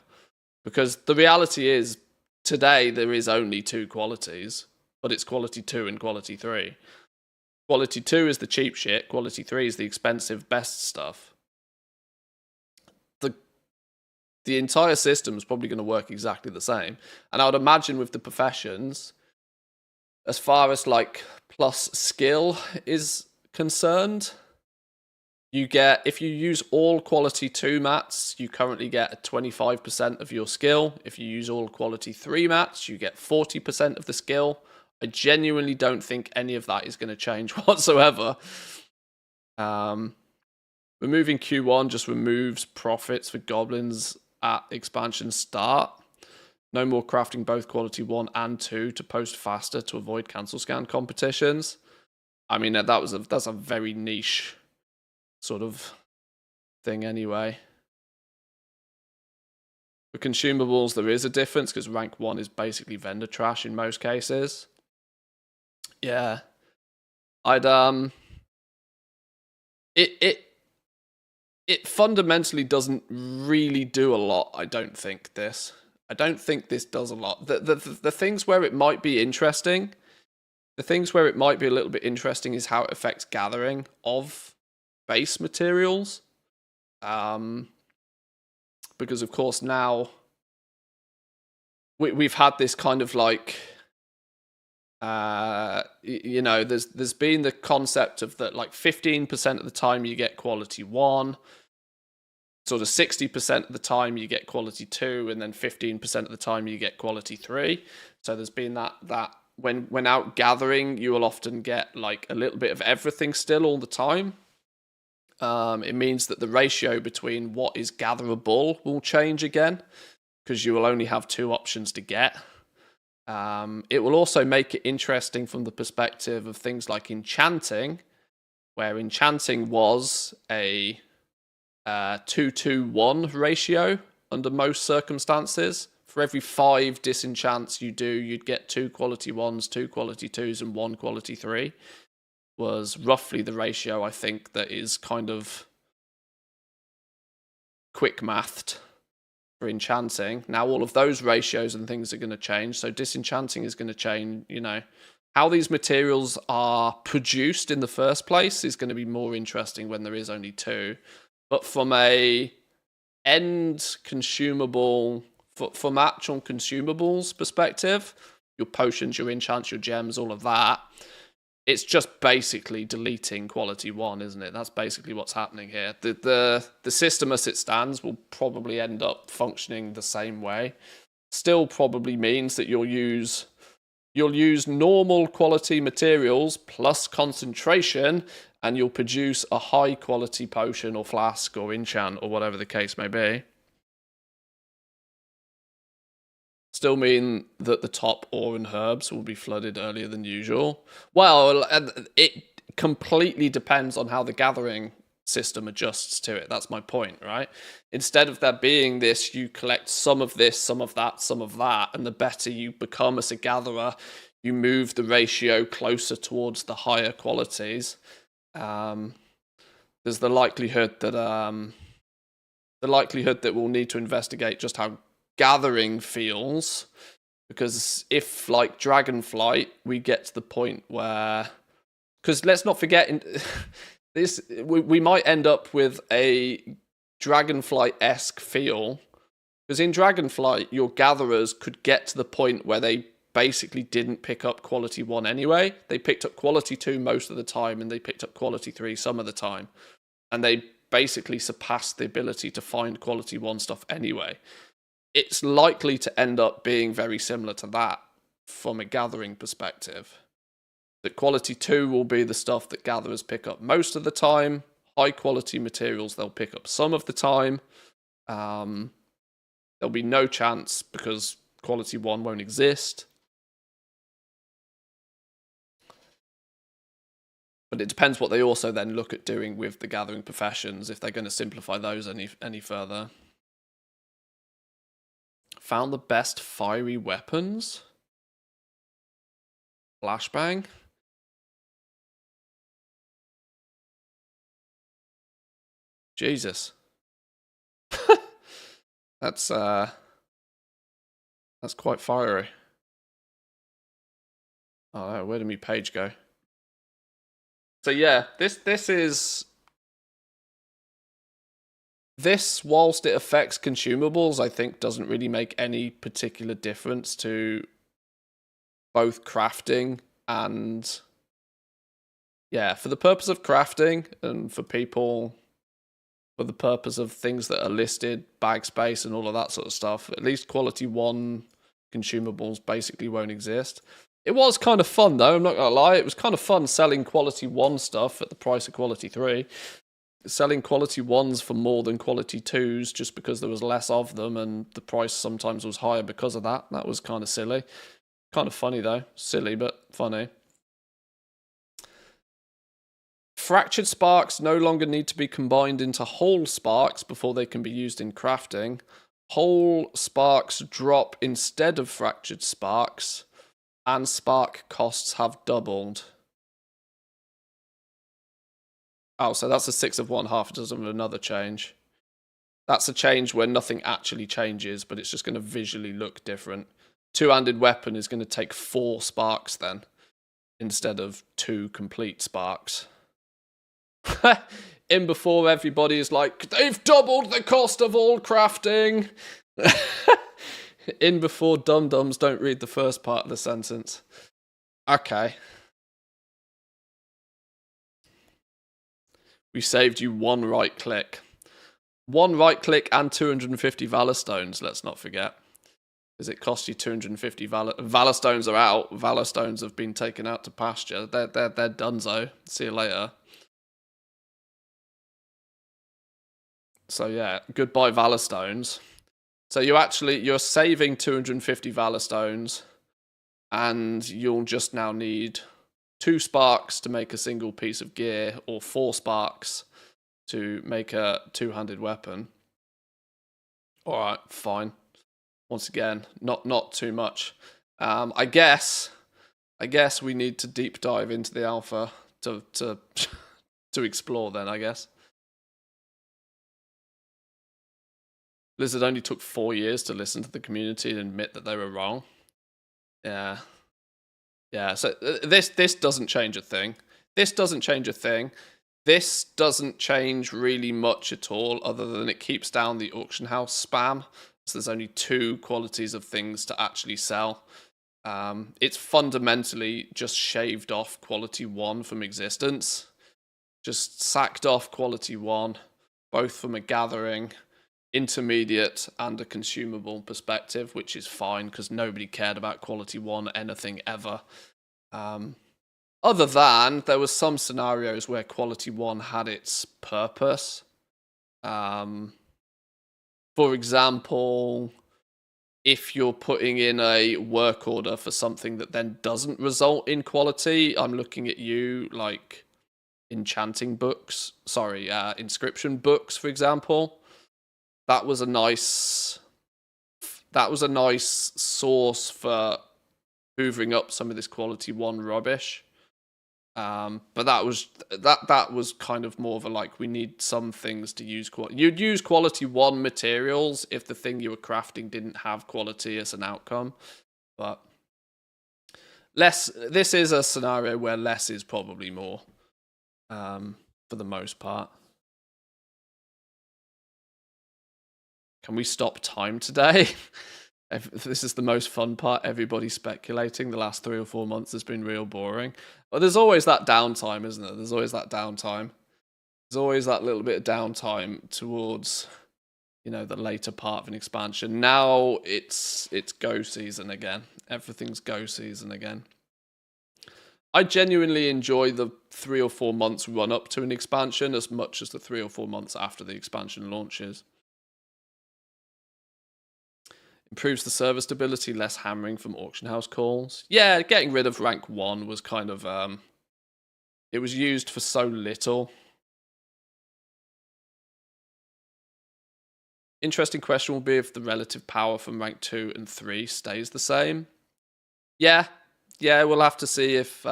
Because the reality is, today there is only 2 qualities, but it's Quality 2 and Quality 3. Quality 2 is the cheap shit, Quality 3 is the expensive best stuff. The entire system is probably going to work exactly the same. And I would imagine with the professions, as far as like plus skill is concerned, you get, if you use all Quality 2 mats, you currently get 25% of your skill. If you use all Quality 3 mats, you get 40% of the skill. I genuinely don't think any of that is going to change whatsoever. Removing Q1 just removes profits for goblins at expansion start. No more crafting both Quality 1 and 2 to post faster to avoid cancel scan competitions. I mean, that's a very niche sort of thing anyway. For consumables, there is a difference because rank 1 is basically vendor trash in most cases. Yeah. It fundamentally doesn't really do a lot, I don't think this. I don't think this does a lot. The things where it might be interesting, the things where it might be a little bit interesting is how it affects gathering of base materials. Because of course now we've had this kind of like there's been the concept of that like 15% of the time you get Quality 1, sort of 60% of the time you get Quality 2, and then 15% of the time you get Quality 3. So there's been that when out gathering, you will often get like a little bit of everything still all the time. It means that the ratio between what is gatherable will change again, because you will only have 2 options to get. It will also make it interesting from the perspective of things like enchanting, where enchanting was a 2-2-1 ratio under most circumstances for every 5 disenchants you do, you'd get 2 quality 1s, 2 quality 2s, and 1 quality 3. Was roughly the ratio, I think, that is kind of quick mathed for enchanting. Now all of those ratios and things are going to change, so disenchanting is going to change. You know, how these materials are produced in the first place is going to be more interesting when there is only 2. But from a end consumable, from actual consumables perspective, your potions, your enchants, your gems, all of that, it's just basically deleting quality 1, isn't it? That's basically what's happening here. The system as it stands will probably end up functioning the same way. Still probably means that you'll use normal quality materials plus concentration, and you'll produce a high quality potion or flask or enchant or whatever the case may be. Still mean that the top ore and herbs will be flooded earlier than usual. Well, it completely depends on how the gathering system adjusts to it. That's my point, right? Instead of there being this, you collect some of this, some of that, and the better you become as a gatherer, you move the ratio closer towards the higher qualities. There's the likelihood that we'll need to investigate just how gathering feels, because if, like Dragonflight, we get to the point where, because let's not forget, this we might end up with a Dragonflight-esque feel, because in Dragonflight your gatherers could get to the point where they basically didn't pick up quality 1 anyway. They picked up quality 2 most of the time, and they picked up quality 3 some of the time, and they basically surpassed the ability to find quality 1 stuff anyway. It's likely to end up being very similar to that from a gathering perspective. That quality 2 will be the stuff that gatherers pick up most of the time. High quality materials they'll pick up some of the time. There'll be no chance because quality 1 won't exist. But it depends what they also then look at doing with the gathering professions, if they're going to simplify those any further. Found the best fiery weapons? Flashbang? Jesus. That's quite fiery. Oh, where did my page go? So yeah, this, whilst it affects consumables, I think doesn't really make any particular difference to both crafting and, yeah, for the purpose of crafting and for people, for the purpose of things that are listed, bag space and all of that sort of stuff, at least quality 1 consumables basically won't exist. It was kind of fun though, I'm not gonna lie, it was kind of fun selling quality 1 stuff at the price of quality 3. Selling quality 1s for more than quality 2s just because there was less of them and the price sometimes was higher because of that. That was kind of silly. Kind of funny though. Silly, but funny. Fractured sparks no longer need to be combined into whole sparks before they can be used in crafting. Whole sparks drop instead of fractured sparks, and spark costs have doubled. Oh, so that's a 6 of 1, half a dozen of another change. That's a change where nothing actually changes, but it's just going to visually look different. Two-handed weapon is going to take 4 sparks then, instead of 2 complete sparks. In before everybody is like, they've doubled the cost of all crafting. In before dum-dums don't read the first part of the sentence. Okay. We saved you 1 right click. 1 right click and 250 Valor Stones, let's not forget. Because it cost you 250 Valor Stones are out. Valor Stones have been taken out to pasture. They're donezo. See you later. So yeah, goodbye Valor Stones. So you're saving 250 Valor Stones, and you'll just now need 2 sparks to make a single piece of gear, or 4 sparks to make a 2-handed weapon. Alright, fine. once again, not too much. I guess we need to deep dive into the alpha to to explore. Then I guess Blizzard only took 4 years to listen to the community and admit that they were wrong. Yeah. So this doesn't change a thing. This doesn't change a thing. This doesn't change really much at all, other than it keeps down the auction house spam. So there's only 2 qualities of things to actually sell. It's fundamentally just shaved off quality 1 from existence. Just sacked off quality 1, both from a gathering, intermediate, and a consumable perspective, which is fine because nobody cared about quality 1 anything ever. Other than there was some scenarios where quality 1 had its purpose. For example, if you're putting in a work order for something that then doesn't result in quality, I'm looking at you like inscription books, for example. That was a nice source for hoovering up some of this quality 1 rubbish. But that was kind of more of a like, we need some things to use you'd use quality 1 materials if the thing you were crafting didn't have quality as an outcome. But this is a scenario where less is probably more, for the most part. Can we stop time today? This is the most fun part. Everybody speculating. The last 3 or 4 months has been real boring. But there's always that downtime, isn't there? There's always that downtime. There's always that little bit of downtime towards, the later part of an expansion. Now it's go season again. Everything's go season again. I genuinely enjoy the 3 or 4 months run up to an expansion as much as the 3 or 4 months after the expansion launches. Improves the server stability, less hammering from auction house calls. Yeah, getting rid of rank 1 was kind of, it was used for so little. Interesting question will be if the relative power from rank 2 and 3 stays the same. Yeah, we'll have to see if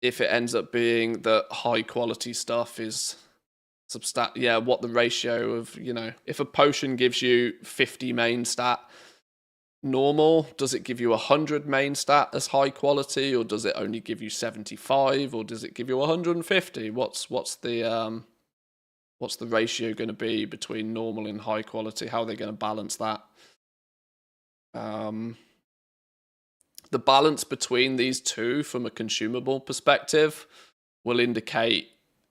it ends up being that high quality stuff is what the ratio of, if a potion gives you 50 main stat normal, does it give you 100 main stat as high quality, or does it only give you 75, or does it give you 150? What's the ratio going to be between normal and high quality? How are they going to balance that? The balance between these two from a consumable perspective will indicate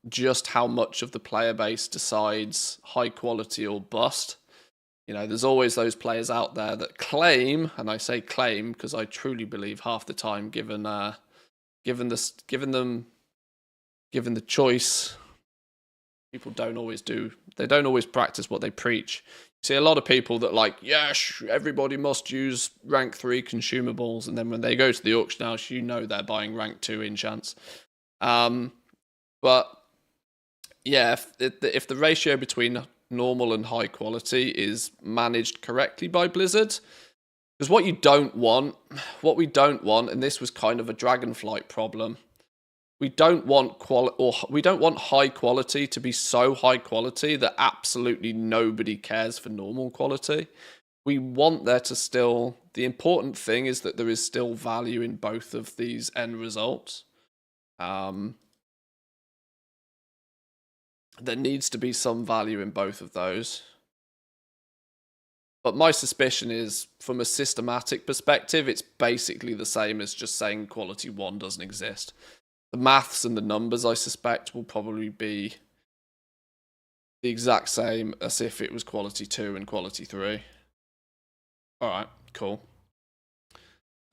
just how much of the player base decides high quality or bust. There's always those players out there that claim, and I say claim because I truly believe half the time, given the choice, people don't always practice what they preach. You see a lot of people that yes, everybody must use rank 3 consumables, and then when they go to the auction house, they're buying rank 2 enchants. But yeah, if the ratio between normal and high quality is managed correctly by Blizzard, because what we don't want, and this was kind of a Dragonflight problem, we don't want high quality to be so high quality that absolutely nobody cares for normal quality. We want there to still, the important thing is that there is still value in both of these end results. There needs to be some value in both of those. But my suspicion is, from a systematic perspective, it's basically the same as just saying quality 1 doesn't exist. The maths and the numbers, I suspect, will probably be the exact same as if it was quality 2 and quality 3. Alright, cool.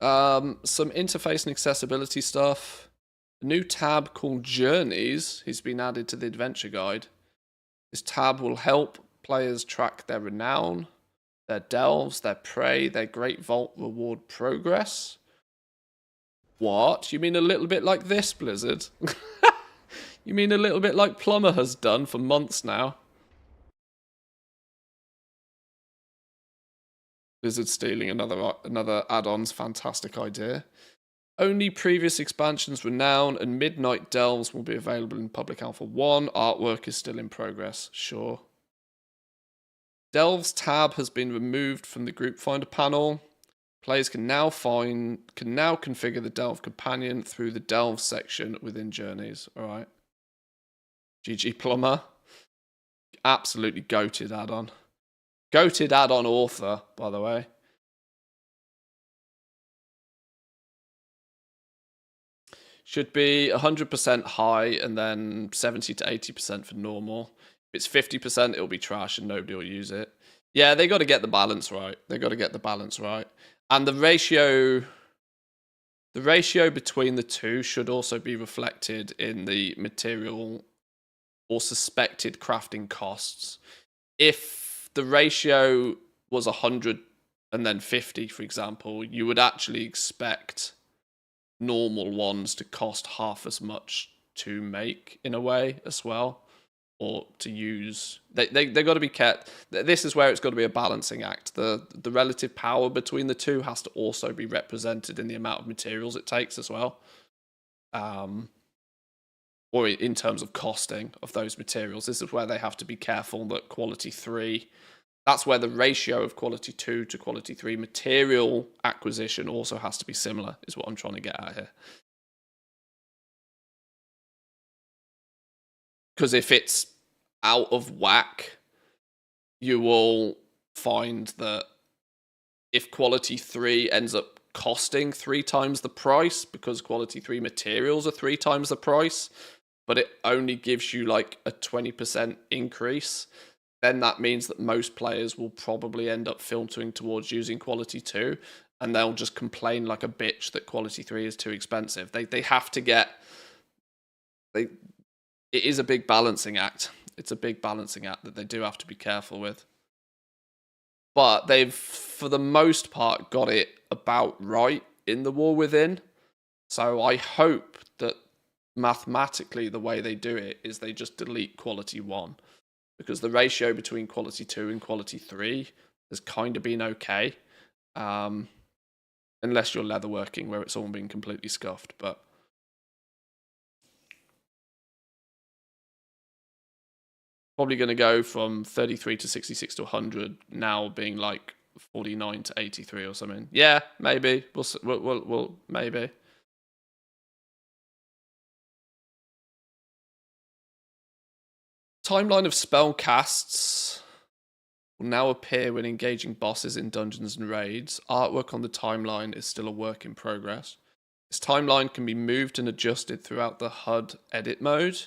Some interface and accessibility stuff. A new tab called Journeys has been added to the adventure guide. This tab will help players track their renown, their delves, their prey, their Great Vault reward progress. What? You mean a little bit like this, Blizzard? You mean a little bit like Plumber has done for months now? Blizzard stealing another add-on's fantastic idea. Only previous expansions, Renown and Midnight Delves, will be available in Public Alpha 1. Artwork is still in progress. Sure. Delves tab has been removed from the Group Finder panel. Players can now configure the Delve companion through the Delve section within Journeys. All right. GG Plumber. Absolutely goated add-on. Goated add-on author, by the way. Should be 100% high and then 70 to 80% for normal. If it's 50%, it'll be trash and nobody will use it. Yeah, they got to get the balance right. They got to get the balance right. And the ratio between the two should also be reflected in the material or suspected crafting costs. If the ratio was 100 and then 50, for example, you would actually expect normal ones to cost half as much to make in a way as well, or to use. They got to be kept. This is where it's got to be a balancing act. The relative power between the two has to also be represented in the amount of materials it takes as well, or in terms of costing of those materials. This is where they have to be careful that quality 3. That's where the ratio of quality 2 to quality 3 material acquisition also has to be similar, is what I'm trying to get at here. Because if it's out of whack, you will find that if quality 3 ends up costing 3 times the price because quality 3 materials are 3 times the price, but it only gives you like a 20% increase, then that means that most players will probably end up filtering towards using quality 2, and they'll just complain like a bitch that quality 3 is too expensive. They have to get... it is a big balancing act. It's a big balancing act that they do have to be careful with. But they've, for the most part, got it about right in the War Within. So I hope that mathematically the way they do it is they just delete quality 1. Because the ratio between quality 2 and quality 3 has kind of been okay. Unless you're leatherworking, where it's all been completely scuffed. But probably going to go from 33 to 66 to 100, now being like 49 to 83 or something. Yeah, maybe. We'll maybe. Timeline of spell casts will now appear when engaging bosses in dungeons and raids. Artwork on the timeline is still a work in progress. This timeline can be moved and adjusted throughout the HUD edit mode.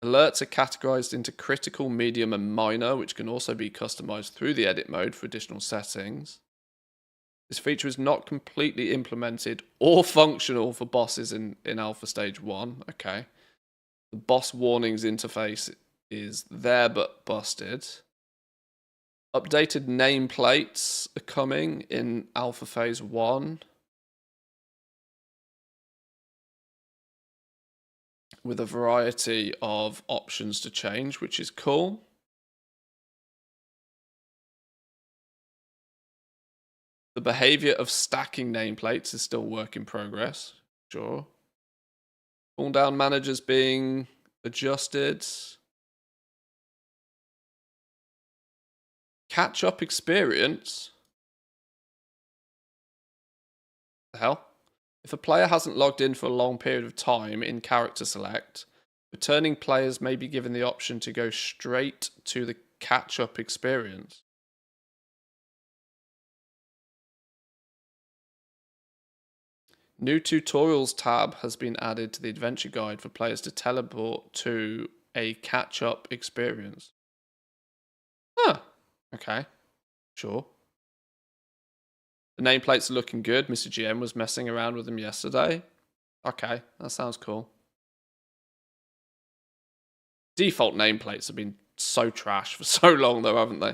Alerts are categorized into critical, medium, and minor, which can also be customized through the edit mode for additional settings. This feature is not completely implemented or functional for bosses in Alpha Stage 1. Okay. The boss warnings interface is there but busted. Updated nameplates are coming in Alpha Phase 1. With a variety of options to change, which is cool. The behavior of stacking nameplates is still work in progress. Sure. Cooldown managers being adjusted. Catch-up experience? The hell? If a player hasn't logged in for a long period of time in Character Select, returning players may be given the option to go straight to the catch-up experience. New tutorials tab has been added to the adventure guide for players to teleport to a catch-up experience. Huh. Okay. Sure. The nameplates are looking good. Mr. GM was messing around with them yesterday. Okay, that sounds cool. Default nameplates have been so trash for so long though, haven't they?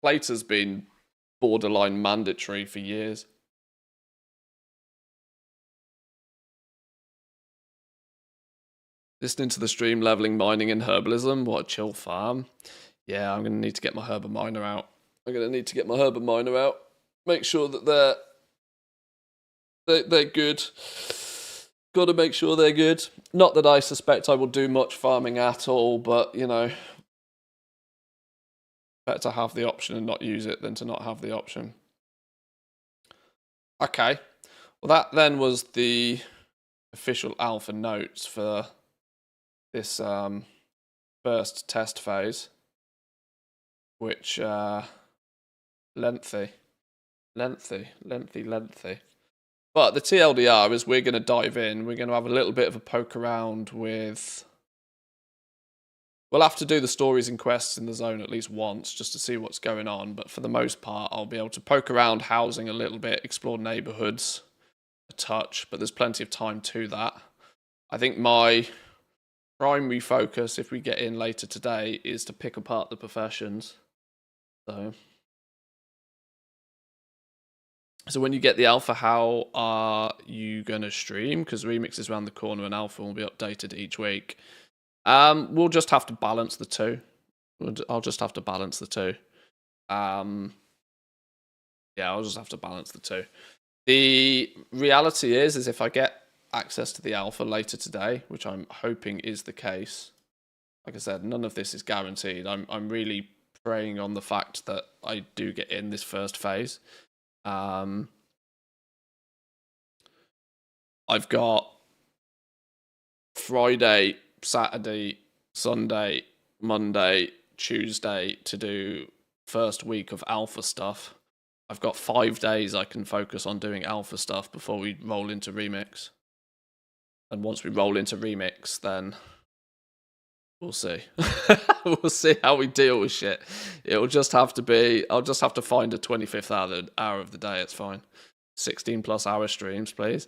Plate has been borderline mandatory for years. Listening to the stream, leveling, mining, and herbalism. What a chill farm. Yeah, I'm going to need to get my herb miner out. I'm going to need to get my Herb Miner out. Make sure that they're good. Got to make sure they're good. Not that I suspect I will do much farming at all, but, you know, better to have the option and not use it than to not have the option. Okay. Well, that then was the official alpha notes for this first test phase, which lengthy. But the TLDR is we're going to dive in. We're going to have a little bit of a poke around with... We'll have to do the stories and quests in the zone at least once just to see what's going on. But for the most part, I'll be able to poke around housing a little bit, explore neighborhoods a touch, but there's plenty of time to that. I think my primary focus, if we get in later today, is to pick apart the professions. So when you get the alpha, how are you going to stream? Because Remix is around the corner and alpha will be updated each week. We'll just have to balance the two. I'll just have to balance the two. Yeah, I'll just have to balance the two. The reality is if I get access to the alpha later today, which I'm hoping is the case, like I said, none of this is guaranteed. I'm really preying on the fact that I do get in this first phase. I've got Friday, Saturday, Sunday, Monday, Tuesday to do first week of alpha stuff. I've got 5 days I can focus on doing alpha stuff before we roll into Remix. And once we roll into Remix, then we'll see. We'll see how we deal with shit. It'll just have to be, I'll just have to find a 25th hour of the day, it's fine. 16 plus hour streams, please.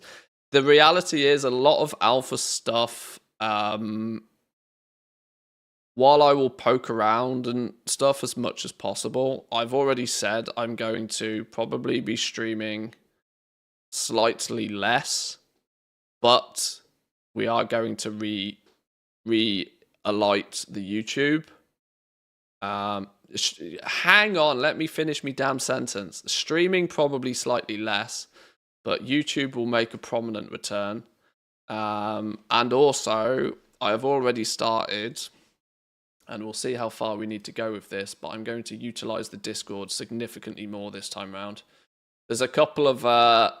The reality is a lot of alpha stuff, while I will poke around and stuff as much as possible, I've already said I'm going to probably be streaming slightly less, but we are going to re-alight the YouTube. Hang on, let me finish my damn sentence. Streaming probably slightly less, but YouTube will make a prominent return. And also, I have already started, and we'll see how far we need to go with this, but I'm going to utilize the Discord significantly more this time around. There's a couple of,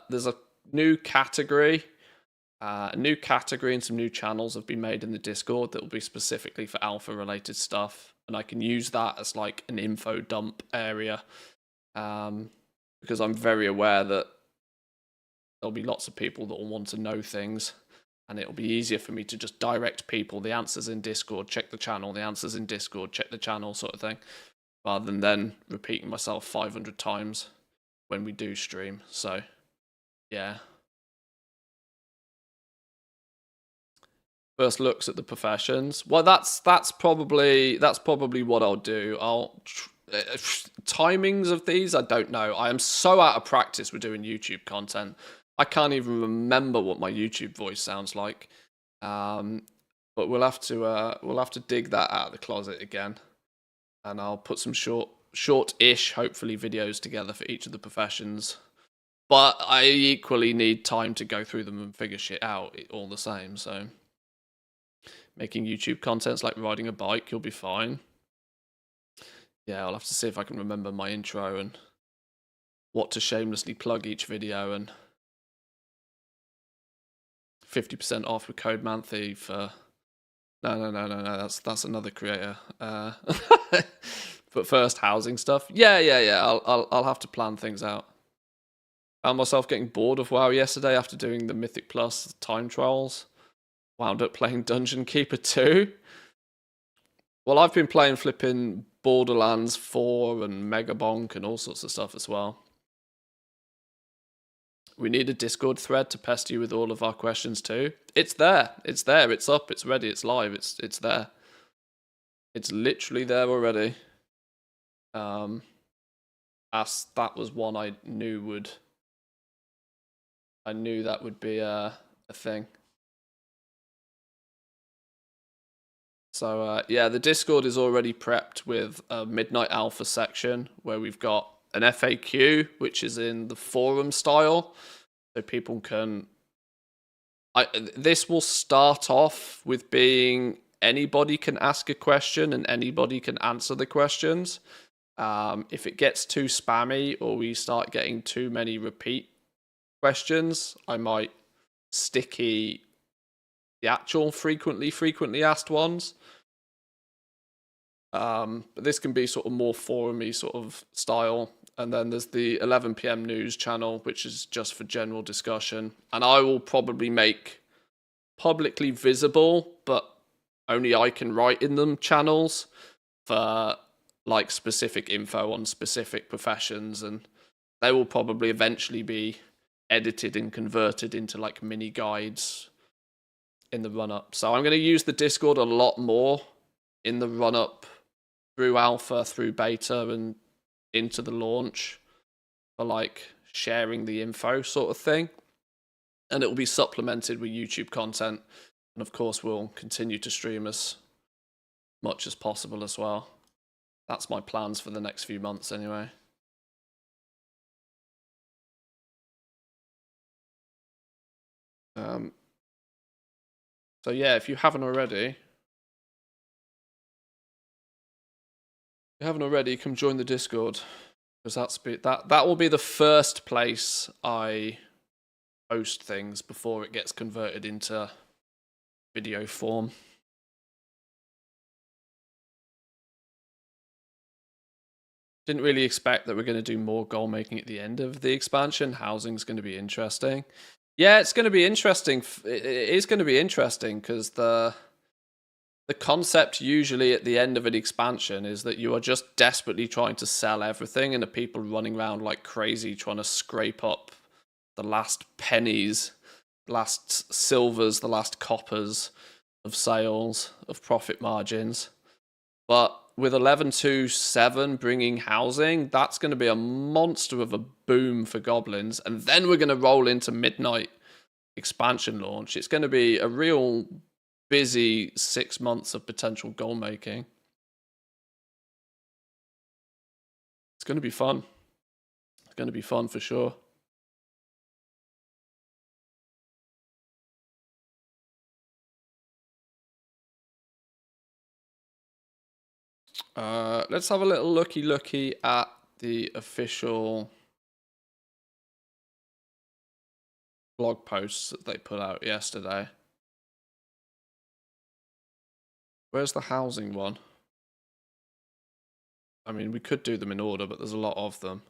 there's a new category and some new channels have been made in the Discord that will be specifically for alpha related stuff. And I can use that as like an info dump area. Because I'm very aware that there'll be lots of people that will want to know things. And it'll be easier for me to just direct people. The answer's in Discord, check the channel. The answer's in Discord, check the channel, sort of thing. Rather than then repeating myself 500 times when we do stream. So, yeah. First looks at the professions. Well, that's probably what I'll do. Timings of these, I don't know. I am so out of practice with doing YouTube content. I can't even remember what my YouTube voice sounds like. But we'll have to dig that out of the closet again, and I'll put some short-ish, hopefully, videos together for each of the professions. But I equally need time to go through them and figure shit out all the same. So making YouTube content's like riding a bike. You'll be fine. Yeah, I'll have to see if I can remember my intro and what to shamelessly plug each video and 50% off with code Manthe for... No, that's another creator. But first, housing stuff. Yeah. I'll have to plan things out. Found myself getting bored of WoW yesterday after doing the Mythic Plus time trials. Wound up playing Dungeon Keeper 2. Well, I've been playing flipping Borderlands 4 and Mega Bonk and all sorts of stuff as well. We need a Discord thread to pester you with all of our questions too. It's there. It's there. It's up. It's ready. It's live. It's there. It's literally there already. That was one I knew that would be a thing. So yeah, the Discord is already prepped with a Midnight Alpha section where we've got an FAQ, which is in the forum style, so people can. This will start off with being anybody can ask a question and anybody can answer the questions. If it gets too spammy or we start getting too many repeat questions, I might sticky the actual frequently asked ones. But this can be sort of more forum-y sort of style. And then there's the 11 p.m. news channel, which is just for general discussion. And I will probably make publicly visible, but only I can write in them channels for like specific info on specific professions. And they will probably eventually be edited and converted into like mini guides in the run-up. So I'm going to use the Discord a lot more in the run-up through alpha, through beta, and into the launch for like sharing the info sort of thing. And it will be supplemented with YouTube content. And of course, we'll continue to stream as much as possible as well. That's my plans for the next few months anyway. So yeah, if you haven't already, come join the Discord, because that will be the first place I post things before it gets converted into video form. Didn't really expect that we're going to do more goal making at the end of the expansion. Housing's going to be interesting. Yeah, it's going to be interesting. It is going to be interesting because the concept usually at the end of an expansion is that you are just desperately trying to sell everything and the people running around like crazy trying to scrape up the last pennies, last silvers, the last coppers of sales, of profit margins. But with 11.2.7 bringing housing, that's going to be a monster of a boom for goblins. And then we're going to roll into Midnight expansion launch. It's going to be a real busy 6 months of potential goal making. It's going to be fun. It's going to be fun for sure. Let's have a little looky at the official blog posts that they put out yesterday. Where's the housing one? I mean, we could do them in order, but there's a lot of them.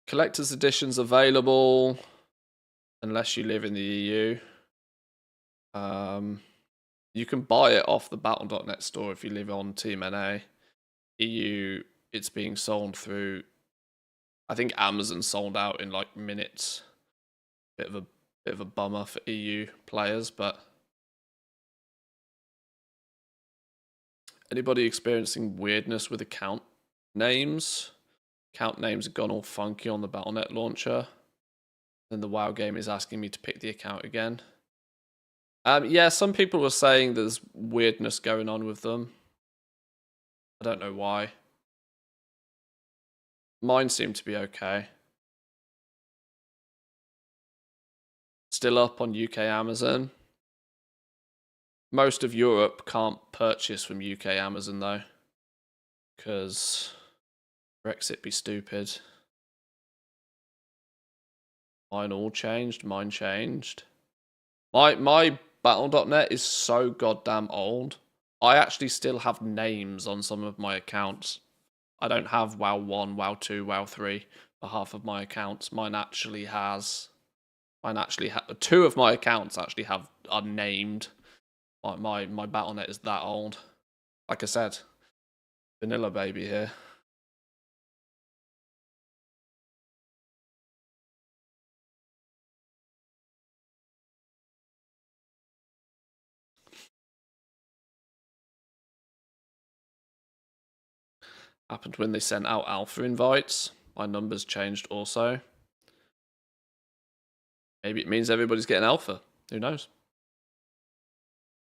Collector's editions available unless you live in the EU. You can buy it off the Battle.net store if you live on Team NA. EU, it's being sold through, I think Amazon sold out in like minutes. Bit of a bummer for EU players, but anybody experiencing weirdness with account names? Account names have gone all funky on the Battle.net launcher. Then the WoW game is asking me to pick the account again. Yeah, some people were saying there's weirdness going on with them. I don't know why. Mine seem to be okay. Still up on UK Amazon. Most of Europe can't purchase from UK Amazon though, because Brexit be stupid. Mine all changed. Mine changed. My Battle.net is so goddamn old. I actually still have names on some of my accounts. I don't have WoW 1, WoW 2, WoW 3 for half of my accounts. Mine actually two of my accounts actually are named. My Battle.net is that old. Like I said, vanilla baby here. Happened when they sent out alpha invites. My numbers changed also. Maybe it means everybody's getting alpha. Who knows?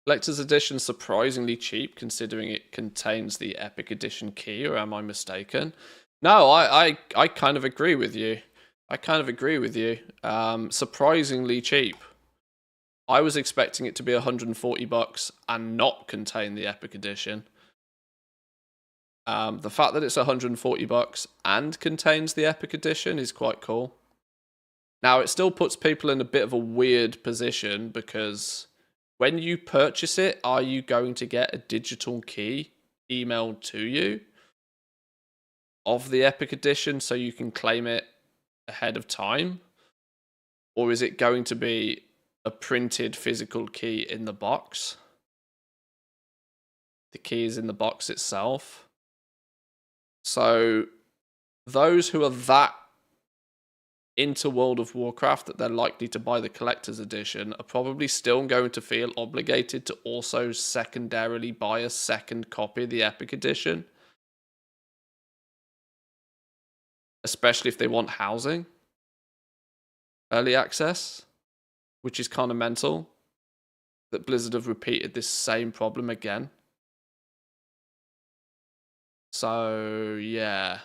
Collector's Edition surprisingly cheap considering it contains the Epic Edition key, or am I mistaken? No, I kind of agree with you. Surprisingly cheap. I was expecting it to be $140 and not contain the Epic Edition. The fact that it's $140 and contains the Epic Edition is quite cool. Now, it still puts people in a bit of a weird position because when you purchase it, are you going to get a digital key emailed to you of the Epic Edition so you can claim it ahead of time? Or is it going to be a printed physical key in the box? The key is in the box itself. So those who are that into World of Warcraft that they're likely to buy the collector's edition are probably still going to feel obligated to also secondarily buy a second copy of the Epic Edition. Especially if they want housing. Early access. Which is kind of mental. That Blizzard have repeated this same problem again. So, yeah.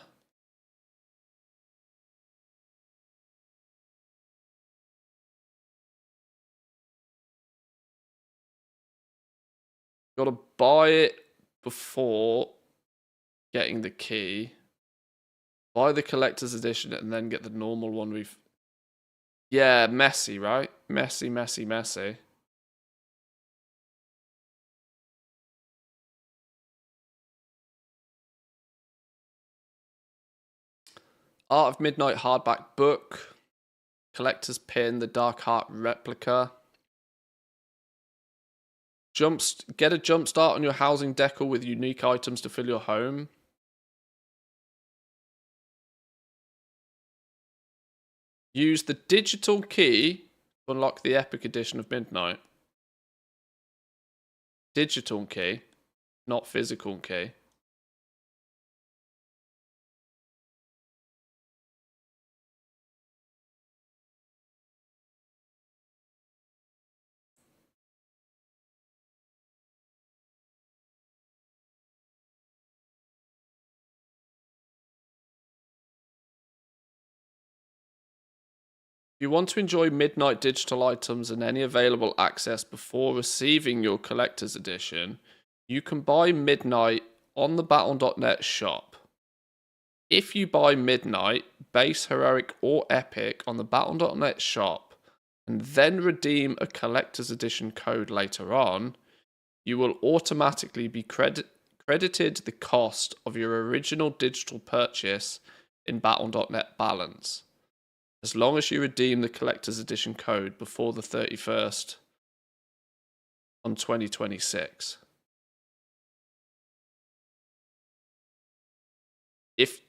Got to buy it before getting the key. Buy the collector's edition and then get the normal one. Yeah, messy, right? Messy. Art of Midnight hardback book. Collector's pin, the Dark Heart replica. Get a jump start on your housing decor with unique items to fill your home. Use the digital key to unlock the Epic Edition of Midnight. Digital key, not physical key. If you want to enjoy Midnight digital items and any available access before receiving your collector's edition, you can buy Midnight on the Battle.net shop. If you buy Midnight, Base, Heroic, or Epic on the Battle.net shop, and then redeem a collector's edition code later on, you will automatically be credited the cost of your original digital purchase in Battle.net balance, as long as you redeem the collector's edition code before the 31st on 2026. If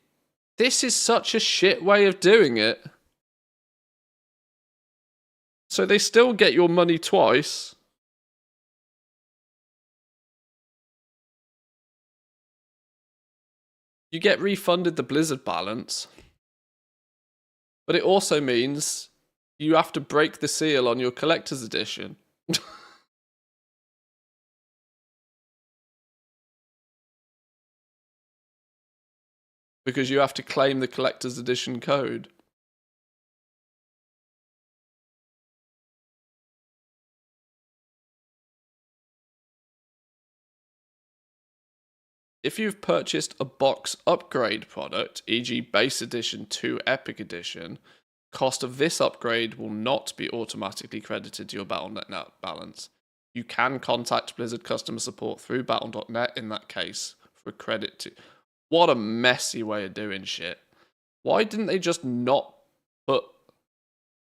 this is such a shit way of doing it, so they still get your money twice. You get refunded the Blizzard balance. But it also means you have to break the seal on your collector's edition. Because you have to claim the collector's edition code. If you've purchased a box upgrade product, e.g. Base Edition to Epic Edition, cost of this upgrade will not be automatically credited to your Battle.net balance. You can contact Blizzard customer support through Battle.net in that case for credit to... What a messy way of doing shit. Why didn't they just not put...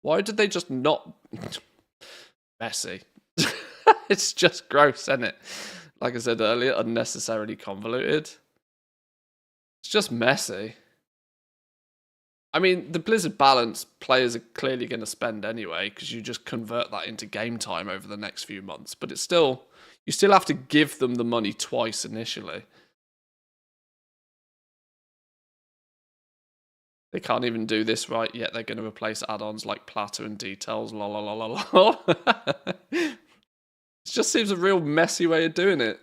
Why did they just not... Messy. It's just gross, isn't it? Like I said earlier, unnecessarily convoluted. It's just messy. I mean, the Blizzard balance players are clearly going to spend anyway, because you just convert that into game time over the next few months. But it's still, you still have to give them the money twice initially. They can't even do this right, yet they're going to replace add-ons like Platter and Details. La la la la la. It just seems a real messy way of doing it.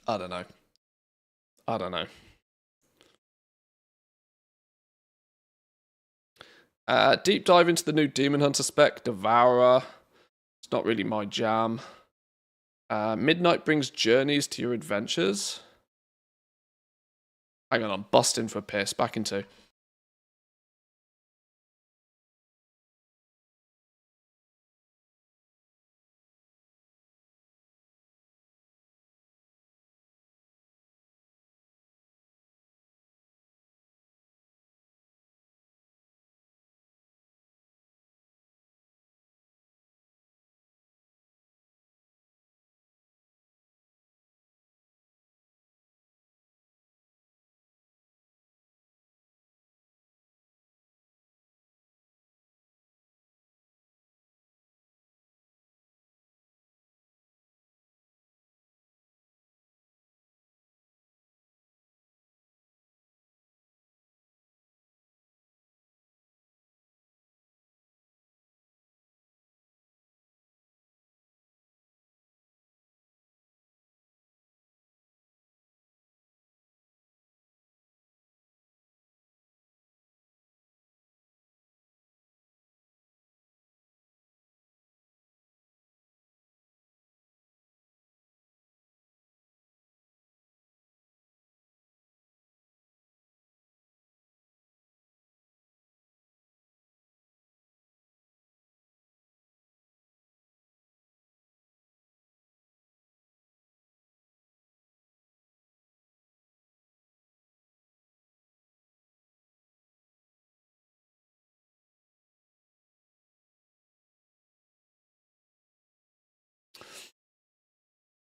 I don't know. Deep dive into the new Demon Hunter spec, Devourer. It's not really my jam. Midnight brings journeys to your adventures. Hang on, I'm busting for a piss. Back in 2.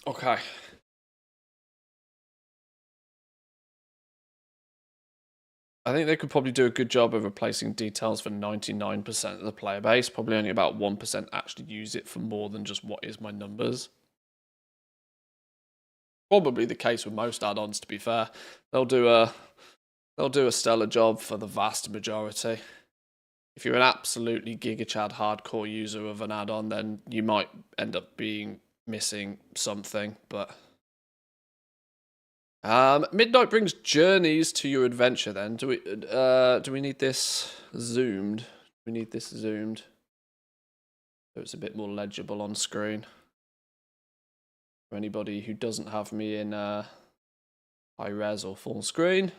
Okay. I think they could probably do a good job of replacing Details for 99% of the player base. Probably only about 1% actually use it for more than just what is my numbers. Probably the case with most add-ons, to be fair. They'll do a stellar job for the vast majority. If you're an absolutely gigachad hardcore user of an add-on, then you might end up being missing something, but Midnight brings journeys to your adventure then. Do we need this zoomed? We need this zoomed so it's a bit more legible on screen. For anybody who doesn't have me in high res or full screen.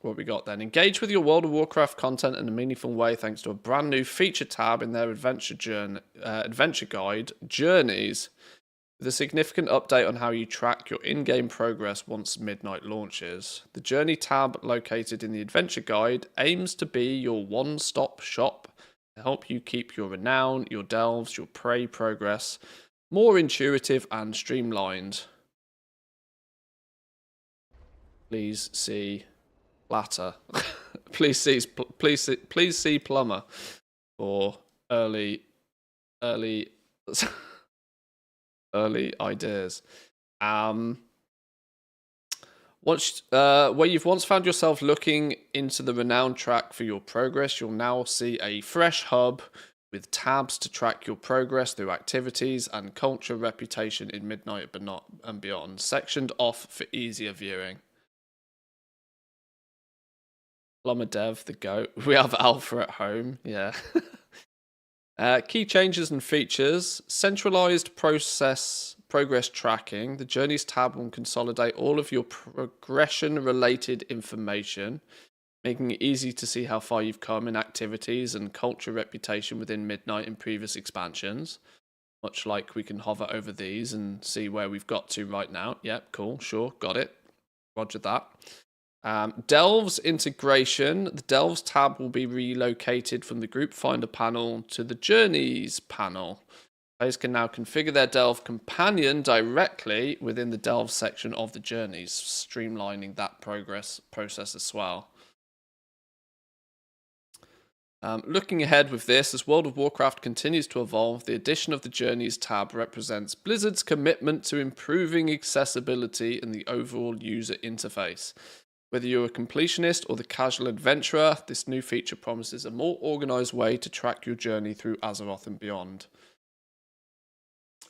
What we got then? Engage with your World of Warcraft content in a meaningful way thanks to a brand new feature tab in their adventure guide, Journeys, with a significant update on how you track your in-game progress once Midnight launches. The Journey tab located in the adventure guide aims to be your one-stop shop to help you keep your renown, your delves, your prey progress more intuitive and streamlined. Please see Platter. please see Plumber for early ideas. Where you've once found yourself looking into the renown track for your progress, you'll now see a fresh hub with tabs to track your progress through activities and culture reputation in Midnight and beyond, sectioned off for easier viewing. Plumber Dev, the GOAT. We have Alpha at home, yeah. Key changes and features. Centralized progress tracking. The Journeys tab will consolidate all of your progression-related information, making it easy to see how far you've come in activities and culture reputation within Midnight in previous expansions. Much like we can hover over these and see where we've got to right now. Yep, cool, sure, got it. Roger that. Delves integration. The Delves tab will be relocated from the Group Finder panel to the Journeys panel. Players can now configure their Delve companion directly within the Delve section of the Journeys, streamlining that process as well. Looking ahead with this, as World of Warcraft continues to evolve, the addition of the Journeys tab represents Blizzard's commitment to improving accessibility and the overall user interface. Whether you're a completionist or the casual adventurer, this new feature promises a more organised way to track your journey through Azeroth and beyond.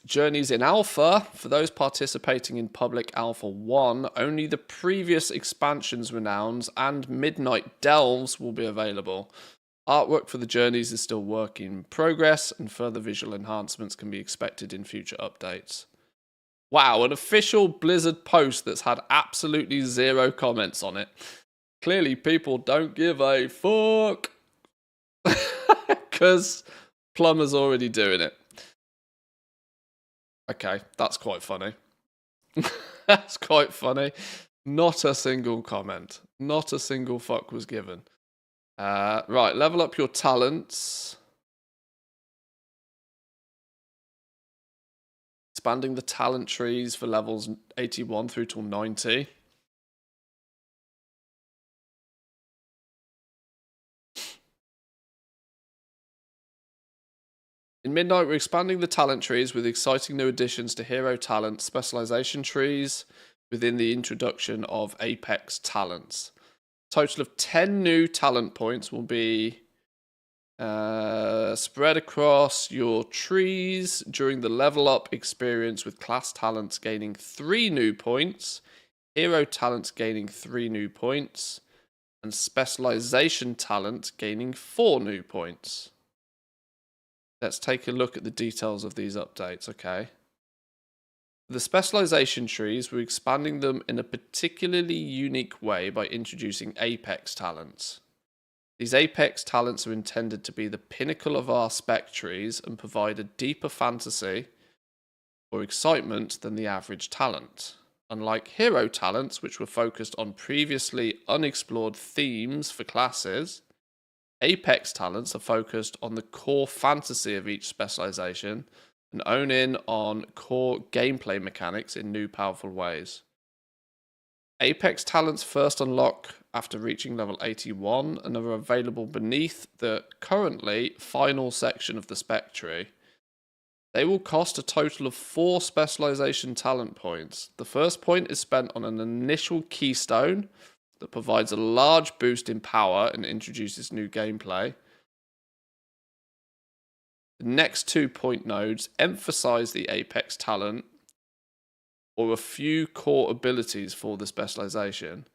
Journeys in Alpha, for those participating in Public Alpha 1, only the previous expansions Renowns and Midnight Delves will be available. Artwork for the Journeys is still work in progress, and further visual enhancements can be expected in future updates. Wow, an official Blizzard post that's had absolutely zero comments on it. Clearly, people don't give a fuck. Because Plumber's already doing it. Okay, that's quite funny. That's quite funny. Not a single comment. Not a single fuck was given. Right, level up your talents. Expanding the talent trees for levels 81 through till 90. In Midnight, we're expanding the talent trees with exciting new additions to hero talent specialization trees within the introduction of Apex talents. Total of 10 new talent points will be spread across your trees during the level up experience, with class talents gaining 3 new points, hero talents gaining 3 new points, and specialization talent gaining 4 new points. Let's take a look at the details of these updates, okay? The specialization trees, we're expanding them in a particularly unique way by introducing Apex talents. These Apex talents are intended to be the pinnacle of our spec trees and provide a deeper fantasy or excitement than the average talent. Unlike hero talents, which were focused on previously unexplored themes for classes, Apex talents are focused on the core fantasy of each specialization and own in on core gameplay mechanics in new powerful ways. Apex talents first unlock after reaching level 81 and are available beneath the currently final section of the spec tree. They will cost a total of 4 specialization talent points. The first point is spent on an initial keystone that provides a large boost in power and introduces new gameplay. The next 2 point nodes emphasize the Apex talent or a few core abilities for the specialization.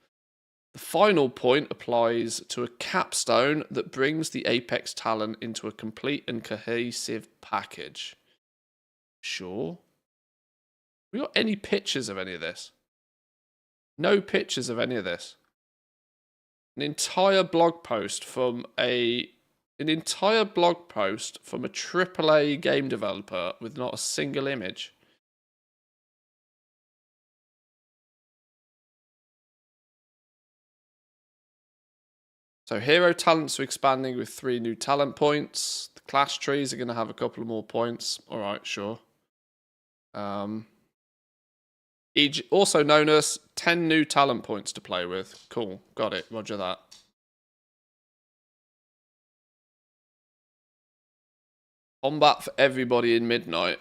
The final point applies to a capstone that brings the Apex talent into a complete and cohesive package. Sure. We got any pictures of any of this? No pictures of any of this. An entire blog post from a AAA game developer with not a single image. So hero talents are expanding with 3 new talent points. The class trees are going to have a couple of more points. All right, sure. Also known as 10 new talent points to play with. Cool, got it. Roger that. Combat for everybody in Midnight.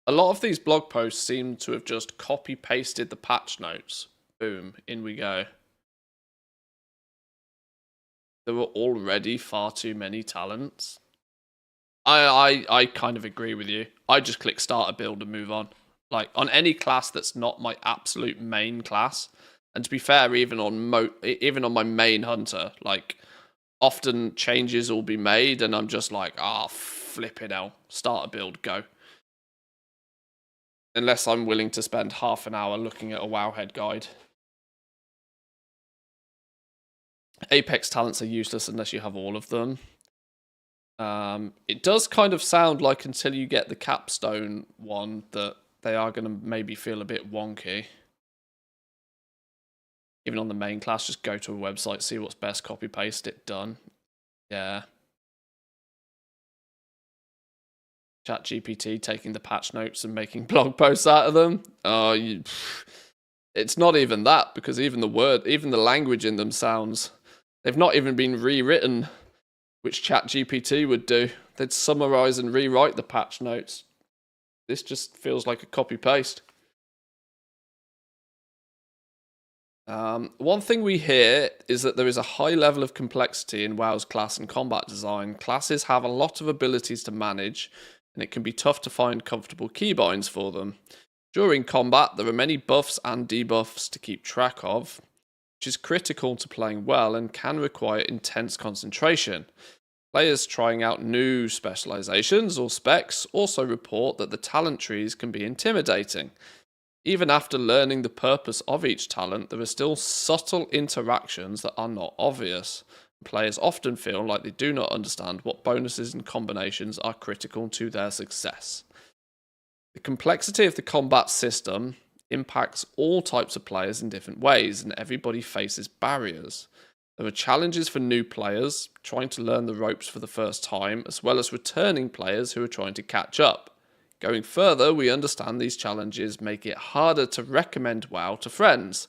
A lot of these blog posts seem to have just copy-pasted the patch notes. Boom, in we go. There were already far too many talents. I kind of agree with you. I just click start a build and move on. Like, on any class that's not my absolute main class. And to be fair, even on my main hunter, like, often changes will be made and I'm just like, flip it out. Start a build, go. Unless I'm willing to spend half an hour looking at a Wowhead guide. Apex talents are useless unless you have all of them. It does kind of sound like until you get the capstone one that they are going to maybe feel a bit wonky. Even on the main class, just go to a website, see what's best, copy paste it, done. Yeah. ChatGPT taking the patch notes and making blog posts out of them. It's not even that, because even the language in them sounds They've not even been rewritten, which ChatGPT would do. They'd summarize and rewrite the patch notes. This just feels like a copy-paste. One thing we hear is that there is a high level of complexity in WoW's class and combat design. Classes have a lot of abilities to manage, and it can be tough to find comfortable keybinds for them. During combat, there are many buffs and debuffs to keep track of, which is critical to playing well and can require intense concentration. Players trying out new specializations or specs also report that the talent trees can be intimidating. Even after learning the purpose of each talent, there are still subtle interactions that are not obvious. Players often feel like they do not understand what bonuses and combinations are critical to their success. The complexity of the combat system impacts all types of players in different ways, and everybody faces barriers. There are challenges for new players trying to learn the ropes for the first time, as well as returning players who are trying to catch up. Going further, we understand these challenges make it harder to recommend WoW to friends.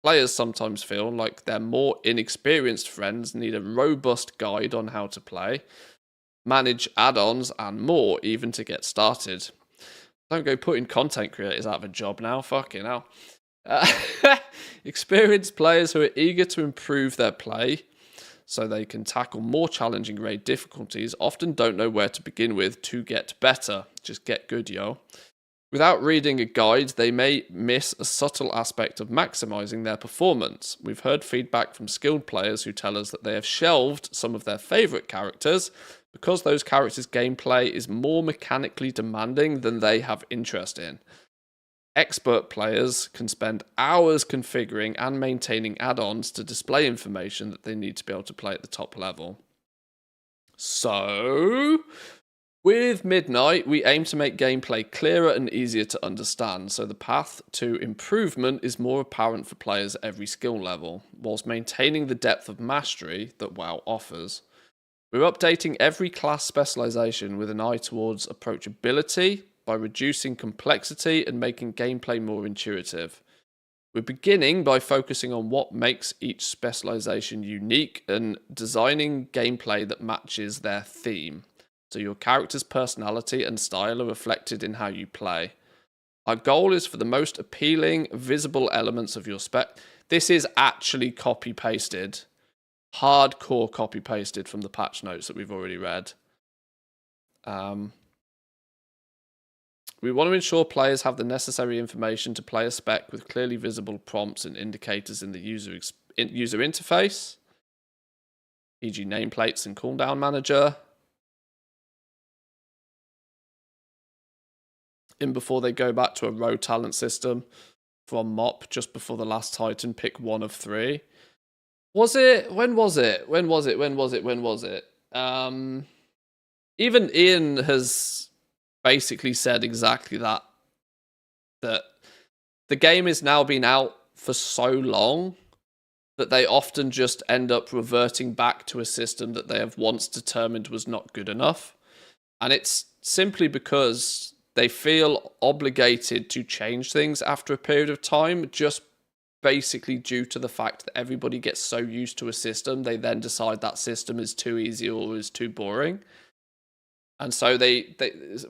Players sometimes feel like their more inexperienced friends need a robust guide on how to play, manage add-ons, and more, even to get started. Don't go putting content creators out of a job now, fucking hell. Experienced players who are eager to improve their play so they can tackle more challenging raid difficulties often don't know where to begin with to get better. Just get good, yo. Without reading a guide, they may miss a subtle aspect of maximizing their performance. We've heard feedback from skilled players who tell us that they have shelved some of their favorite characters because those characters' gameplay is more mechanically demanding than they have interest in. Expert players can spend hours configuring and maintaining add-ons to display information that they need to be able to play at the top level. So, with Midnight, we aim to make gameplay clearer and easier to understand, so the path to improvement is more apparent for players at every skill level, whilst maintaining the depth of mastery that WoW offers. We're updating every class specialization with an eye towards approachability, by reducing complexity and making gameplay more intuitive. We're beginning by focusing on what makes each specialization unique and designing gameplay that matches their theme, so your character's personality and style are reflected in how you play. Our goal is for the most appealing, visible elements of your spec. This is actually copy-pasted, hardcore copy-pasted from the patch notes that we've already read. We want to ensure players have the necessary information to play a spec with clearly visible prompts and indicators in the user interface, e.g. nameplates and cooldown manager. In before they go back to a row talent system from MOP just before the last Titan, pick one of 3. Was it? When was it? Even Ian has basically said exactly that the game has now been out for so long that they often just end up reverting back to a system that they have once determined was not good enough. And it's simply because they feel obligated to change things after a period of time, just basically due to the fact that everybody gets so used to a system, they then decide that system is too easy or is too boring. And so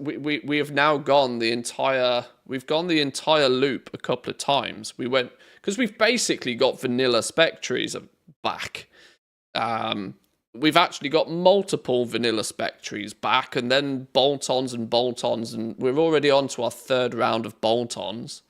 we have now gone the entire loop a couple of times. We went, because we've basically got vanilla spec trees back. We've actually got multiple vanilla spec trees back, and then bolt-ons, and we're already on to our 3rd round of bolt-ons.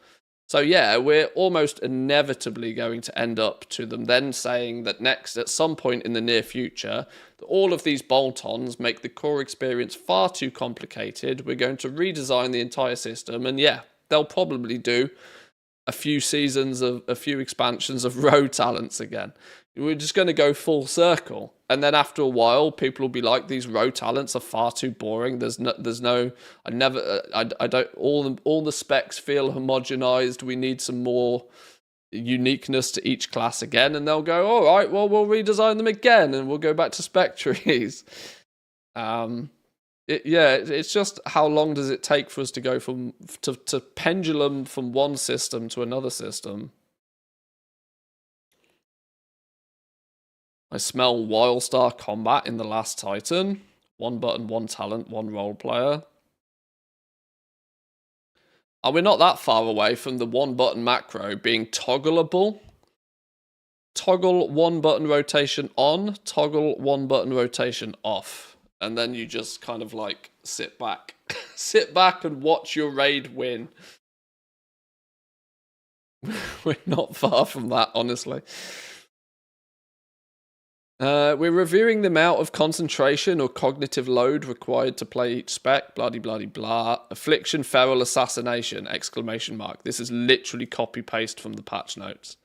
So yeah, we're almost inevitably going to end up to them then saying that next, at some point in the near future, that all of these bolt-ons make the core experience far too complicated. We're going to redesign the entire system, and yeah, they'll probably do a few seasons of a few expansions of row talents again. We're just going to go full circle, and then after a while, people will be like, "These row talents are far too boring. There's no. I don't. All the specs feel homogenized. We need some more uniqueness to each class again." And they'll go, "All right, well, we'll redesign them again, and we'll go back to spec trees." It's just how long does it take for us to go to pendulum from one system to another system? I smell Wildstar combat in the last Titan. 1 button, 1 talent, 1 role player. We're not that far away from the 1 button macro being toggleable. Toggle 1 button rotation on, toggle 1 button rotation off. And then you just kind of like sit back. Sit back and watch your raid win. We're not far from that, honestly. We're reviewing the amount of concentration or cognitive load required to play each spec, blah, blah, blah, blah. Affliction, feral, assassination, exclamation mark. This is literally copy-paste from the patch notes.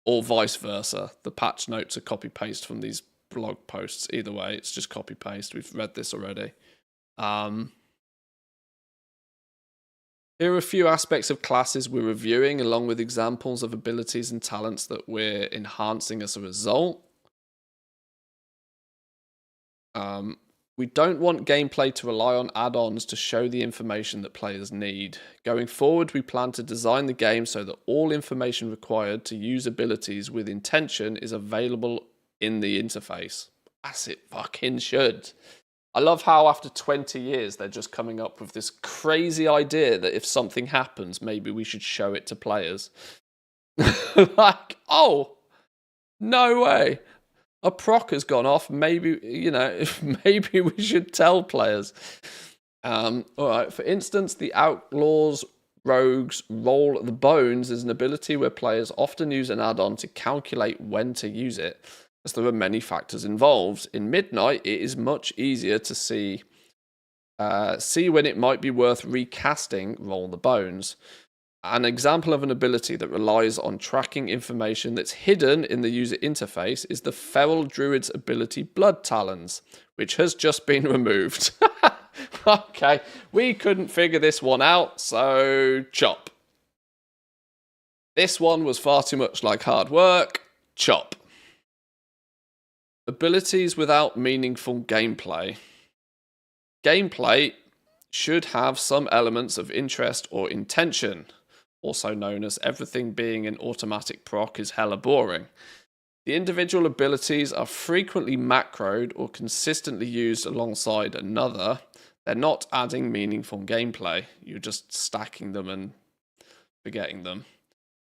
Or vice versa. The patch notes are copy-paste from these blog posts. Either way, it's just copy-paste. We've read this already. Here are a few aspects of classes we're reviewing, along with examples of abilities and talents that we're enhancing as a result. We don't want gameplay to rely on add-ons to show the information that players need. Going forward, we plan to design the game so that all information required to use abilities with intention is available in the interface. As it fucking should. I love how after 20 years they're just coming up with this crazy idea that if something happens, maybe we should show it to players. Like, oh, no way. A proc has gone off. Maybe, you know, maybe we should tell players. All right. For instance, the Outlaws Rogues Roll the Bones is an ability where players often use an add-on to calculate when to use it, as there are many factors involved. In Midnight, it is much easier to see when it might be worth recasting Roll the Bones. An example of an ability that relies on tracking information that's hidden in the user interface is the Feral Druid's ability Blood Talons, which has just been removed. Okay, we couldn't figure this one out, so chop. This one was far too much like hard work, chop. Abilities without meaningful gameplay. Gameplay should have some elements of interest or intention. Also known as everything being an automatic proc is hella boring. The individual abilities are frequently macroed or consistently used alongside another. They're not adding meaningful gameplay. You're just stacking them and forgetting them.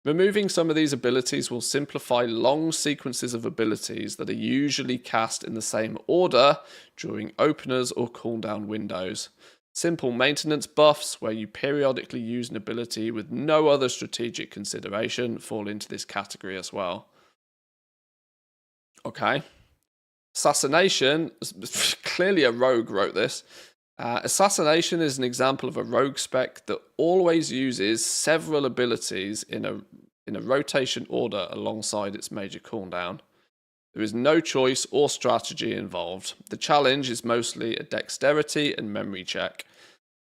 Removing some of these abilities will simplify long sequences of abilities that are usually cast in the same order during openers or cooldown windows. Simple maintenance buffs, where you periodically use an ability with no other strategic consideration, fall into this category as well. Okay. Assassination, clearly a rogue wrote this. Assassination is an example of a rogue spec that always uses several abilities in a rotation order alongside its major cooldown. There is no choice or strategy involved. The challenge is mostly a dexterity and memory check.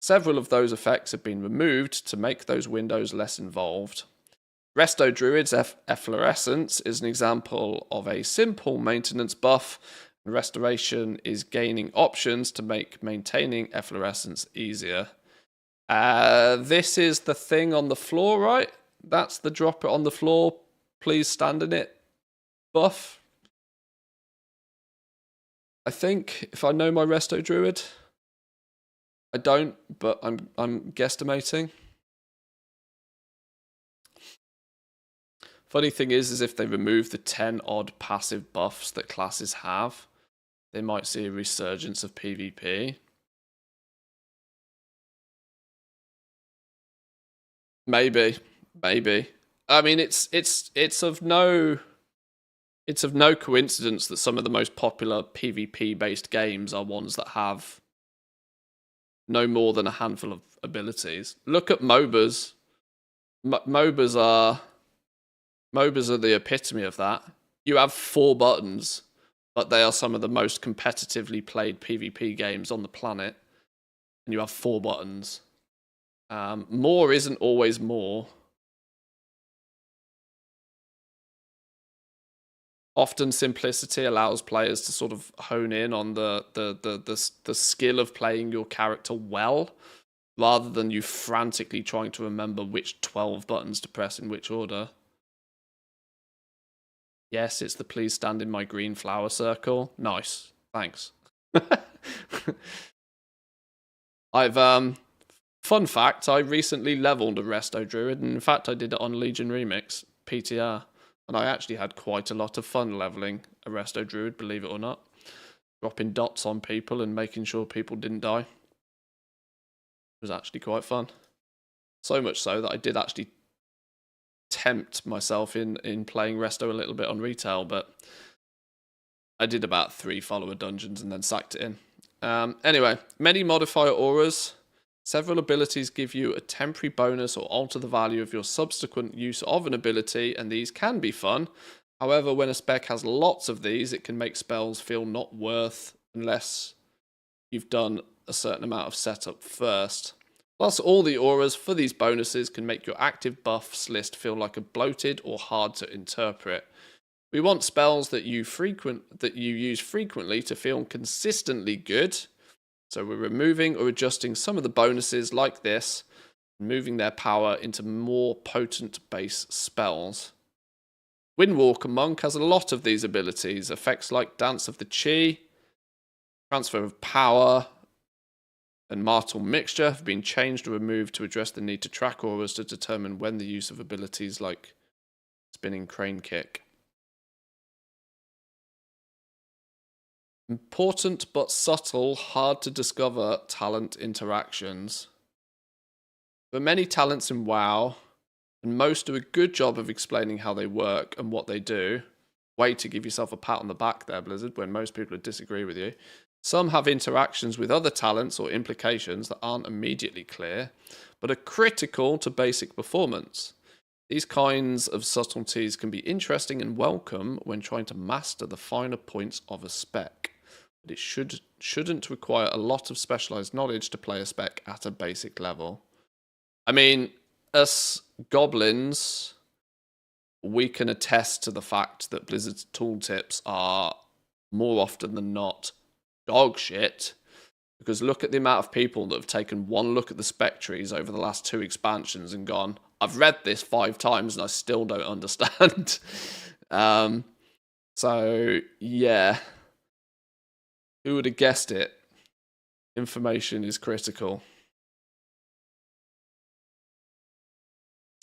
Several of those effects have been removed to make those windows less involved. Resto Druid's Efflorescence is an example of a simple maintenance buff. Restoration is gaining options to make maintaining efflorescence easier. This is the thing on the floor, right? That's the drop it on the floor, please stand in it buff. I think, if I know my Resto Druid. I don't, but I'm guesstimating. Funny thing is if they remove the 10 odd passive buffs that classes have, they might see a resurgence of PvP. Maybe. I mean, it's of no coincidence that some of the most popular PvP-based games are ones that have no more than a handful of abilities. Look at MOBAs. MOBAs are the epitome of that. You have 4 buttons, but they are some of the most competitively played PvP games on the planet. And you have 4 buttons. More isn't always more. Often simplicity allows players to sort of hone in on the skill of playing your character well, rather than you frantically trying to remember which 12 buttons to press in which order. Yes, it's the please stand in my green flower circle. Nice. Thanks. Fun fact, I recently leveled a Resto Druid, and in fact I did it on Legion Remix, PTR, and I actually had quite a lot of fun leveling a Resto Druid, believe it or not. Dropping dots on people and making sure people didn't die. It was actually quite fun. So much so that I did actually tempt myself in playing Resto a little bit on retail, but I did about 3 follower dungeons and then sacked it in. Anyway, many modifier auras. Several abilities give you a temporary bonus or alter the value of your subsequent use of an ability, and these can be fun. However, when a spec has lots of these, it can make spells feel not worth unless you've done a certain amount of setup first. Plus, all the auras for these bonuses can make your active buffs list feel like a bloated or hard to interpret. We want spells that you use frequently to feel consistently good. So we're removing or adjusting some of the bonuses like this, moving their power into more potent base spells. Windwalker Monk has a lot of these abilities. Effects like Dance of the Chi, Transfer of Power, and Martel Mixture have been changed or removed to address the need to track auras to determine when the use of abilities like Spinning Crane Kick. Important but subtle, hard to discover talent interactions. There are many talents in WoW, and most do a good job of explaining how they work and what they do. Way to give yourself a pat on the back there, Blizzard, when most people would disagree with you. Some have interactions with other talents or implications that aren't immediately clear, but are critical to basic performance. These kinds of subtleties can be interesting and welcome when trying to master the finer points of a spec. But it shouldn't require a lot of specialized knowledge to play a spec at a basic level. I mean, us goblins, we can attest to the fact that Blizzard's tooltips are more often than not dog shit. Because look at the amount of people that have taken one look at the spec trees over the last 2 expansions and gone, I've read this 5 times and I still don't understand. So, yeah. Who would have guessed it? Information is critical.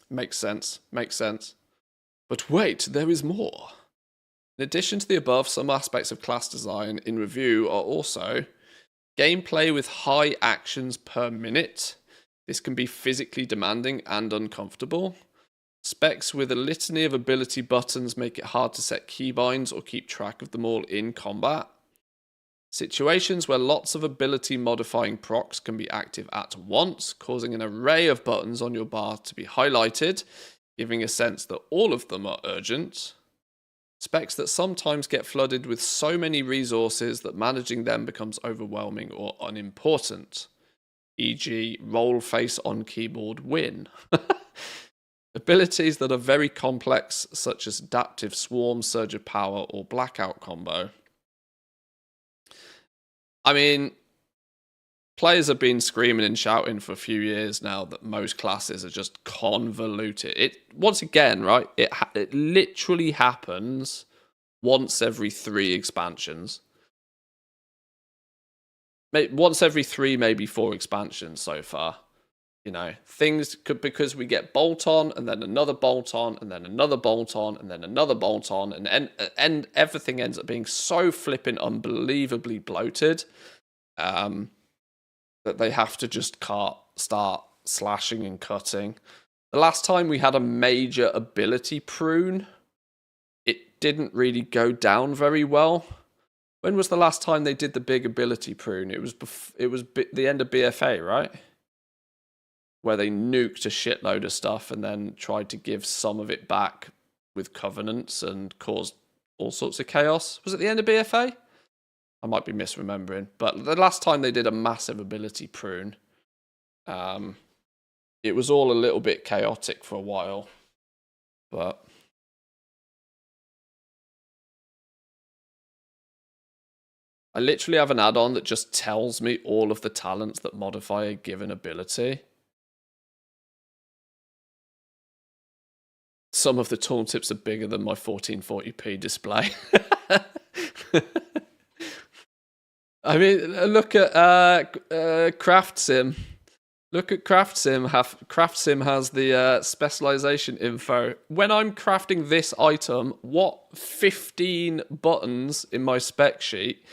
Makes sense. Makes sense. But wait, there is more. In addition to the above, some aspects of class design in review are also gameplay with high actions per minute. This can be physically demanding and uncomfortable. Specs with a litany of ability buttons make it hard to set keybinds or keep track of them all in combat. Situations where lots of ability modifying procs can be active at once, causing an array of buttons on your bar to be highlighted, giving a sense that all of them are urgent. Specs that sometimes get flooded with so many resources that managing them becomes overwhelming or unimportant. E.g., roll face on keyboard win. Abilities that are very complex, such as Adaptive Swarm, Surge of Power, or Blackout combo. I mean, players have been screaming and shouting for a few years now that most classes are just convoluted. Once again, right? It literally happens once every 3 expansions. Once every 3, maybe 4 expansions so far. You know, things could, because we get bolt on and then another bolt on and then another bolt on and then another bolt on, and everything ends up being so flipping unbelievably bloated that they have to just start slashing and cutting. The last time we had a major ability prune, it didn't really go down very well. When was the last time they did the big ability prune? It was the end of BFA, right? Where they nuked a shitload of stuff and then tried to give some of it back with covenants and caused all sorts of chaos. Was it the end of BFA? I might be misremembering. But the last time they did a massive ability prune, it was all a little bit chaotic for a while. But I literally have an add-on that just tells me all of the talents that modify a given ability. some of the tooltips are bigger than my 1440p display. I mean, look at Craft Sim. Look at Craft Sim. Craft Sim has the specialization info. When I'm crafting this item, what 15 buttons in my spec sheet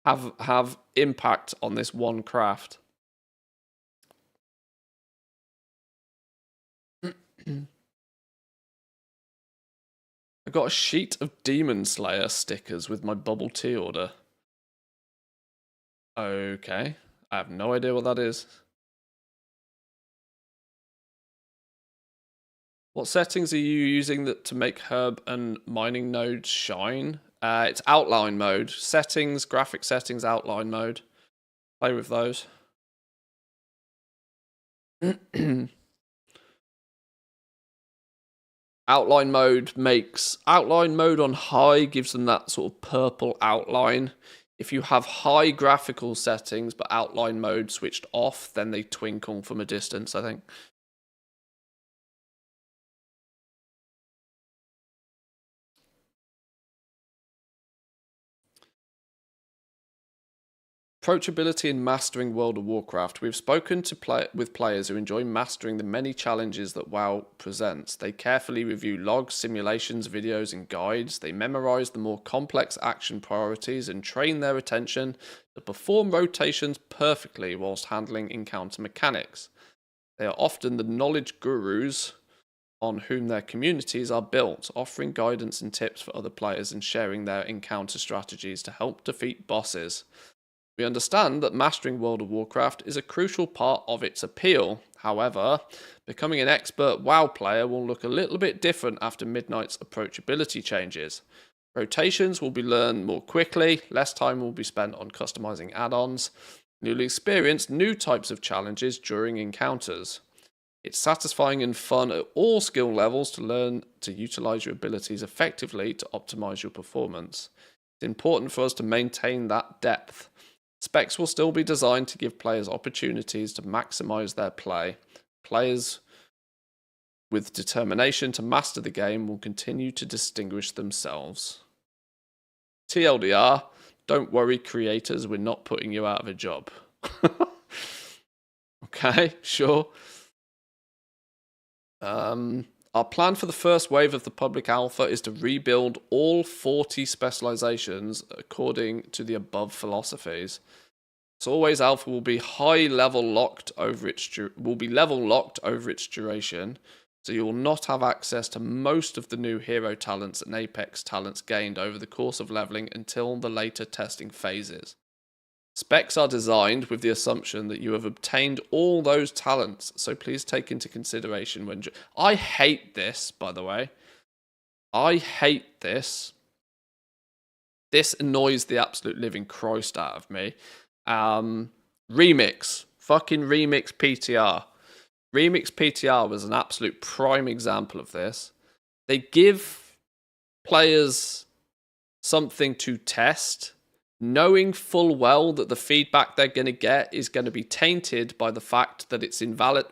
have impact on this one craft? I got a sheet of Demon Slayer stickers with my bubble tea order. Okay. I have no idea what that is. What settings are you using to make herb and mining nodes shine? It's outline mode. Settings, graphic settings, outline mode. Play with those. Outline mode on high gives them that sort of purple outline. If you have high graphical settings but outline mode switched off, then they twinkle from a distance, I think. Approachability in mastering World of Warcraft. We've spoken with players who enjoy mastering the many challenges that WoW presents. They carefully review logs, simulations, videos, and guides. They memorize the more complex action priorities and train their attention to perform rotations perfectly whilst handling encounter mechanics. They are often the knowledge gurus on whom their communities are built, offering guidance and tips for other players and sharing their encounter strategies to help defeat bosses. We understand that mastering World of Warcraft is a crucial part of its appeal. However, becoming an expert WoW player will look a little bit different after Midnight's approachability changes. Rotations will be learned more quickly, less time will be spent on customizing add-ons, and you'll experience new types of challenges during encounters. It's satisfying and fun at all skill levels to learn to utilize your abilities effectively to optimize your performance. It's important for us to maintain that depth. Specs will still be designed to give players opportunities to maximize their play. Players with determination to master the game will continue to distinguish themselves. TLDR, don't worry creators, we're not putting you out of a job. Okay, sure. Our plan for the first wave of the public alpha is to rebuild all 40 specializations according to the above philosophies. As always, alpha will be level locked over its duration, so you will not have access to most of the new hero talents and apex talents gained over the course of leveling until the later testing phases. Specs are designed with the assumption that you have obtained all those talents, so please take into consideration when... I hate this, by the way. I hate this. This annoys the absolute living Christ out of me. Remix. Fucking Remix PTR. Remix PTR was an absolute prime example of this. They give players something to test, knowing full well that the feedback they're going to get is going to be tainted by the fact that it's invalid.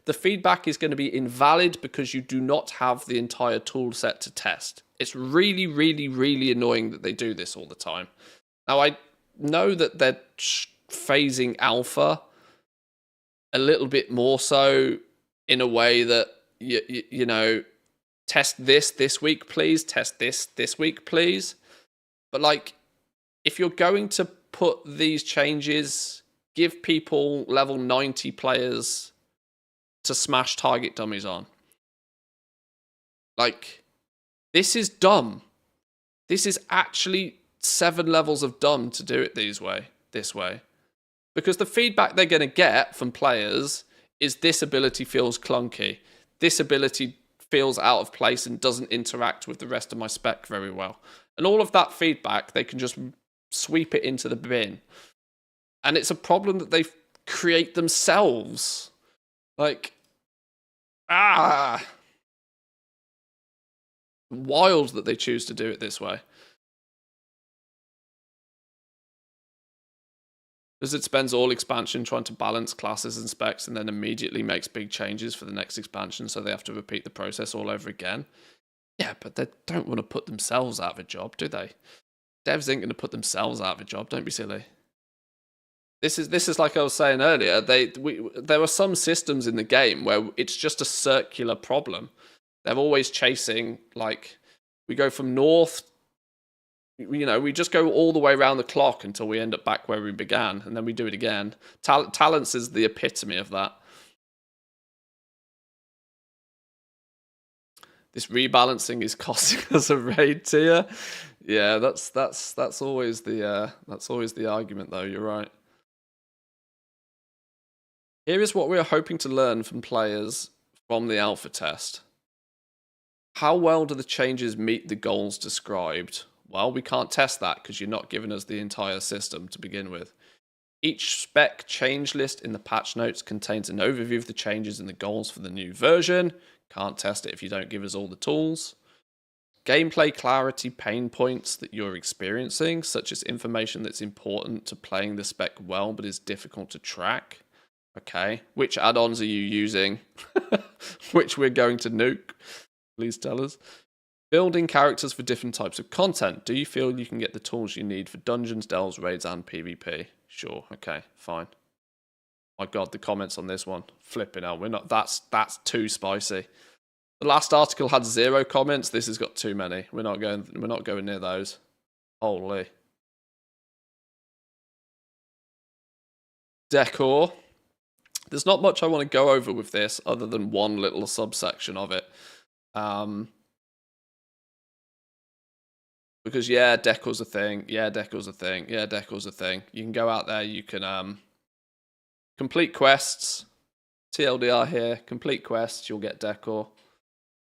The feedback is going to be invalid because you do not have the entire tool set to test. It's really, really, really annoying that they do this all the time. Now, I know that they're phasing alpha a little bit more so in a way that, you know, test this week, please. Test this week, please. But, like, if you're going to put these changes, give people level 90 players to smash target dummies on. Like, this is dumb. This is actually 7 levels of dumb to do it this way. Because the feedback they're going to get from players is this ability feels clunky. This ability feels out of place and doesn't interact with the rest of my spec very well. And all of that feedback, they can just sweep it into the bin. And it's a problem that they create themselves. Like, wild that they choose to do it this way. Blizzard spends all expansion trying to balance classes and specs and then immediately makes big changes for the next expansion, so they have to repeat the process all over again. Yeah, but they don't want to put themselves out of a job, do they? Devs ain't going to put themselves out of a job. Don't be silly. This is like I was saying earlier. There are some systems in the game where it's just a circular problem. They're always chasing, like, we go from north. We just go all the way around the clock until we end up back where we began, and then we do it again. Talents is the epitome of that. This rebalancing is costing us a raid tier. Yeah, that's always the argument, though. You're right. Here is what we are hoping to learn from players from the alpha test. How well do the changes meet the goals described? Well, we can't test that because you're not giving us the entire system to begin with. Each spec change list in the patch notes contains an overview of the changes and the goals for the new version. Can't test it if you don't give us all the tools. Gameplay clarity pain points that you're experiencing, such as information that's important to playing the spec well but is difficult to track. Okay, which add-ons are you using? Which we're going to nuke? Please tell us. Building characters for different types of content. Do you feel you can get the tools you need for dungeons, delves, raids, and PvP? Sure. Okay. Fine. My God, the comments on this one, flipping out. We're not. That's too spicy. The last article had 0 comments. This has got too many. We're not going near those. Holy. Decor. There's not much I want to go over with this, other than one little subsection of it. Because, yeah, decor's a thing. Yeah, decor's a thing. Yeah, decor's a thing. You can go out there, you can complete quests. TLDR here. Complete quests, you'll get decor.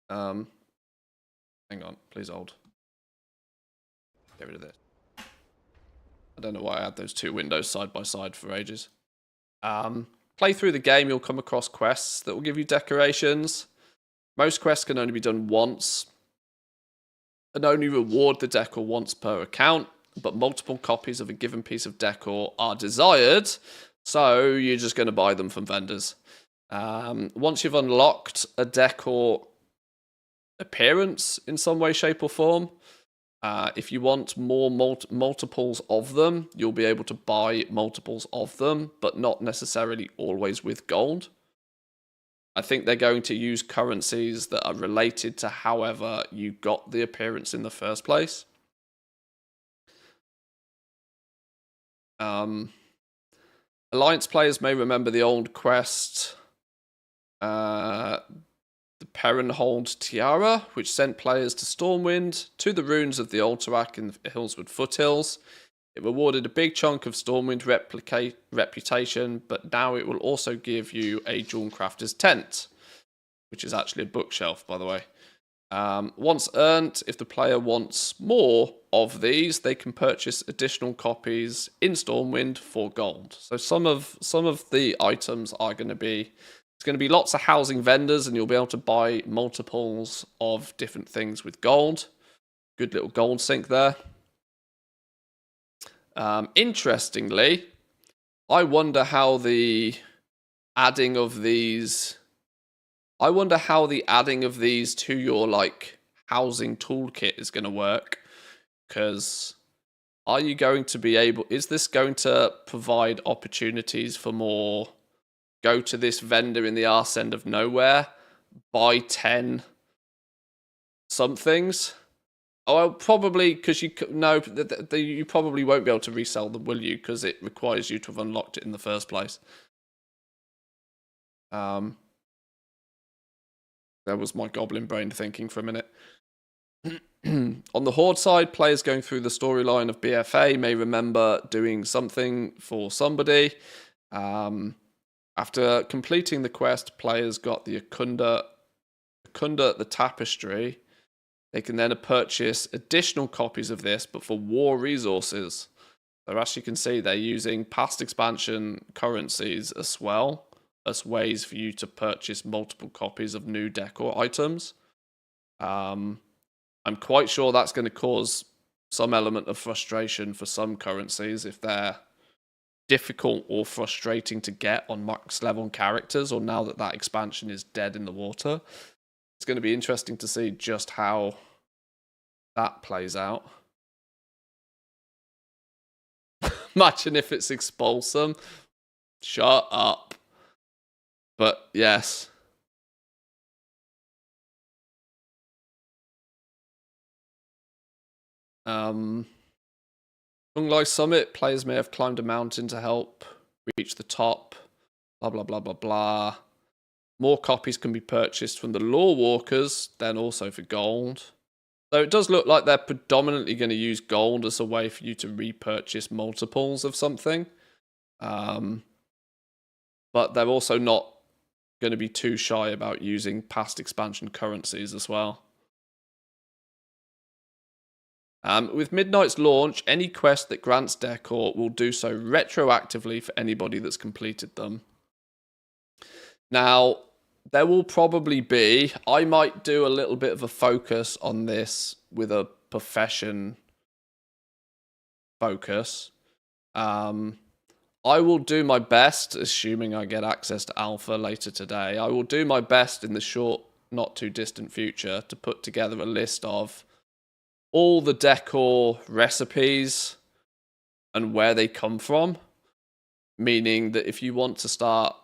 Hang on, please hold. Get rid of this. I don't know why I had those two windows side by side for ages. Play through the game, you'll come across quests that will give you decorations. Most quests can only be done once, and only reward the decor once per account, but multiple copies of a given piece of decor are desired, so you're just going to buy them from vendors. Once you've unlocked a decor appearance in some way, shape, or form, if you want more multiples of them, you'll be able to buy multiples of them, but not necessarily always with gold. I think they're going to use currencies that are related to however you got the appearance in the first place. Alliance players may remember the old quest, the Perrenhold Tiara, which sent players to Stormwind, to the ruins of the Alterac in the Hillswood foothills. It rewarded a big chunk of Stormwind reputation, but now it will also give you a Jewelcrafter's Tent, which is actually a bookshelf, by the way. Once earned, if the player wants more of these, they can purchase additional copies in Stormwind for gold. So some of the items are going to be... It's going to be lots of housing vendors, and you'll be able to buy multiples of different things with gold. Good little gold sink there. Interestingly, I wonder how the adding of these to your like housing toolkit is going to work, because are you going to be able, is this going to provide opportunities for more go to this vendor in the arse end of nowhere, buy 10 somethings? Oh, well, probably, because you probably won't be able to resell them, will you? Because it requires you to have unlocked it in the first place. That was my goblin brain thinking for a minute. On the Horde side, players going through the storyline of BFA may remember doing something for somebody. After completing the quest, players got the Akunda the Tapestry. They can then purchase additional copies of this, but for war resources. So as you can see, they're using past expansion currencies as well as ways for you to purchase multiple copies of new decor items. I'm quite sure that's going to cause some element of frustration for some currencies if they're difficult or frustrating to get on max level characters, or now that that expansion is dead in the water. It's going to be interesting to see just how that plays out. Imagine if it's Expulsum. Shut up. But yes. Lunglai Summit, players may have climbed a mountain to help reach the top. Blah, blah, blah, blah, blah. More copies can be purchased from the Lore Walkers, then also for gold. So it does look like they're predominantly going to use gold as a way for you to repurchase multiples of something. But they're also not going to be too shy about using past expansion currencies as well. With Midnight's launch, any quest that grants decor will do so retroactively for anybody that's completed them. Now, there will probably be, I might do a little bit of a focus on this with a profession focus. I will do my best, assuming I get access to alpha later today, I will do my best in the short, not too distant future to put together a list of all the decor recipes and where they come from. Meaning that if you want to start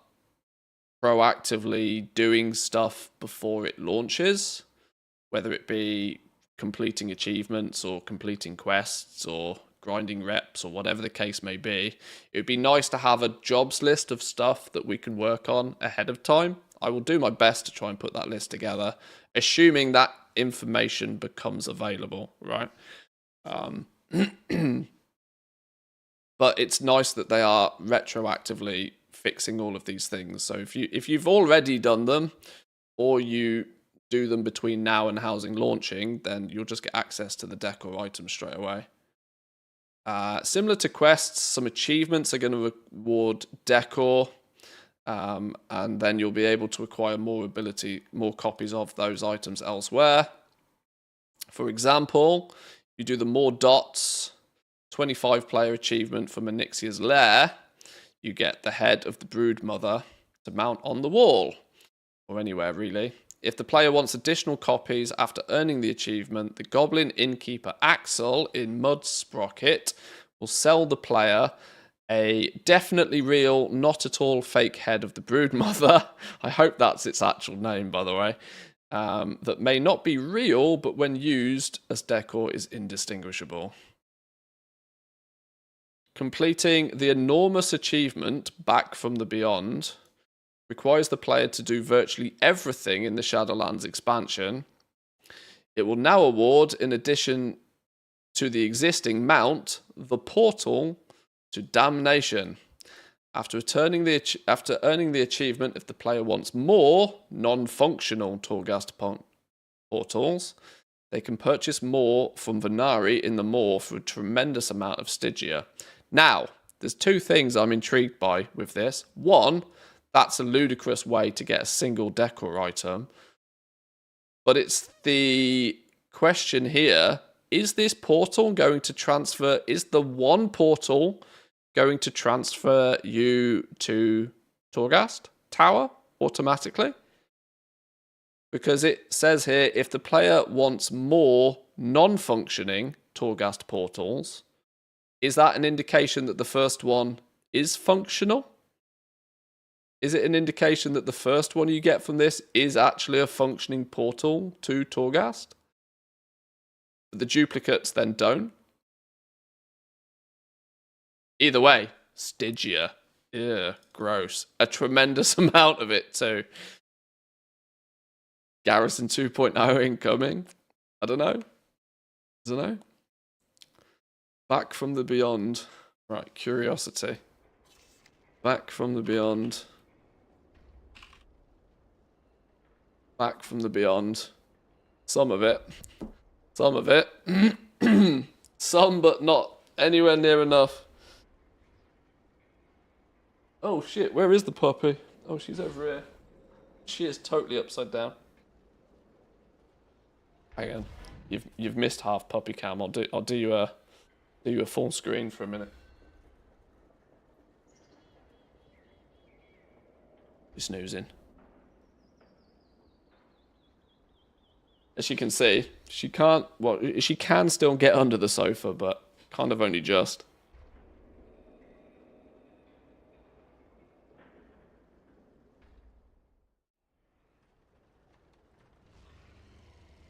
proactively doing stuff before it launches, whether it be completing achievements or completing quests or grinding reps or whatever the case may be, it would be nice to have a jobs list of stuff that we can work on ahead of time. I will do my best to try and put that list together, assuming that information becomes available, right? But it's nice that they are retroactively fixing all of these things. So if you've already done them, or you do them between now and housing launching, then you'll just get access to the decor items straight away. Similar to quests, some achievements are going to reward decor, and then you'll be able to acquire more copies of those items elsewhere. For example, you do the more dots 25 player achievement from Onyxia's Lair, you get the head of the brood mother to mount on the wall, or anywhere really. If the player wants additional copies after earning the achievement, the goblin innkeeper Axel in Mud Sprocket will sell the player a definitely real, not at all fake head of the brood mother. I hope that's its actual name, by the way. That may not be real, but when used as decor is indistinguishable. Completing the enormous achievement Back from the Beyond requires the player to do virtually everything in the Shadowlands expansion. It will now award, in addition to the existing mount, the portal to Damnation. After earning the achievement, if the player wants more non-functional Torghast portals, they can purchase more from Venari in the Maw for a tremendous amount of Stygia. Now, there's two things I'm intrigued by with this. One, that's a ludicrous way to get a single decor item. But it's the question here, is this portal going to transfer, is the one portal going to transfer you to Torghast Tower automatically? Because it says here, if the player wants more non-functioning Torghast portals, is that an indication that the first one is functional? Is it an indication that the first one you get from this is actually a functioning portal to Torghast? The duplicates then don't? Either way, Stygia. Ew, gross. A tremendous amount of it too. Garrison 2.0 incoming. I don't know. Back from the Beyond. Right, curiosity. Back from the Beyond. Back from the Beyond. Some of it. Some, but not anywhere near enough. Oh shit, where is the puppy? Oh, she's over here. She is totally upside down. Hang on. You've missed half puppy cam. I'll do you a full screen for a minute. You're snoozing. As you can see, she can't. Well, she can still get under the sofa, but kind of only just.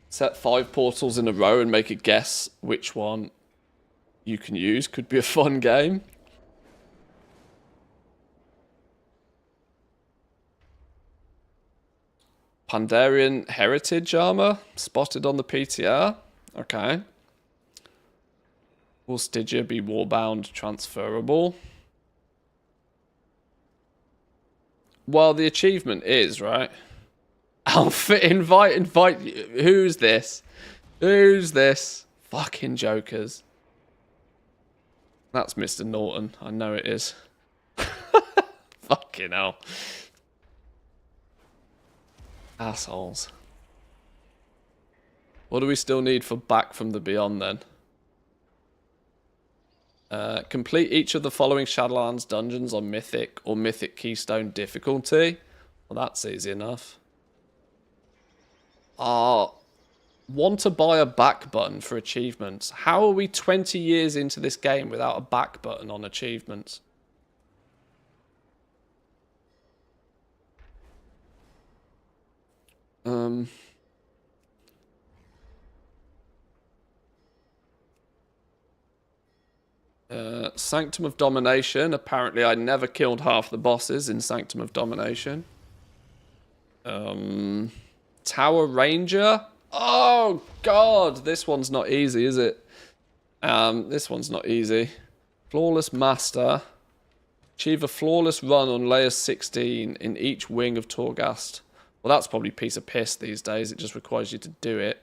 Set 5 portals in a row and make a guess which one you can use. Could be a fun game. Pandarian Heritage Armor spotted on the PTR. Okay. Will Stygia be Warbound transferable? Well, the achievement is, right? Outfit, invite. Who's this? Who's this? Fucking jokers. That's Mr. Norton. I know it is. Fucking hell. Assholes. What do we still need for Back from the Beyond then? Complete each of the following Shadowlands dungeons on Mythic or Mythic Keystone difficulty. Well, that's easy enough. Want to buy a back button for achievements. How are we 20 years into this game without a back button on achievements? Sanctum of Domination. Apparently I never killed half the bosses in Sanctum of Domination. Tower Ranger. Oh god, this one's not easy, is it? This one's not easy. Flawless Master. Achieve a flawless run on layer 16 in each wing of Torghast. Well, that's probably a piece of piss these days. It just requires you to do it.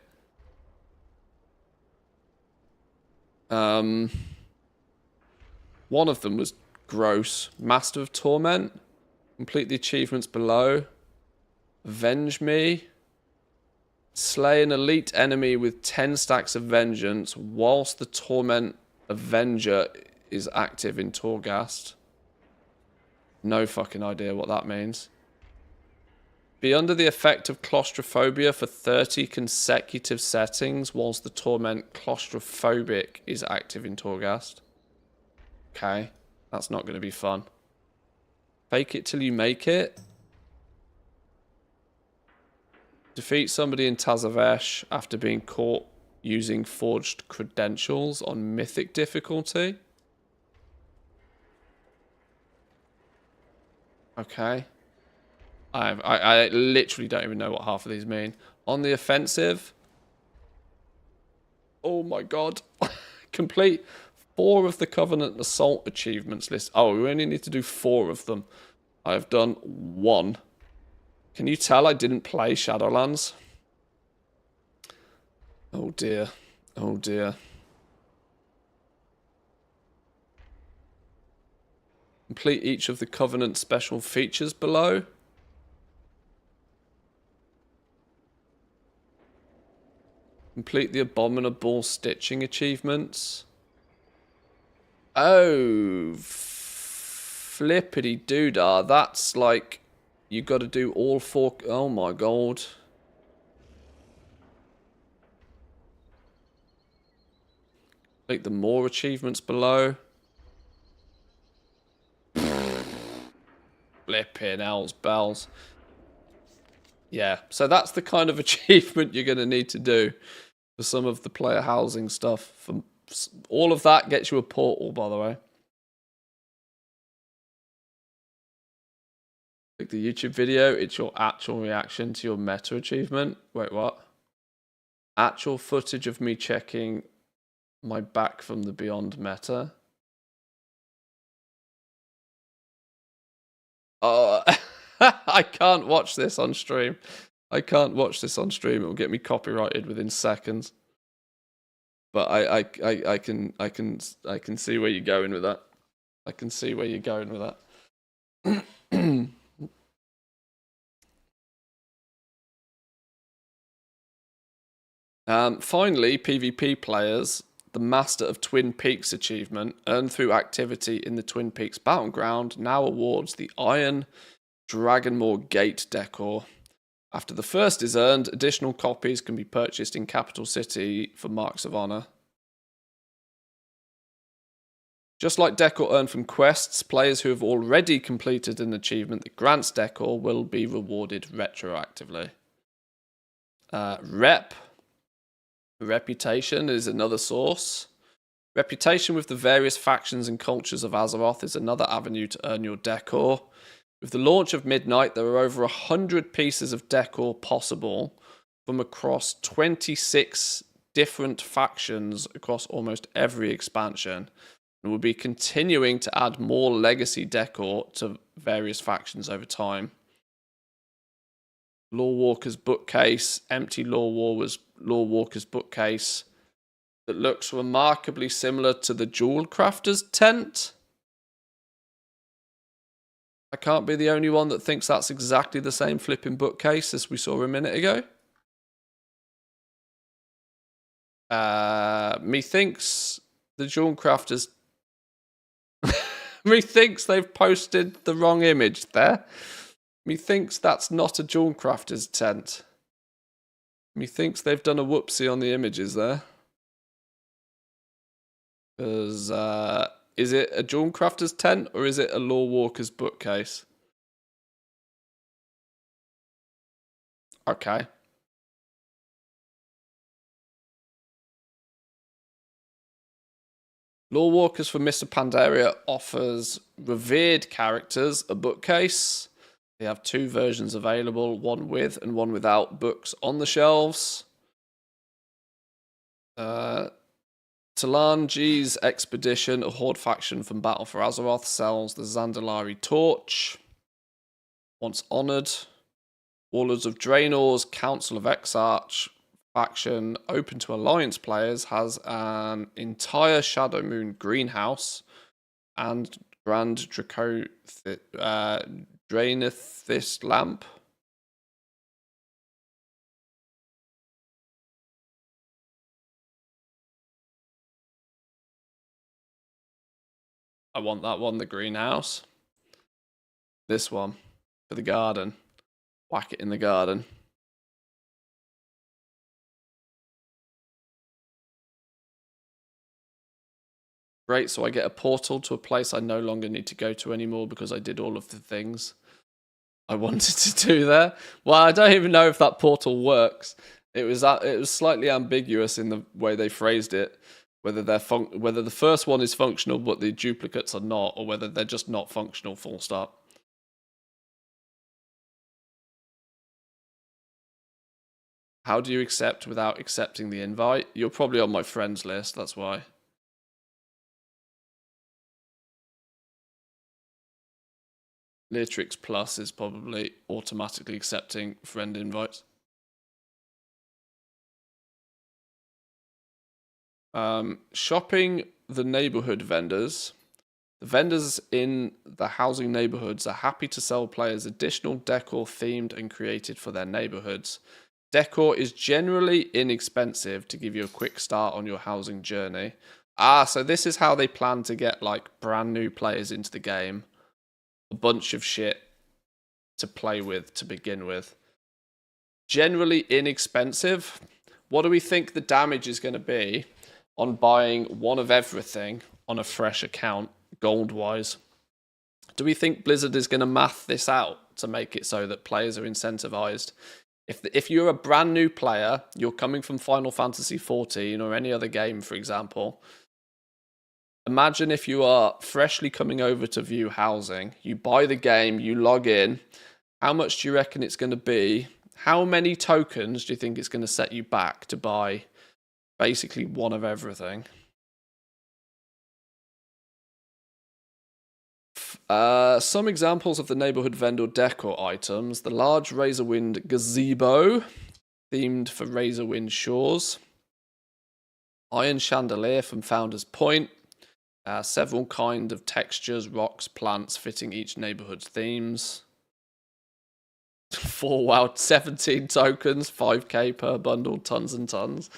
One of them was gross. Master of Torment. Complete the achievements below. Avenge Me. Slay an elite enemy with 10 stacks of vengeance whilst the Torment Avenger is active in Torghast. No fucking idea what that means. Be under the effect of claustrophobia for 30 consecutive settings whilst the Torment Claustrophobic is active in Torghast. Okay, that's not going to be fun. Fake it till you make it. Defeat somebody in Tazavesh after being caught using forged credentials on Mythic difficulty. Okay. I literally don't even know what half of these mean. On the offensive. Oh my god. Complete 4 of the Covenant Assault achievements list. Oh, we only need to do 4 of them. I've done 1. Can you tell I didn't play Shadowlands? Oh dear. Oh dear. Complete each of the Covenant special features below. Complete the Abominable Stitching achievements. Oh, flippity doodah. That's like, you got to do all 4. Oh my god. Complete the more achievements below. Flipping hell's bells. Yeah, so that's the kind of achievement you're going to need to do for some of the player housing stuff. For all of that gets you a portal, by the way. Click the YouTube video. It's your actual reaction to your meta achievement. Wait, what? Actual footage of me checking my Back from the Beyond meta. Oh, I can't watch this on stream. I can't watch this on stream. It will get me copyrighted within seconds. But I can see where you're going with that. I can see where you're going with that. Finally, PvP players, the Master of Twin Peaks achievement, earned through activity in the Twin Peaks Battleground, now awards the Iron Dragonmoor Gate decor. After the first is earned, additional copies can be purchased in Capital City for marks of honor. Just like decor earned from quests, players who have already completed an achievement that grants decor will be rewarded retroactively. Reputation is another source. Reputation with the various factions and cultures of Azeroth is another avenue to earn your decor. With the launch of Midnight, there are over 100 pieces of decor possible from across 26 different factions across almost every expansion. And we'll be continuing to add more legacy decor to various factions over time. Lawwalker's bookcase, empty Lawwalker's bookcase that looks remarkably similar to the Jewel Crafter's tent. I can't be the only one that thinks that's exactly the same flipping bookcase as we saw a minute ago. Methinks the Jewel Crafters... Methinks they've posted the wrong image there. Methinks that's not a Jewel Crafter's tent. Methinks they've done a whoopsie on the images there. Because, is it a Jewel Crafter's tent or is it a Lawwalker's bookcase? Okay. Lawwalkers for Mr. Pandaria offers revered characters a bookcase. They have two versions available, one with and one without books on the shelves. Talanji's Expedition, a horde faction from Battle for Azeroth, sells the Zandalari Torch. Once honoured. Warlords of Draenor's Council of Exarch faction, open to Alliance players, has an entire Shadow Moon greenhouse and Grand Draenithist lamp. I want that one, the greenhouse. This one, for the garden. Whack it in the garden. Great, so I get a portal to a place I no longer need to go to anymore because I did all of the things I wanted to do there. Well, I don't even know if that portal works. It was slightly ambiguous in the way they phrased it, whether whether the first one is functional but the duplicates are not, or whether they're just not functional, full stop. How do you accept without accepting the invite? You're probably on my friends list, that's why. Leatrix Plus is probably automatically accepting friend invites. Shopping the neighborhood vendors. The vendors in the housing neighborhoods are happy to sell players additional decor themed and created for their neighborhoods. Decor is generally inexpensive to give you a quick start on your housing journey. So this is how they plan to get like brand new players into the game. A bunch of shit to play with to begin with. Generally inexpensive. What do we think the damage is going to be on buying one of everything on a fresh account, gold-wise? Do we think Blizzard is going to math this out to make it so that players are incentivized? If you're a brand new player, you're coming from Final Fantasy XIV or any other game, for example. Imagine if you are freshly coming over to view housing, you buy the game, you log in. How much do you reckon it's going to be? How many tokens do you think it's going to set you back to buy basically one of everything? Some examples of the neighborhood vendor decor items. The large Razorwind gazebo, themed for Razorwind Shores. Iron chandelier from Founder's Point. Several kind of textures, rocks, plants fitting each neighborhood's themes. 17 tokens, 5k per bundle, tons and tons.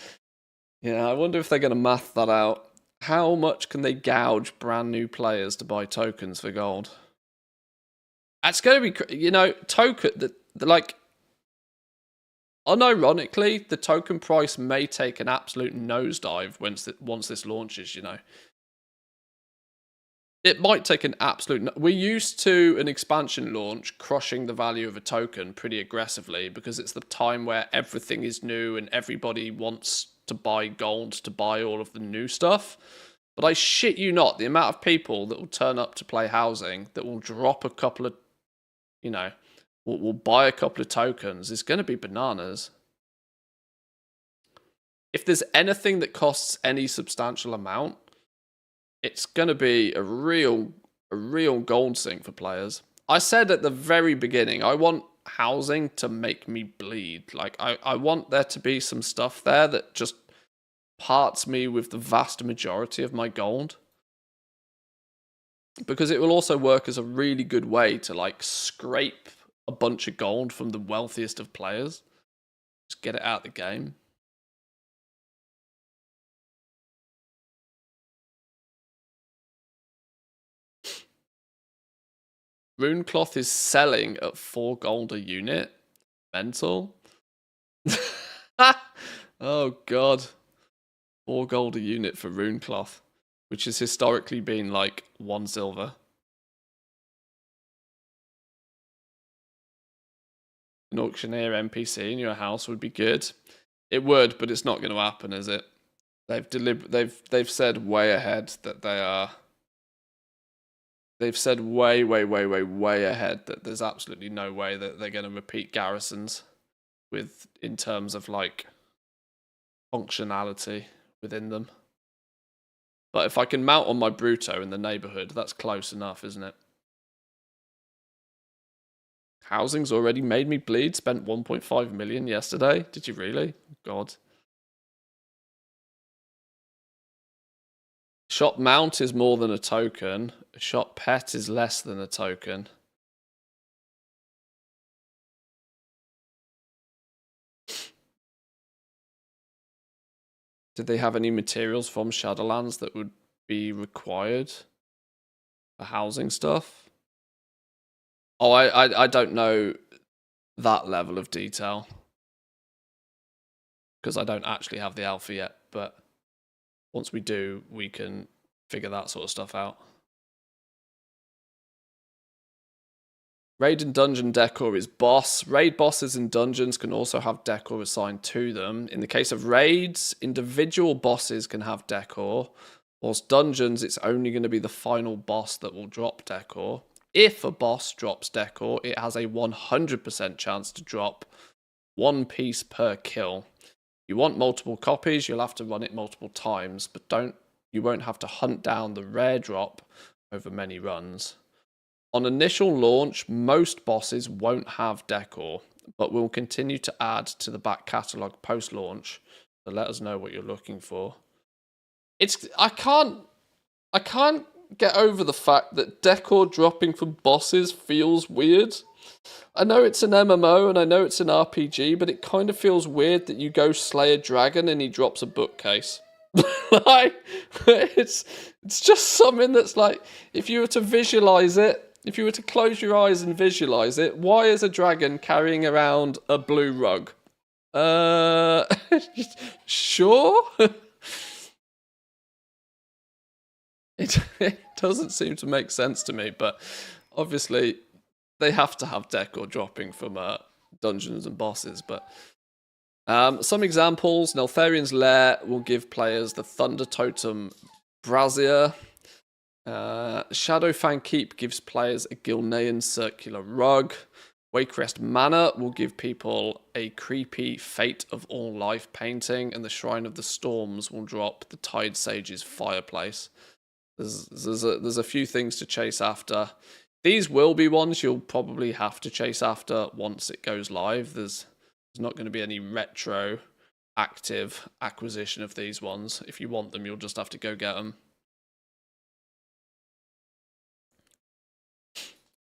Yeah, I wonder if they're going to math that out. How much can they gouge brand new players to buy tokens for gold? That's going to be, you know, token the like. Unironically, the token price may take an absolute nosedive once this launches. You know, it might take an absolute. We're used to an expansion launch crushing the value of a token pretty aggressively because it's the time where everything is new and everybody wants to buy gold to buy all of the new stuff. But I shit you not, the amount of people that will turn up to play housing that will drop a couple of, you know, will buy a couple of tokens is going to be bananas. If there's anything that costs any substantial amount, it's going to be a real gold sink for players. I said at the very beginning, I want housing to make me bleed. Like, I want there to be some stuff there that just parts me with the vast majority of my gold. Because it will also work as a really good way to, like, scrape a bunch of gold from the wealthiest of players. Just get it out of the game. Runecloth is selling at 4 gold a unit. Mental. Oh god. 4 gold a unit for Runecloth, which has historically been like 1 silver. An auctioneer NPC in your house would be good. It would, but it's not going to happen, is it? They've said way ahead that they are. They've said way ahead that there's absolutely no way that they're going to repeat garrisons in terms of like functionality within them. But if I can mount on my Bruto in the neighborhood, that's close enough, isn't it? Housing's already made me bleed. Spent 1.5 million yesterday. Did you really? God. Shop mount is more than a token. A shop pet is less than a token. Did they have any materials from Shadowlands that would be required for housing stuff? Oh, I don't know that level of detail because I don't actually have the alpha yet, but once we do, we can figure that sort of stuff out. Raid and dungeon decor is boss. Raid bosses and dungeons can also have decor assigned to them. In the case of raids, individual bosses can have decor, whilst dungeons, it's only going to be the final boss that will drop decor. If a boss drops decor, it has a 100% chance to drop 1 piece per kill. You want multiple copies, you'll have to run it multiple times, but you won't have to hunt down the rare drop over many runs. On initial launch, most bosses won't have decor, but we'll continue to add to the back catalogue post-launch, so let us know what you're looking for. I can't get over the fact that decor dropping from bosses feels weird. I know it's an MMO and I know it's an RPG, but it kind of feels weird that you go slay a dragon and he drops a bookcase. Like, it's just something that's like, if you were to visualize it, if you were to close your eyes and visualize it, why is a dragon carrying around a blue rug? Sure. It doesn't seem to make sense to me, but obviously they have to have decor dropping from dungeons and bosses. But some examples: Neltharian's Lair will give players the Thunder Totem Brazier. Shadowfang Keep gives players a Gilnean circular rug. Wakerest Manor will give people a creepy Fate of All Life painting, and the Shrine of the Storms will drop the Tide Sage's fireplace. There's a few things to chase after. These will be ones you'll probably have to chase after once it goes live. There's not going to be any retro active acquisition of these ones. If you want them, you'll just have to go get them.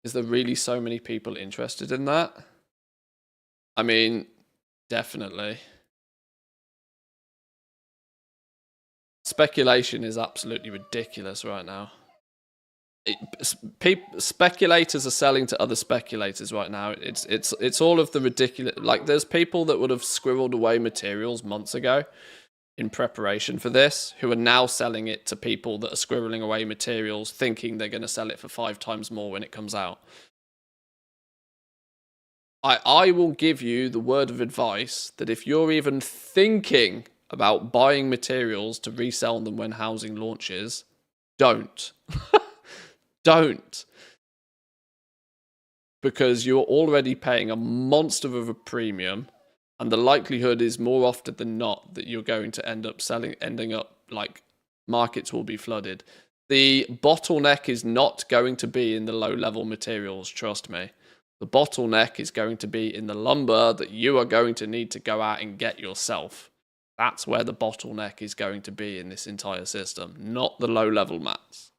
Is there really so many people interested in that? I mean, definitely. Speculation is absolutely ridiculous right now. Speculators are selling to other speculators right now. It's all of the ridiculous. Like, there's people that would have squirreled away materials months ago in preparation for this, who are now selling it to people that are squirreling away materials, thinking they're going to sell it for 5 times more when it comes out. I will give you the word of advice that if you're even thinking about buying materials to resell them when housing launches, don't. Don't. Because you're already paying a monster of a premium, and the likelihood is more often than not that you're going to ending up like markets will be flooded. The bottleneck is not going to be in the low level materials, trust me. The bottleneck is going to be in the lumber that you are going to need to go out and get yourself. That's where the bottleneck is going to be in this entire system, not the low level mats.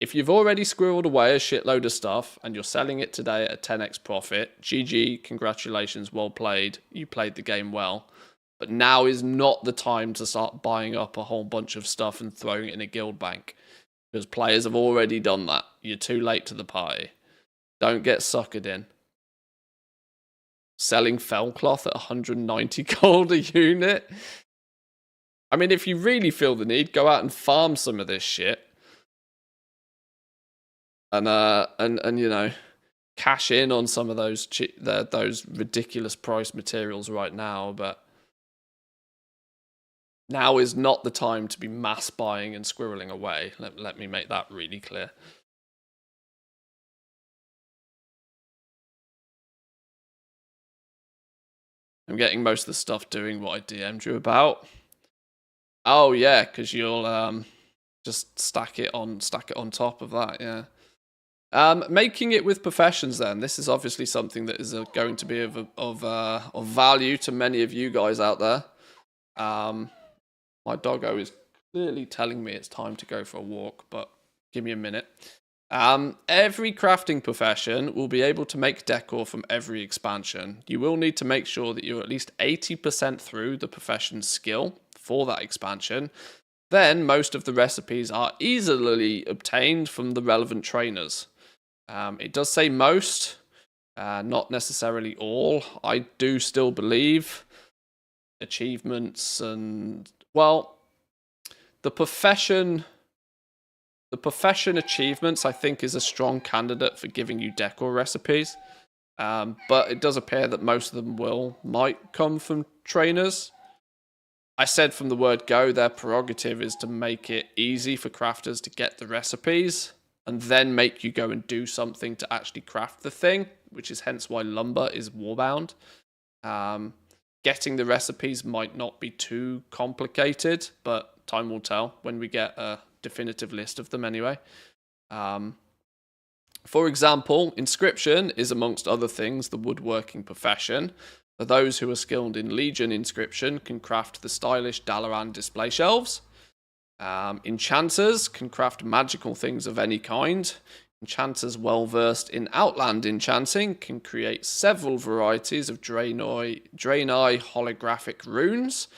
If you've already squirreled away a shitload of stuff and you're selling it today at a 10x profit, GG, congratulations, well played. You played the game well. But now is not the time to start buying up a whole bunch of stuff and throwing it in a guild bank. Because players have already done that. You're too late to the party. Don't get suckered in. Selling fell cloth at 190 gold a unit? I mean, if you really feel the need, go out and farm some of this shit. And you know, cash in on some of those ridiculous price materials right now, but now is not the time to be mass buying and squirreling away. Let me make that really clear. I'm getting most of the stuff doing what I DM'd you about. Oh yeah, because you'll just stack it on top of that, yeah. Making it with professions then. This is obviously something that is going to be of value to many of you guys out there. My doggo is clearly telling me it's time to go for a walk, but give me a minute. Every crafting profession will be able to make decor from every expansion. You will need to make sure that you're at least 80% through the profession's skill for that expansion. Then most of the recipes are easily obtained from the relevant trainers. It does say most, not necessarily all. I do still believe achievements and, well, the profession achievements, I think, is a strong candidate for giving you decor recipes. But it does appear that most of them might come from trainers. I said from the word go, their prerogative is to make it easy for crafters to get the recipes and then make you go and do something to actually craft the thing, which is hence why lumber is warbound. Getting the recipes might not be too complicated, but time will tell when we get a definitive list of them anyway. For example, inscription is, amongst other things, the woodworking profession. For those who are skilled in Legion inscription can craft the stylish Dalaran display shelves. Enchanters can craft magical things of any kind. Enchanters well versed in Outland enchanting can create several varieties of Draenei holographic runes.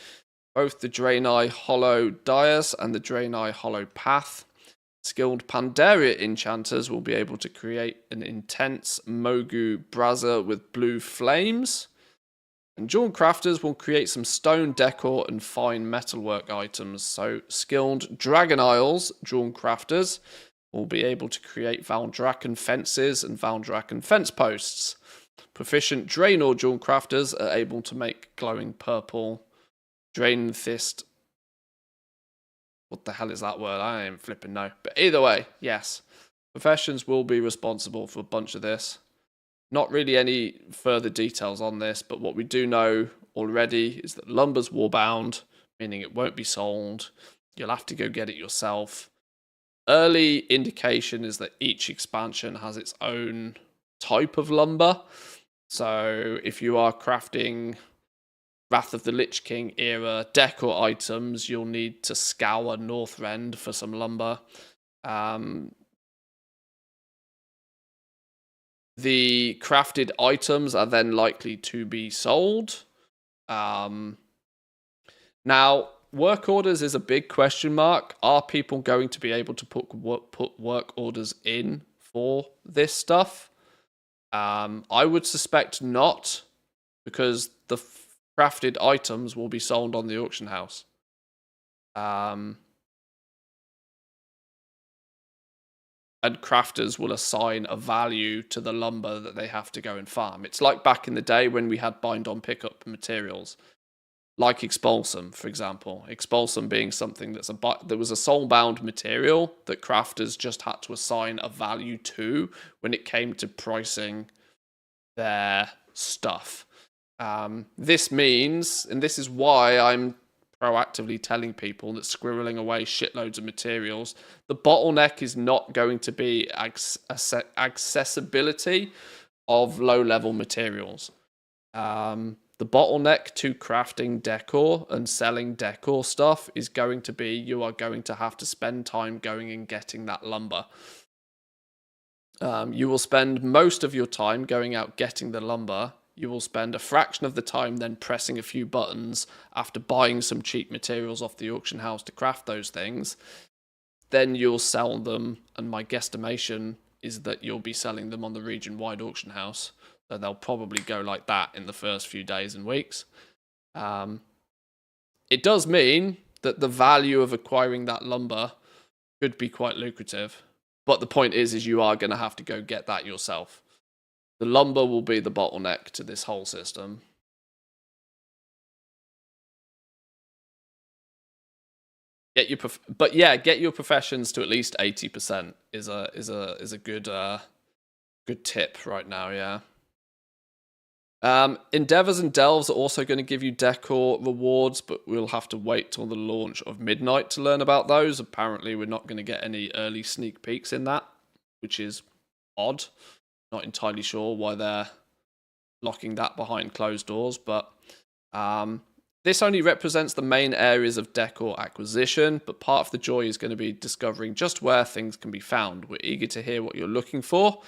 Both the Draenei Hollow Dais and the Draenei Hollow Path. Skilled Pandaria enchanters will be able to create an intense Mogu brazier with blue flames. And jewel crafters will create some stone decor and fine metalwork items. So skilled Dragon Isles jewel crafters will be able to create Valdrakken fences and Valdrakken fence posts. Proficient Draenor jewel crafters are able to make glowing purple Draenthist. What the hell is that word? I ain't flipping know. But either way, yes. Professions will be responsible for a bunch of this. Not really any further details on this, but what we do know already is that lumber's warbound, meaning it won't be sold. You'll have to go get it yourself. Early indication is that each expansion has its own type of lumber. So if you are crafting Wrath of the Lich King era decor items, you'll need to scour Northrend for some lumber. The crafted items are then likely to be sold. Now, work orders is a big question mark. Are people going to be able to put work orders in for this stuff? I would suspect not, because the crafted items will be sold on the auction house. And crafters will assign a value to the lumber that they have to go and farm. It's like back in the day when we had bind on pickup materials, like expulsum, for example. Expulsum being something there was a soul-bound material that crafters just had to assign a value to when it came to pricing their stuff. This means, and this is why I'm proactively telling people that squirreling away shitloads of materials, the bottleneck is not going to be accessibility of low-level materials. The bottleneck to crafting decor and selling decor stuff is going to be you are going to have to spend time going and getting that lumber. You will spend most of your time going out getting the lumber. You will spend a fraction of the time then pressing a few buttons after buying some cheap materials off the auction house to craft those things. Then you'll sell them, and my guesstimation is that you'll be selling them on the region-wide auction house. So they'll probably go like that in the first few days and weeks. It does mean that the value of acquiring that lumber could be quite lucrative. But the point is you are going to have to go get that yourself. The lumber will be the bottleneck to this whole system. Get your professions to at least 80% is a good tip right now. Yeah. Endeavors and Delves are also going to give you decor rewards, but we'll have to wait till the launch of Midnight to learn about those. Apparently, we're not going to get any early sneak peeks in that, which is odd. Not entirely sure why they're locking that behind closed doors, but this only represents the main areas of decor acquisition, but part of the joy is going to be discovering just where things can be found. We're eager to hear what you're looking for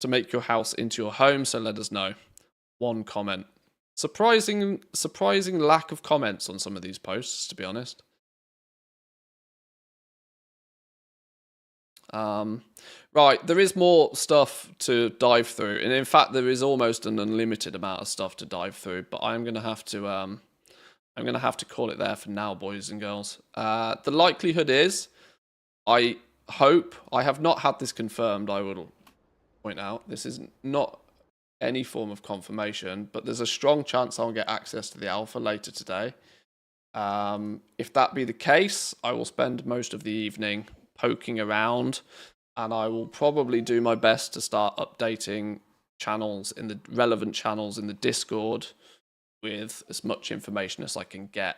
to make your house into your home, so let us know. One comment. Surprising lack of comments on some of these posts, to be honest. Right, there is more stuff to dive through, and in fact, there is almost an unlimited amount of stuff to dive through. But I'm gonna have to call it there for now, boys and girls. The likelihood is, I hope I have not had this confirmed. I will point out this is not any form of confirmation, but there's a strong chance I'll get access to the alpha later today. If that be the case, I will spend most of the evening poking around, and I will probably do my best to start updating channels in the relevant channels in the Discord with as much information as I can get.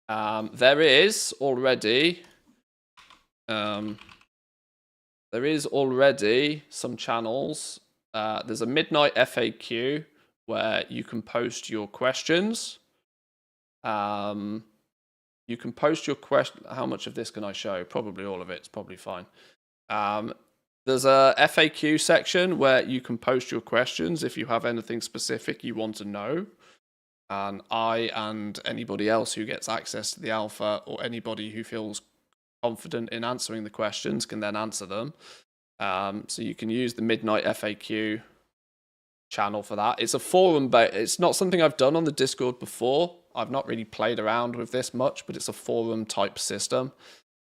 There is already some channels. There's a Midnight FAQ where you can post your questions. You can post your question. How much of this can I show? Probably all of it. It's probably fine. There's a FAQ section where you can post your questions if you have anything specific you want to know. And I and anybody else who gets access to the alpha, or anybody who feels confident in answering the questions, can then answer them. So you can use the Midnight FAQ channel for that. It's a forum, but it's not something I've done on the Discord before. I've not really played around with this much, but it's a forum type system.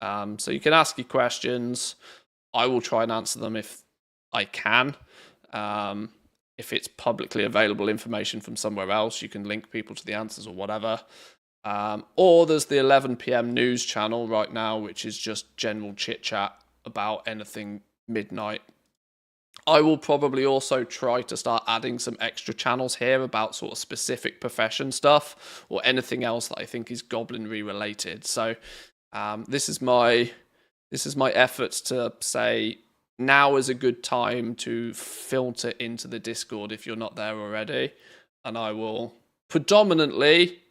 So you can ask your questions. I will try and answer them if I can. If it's publicly available information from somewhere else, you can link people to the answers or whatever. Or there's the 11 PM news channel right now, which is just general chit chat about anything Midnight. I will probably also try to start adding some extra channels here about sort of specific profession stuff or anything else that I think is goblinry related. So this is my efforts to say now is a good time to filter into the Discord if you're not there already, and I will predominantly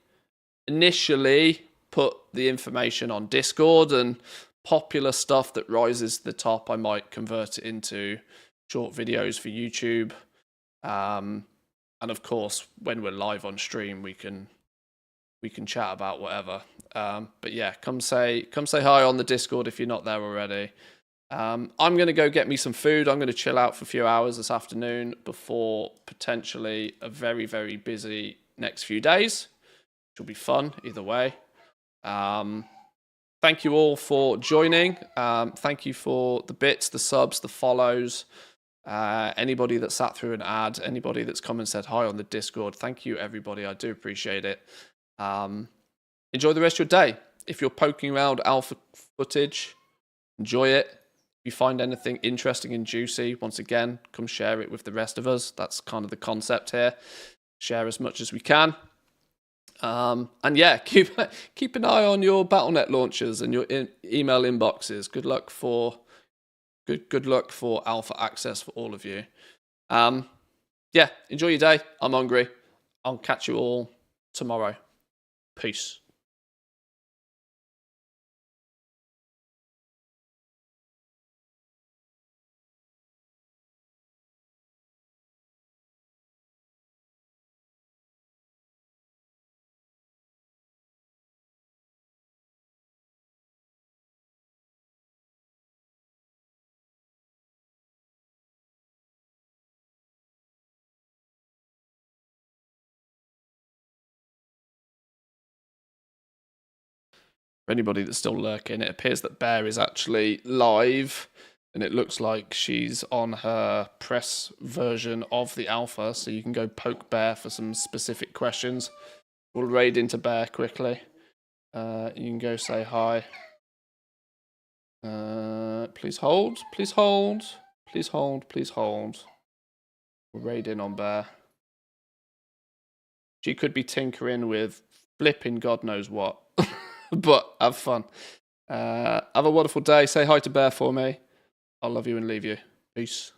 initially put the information on Discord, and popular stuff that rises to the top I might convert it into short videos for YouTube. And of course, when we're live on stream, we can we can chat about whatever. But yeah, come say hi on the Discord if you're not there already. I'm going to go get me some food. I'm going to chill out for a few hours this afternoon before potentially a very, very busy next few days, which will be fun either way. Thank you all for joining. Thank you for the bits, the subs, the follows. Anybody that sat through an ad, anybody that's come and said hi on the Discord. Thank you, everybody. I do appreciate it. Enjoy the rest of your day. If you're poking around alpha footage, enjoy it. If you find anything interesting and juicy, once again, come share it with the rest of us. That's kind of the concept here. Share as much as we can. And yeah, keep an eye on your BattleNet launchers and your email inboxes. Good luck for alpha access for all of you. Yeah, enjoy your day. I'm hungry. I'll catch you all tomorrow. Peace. For anybody that's still lurking, it appears that Bear is actually live, and it looks like she's on her press version of the alpha, so you can go poke Bear for some specific questions. We'll raid into Bear quickly. You can go say hi. Please hold, please hold, please hold, please hold. We'll raid in on Bear. She could be tinkering with flipping God knows what. But have fun. Have a wonderful day. Say hi to Bear for me. I'll love you and leave you. Peace.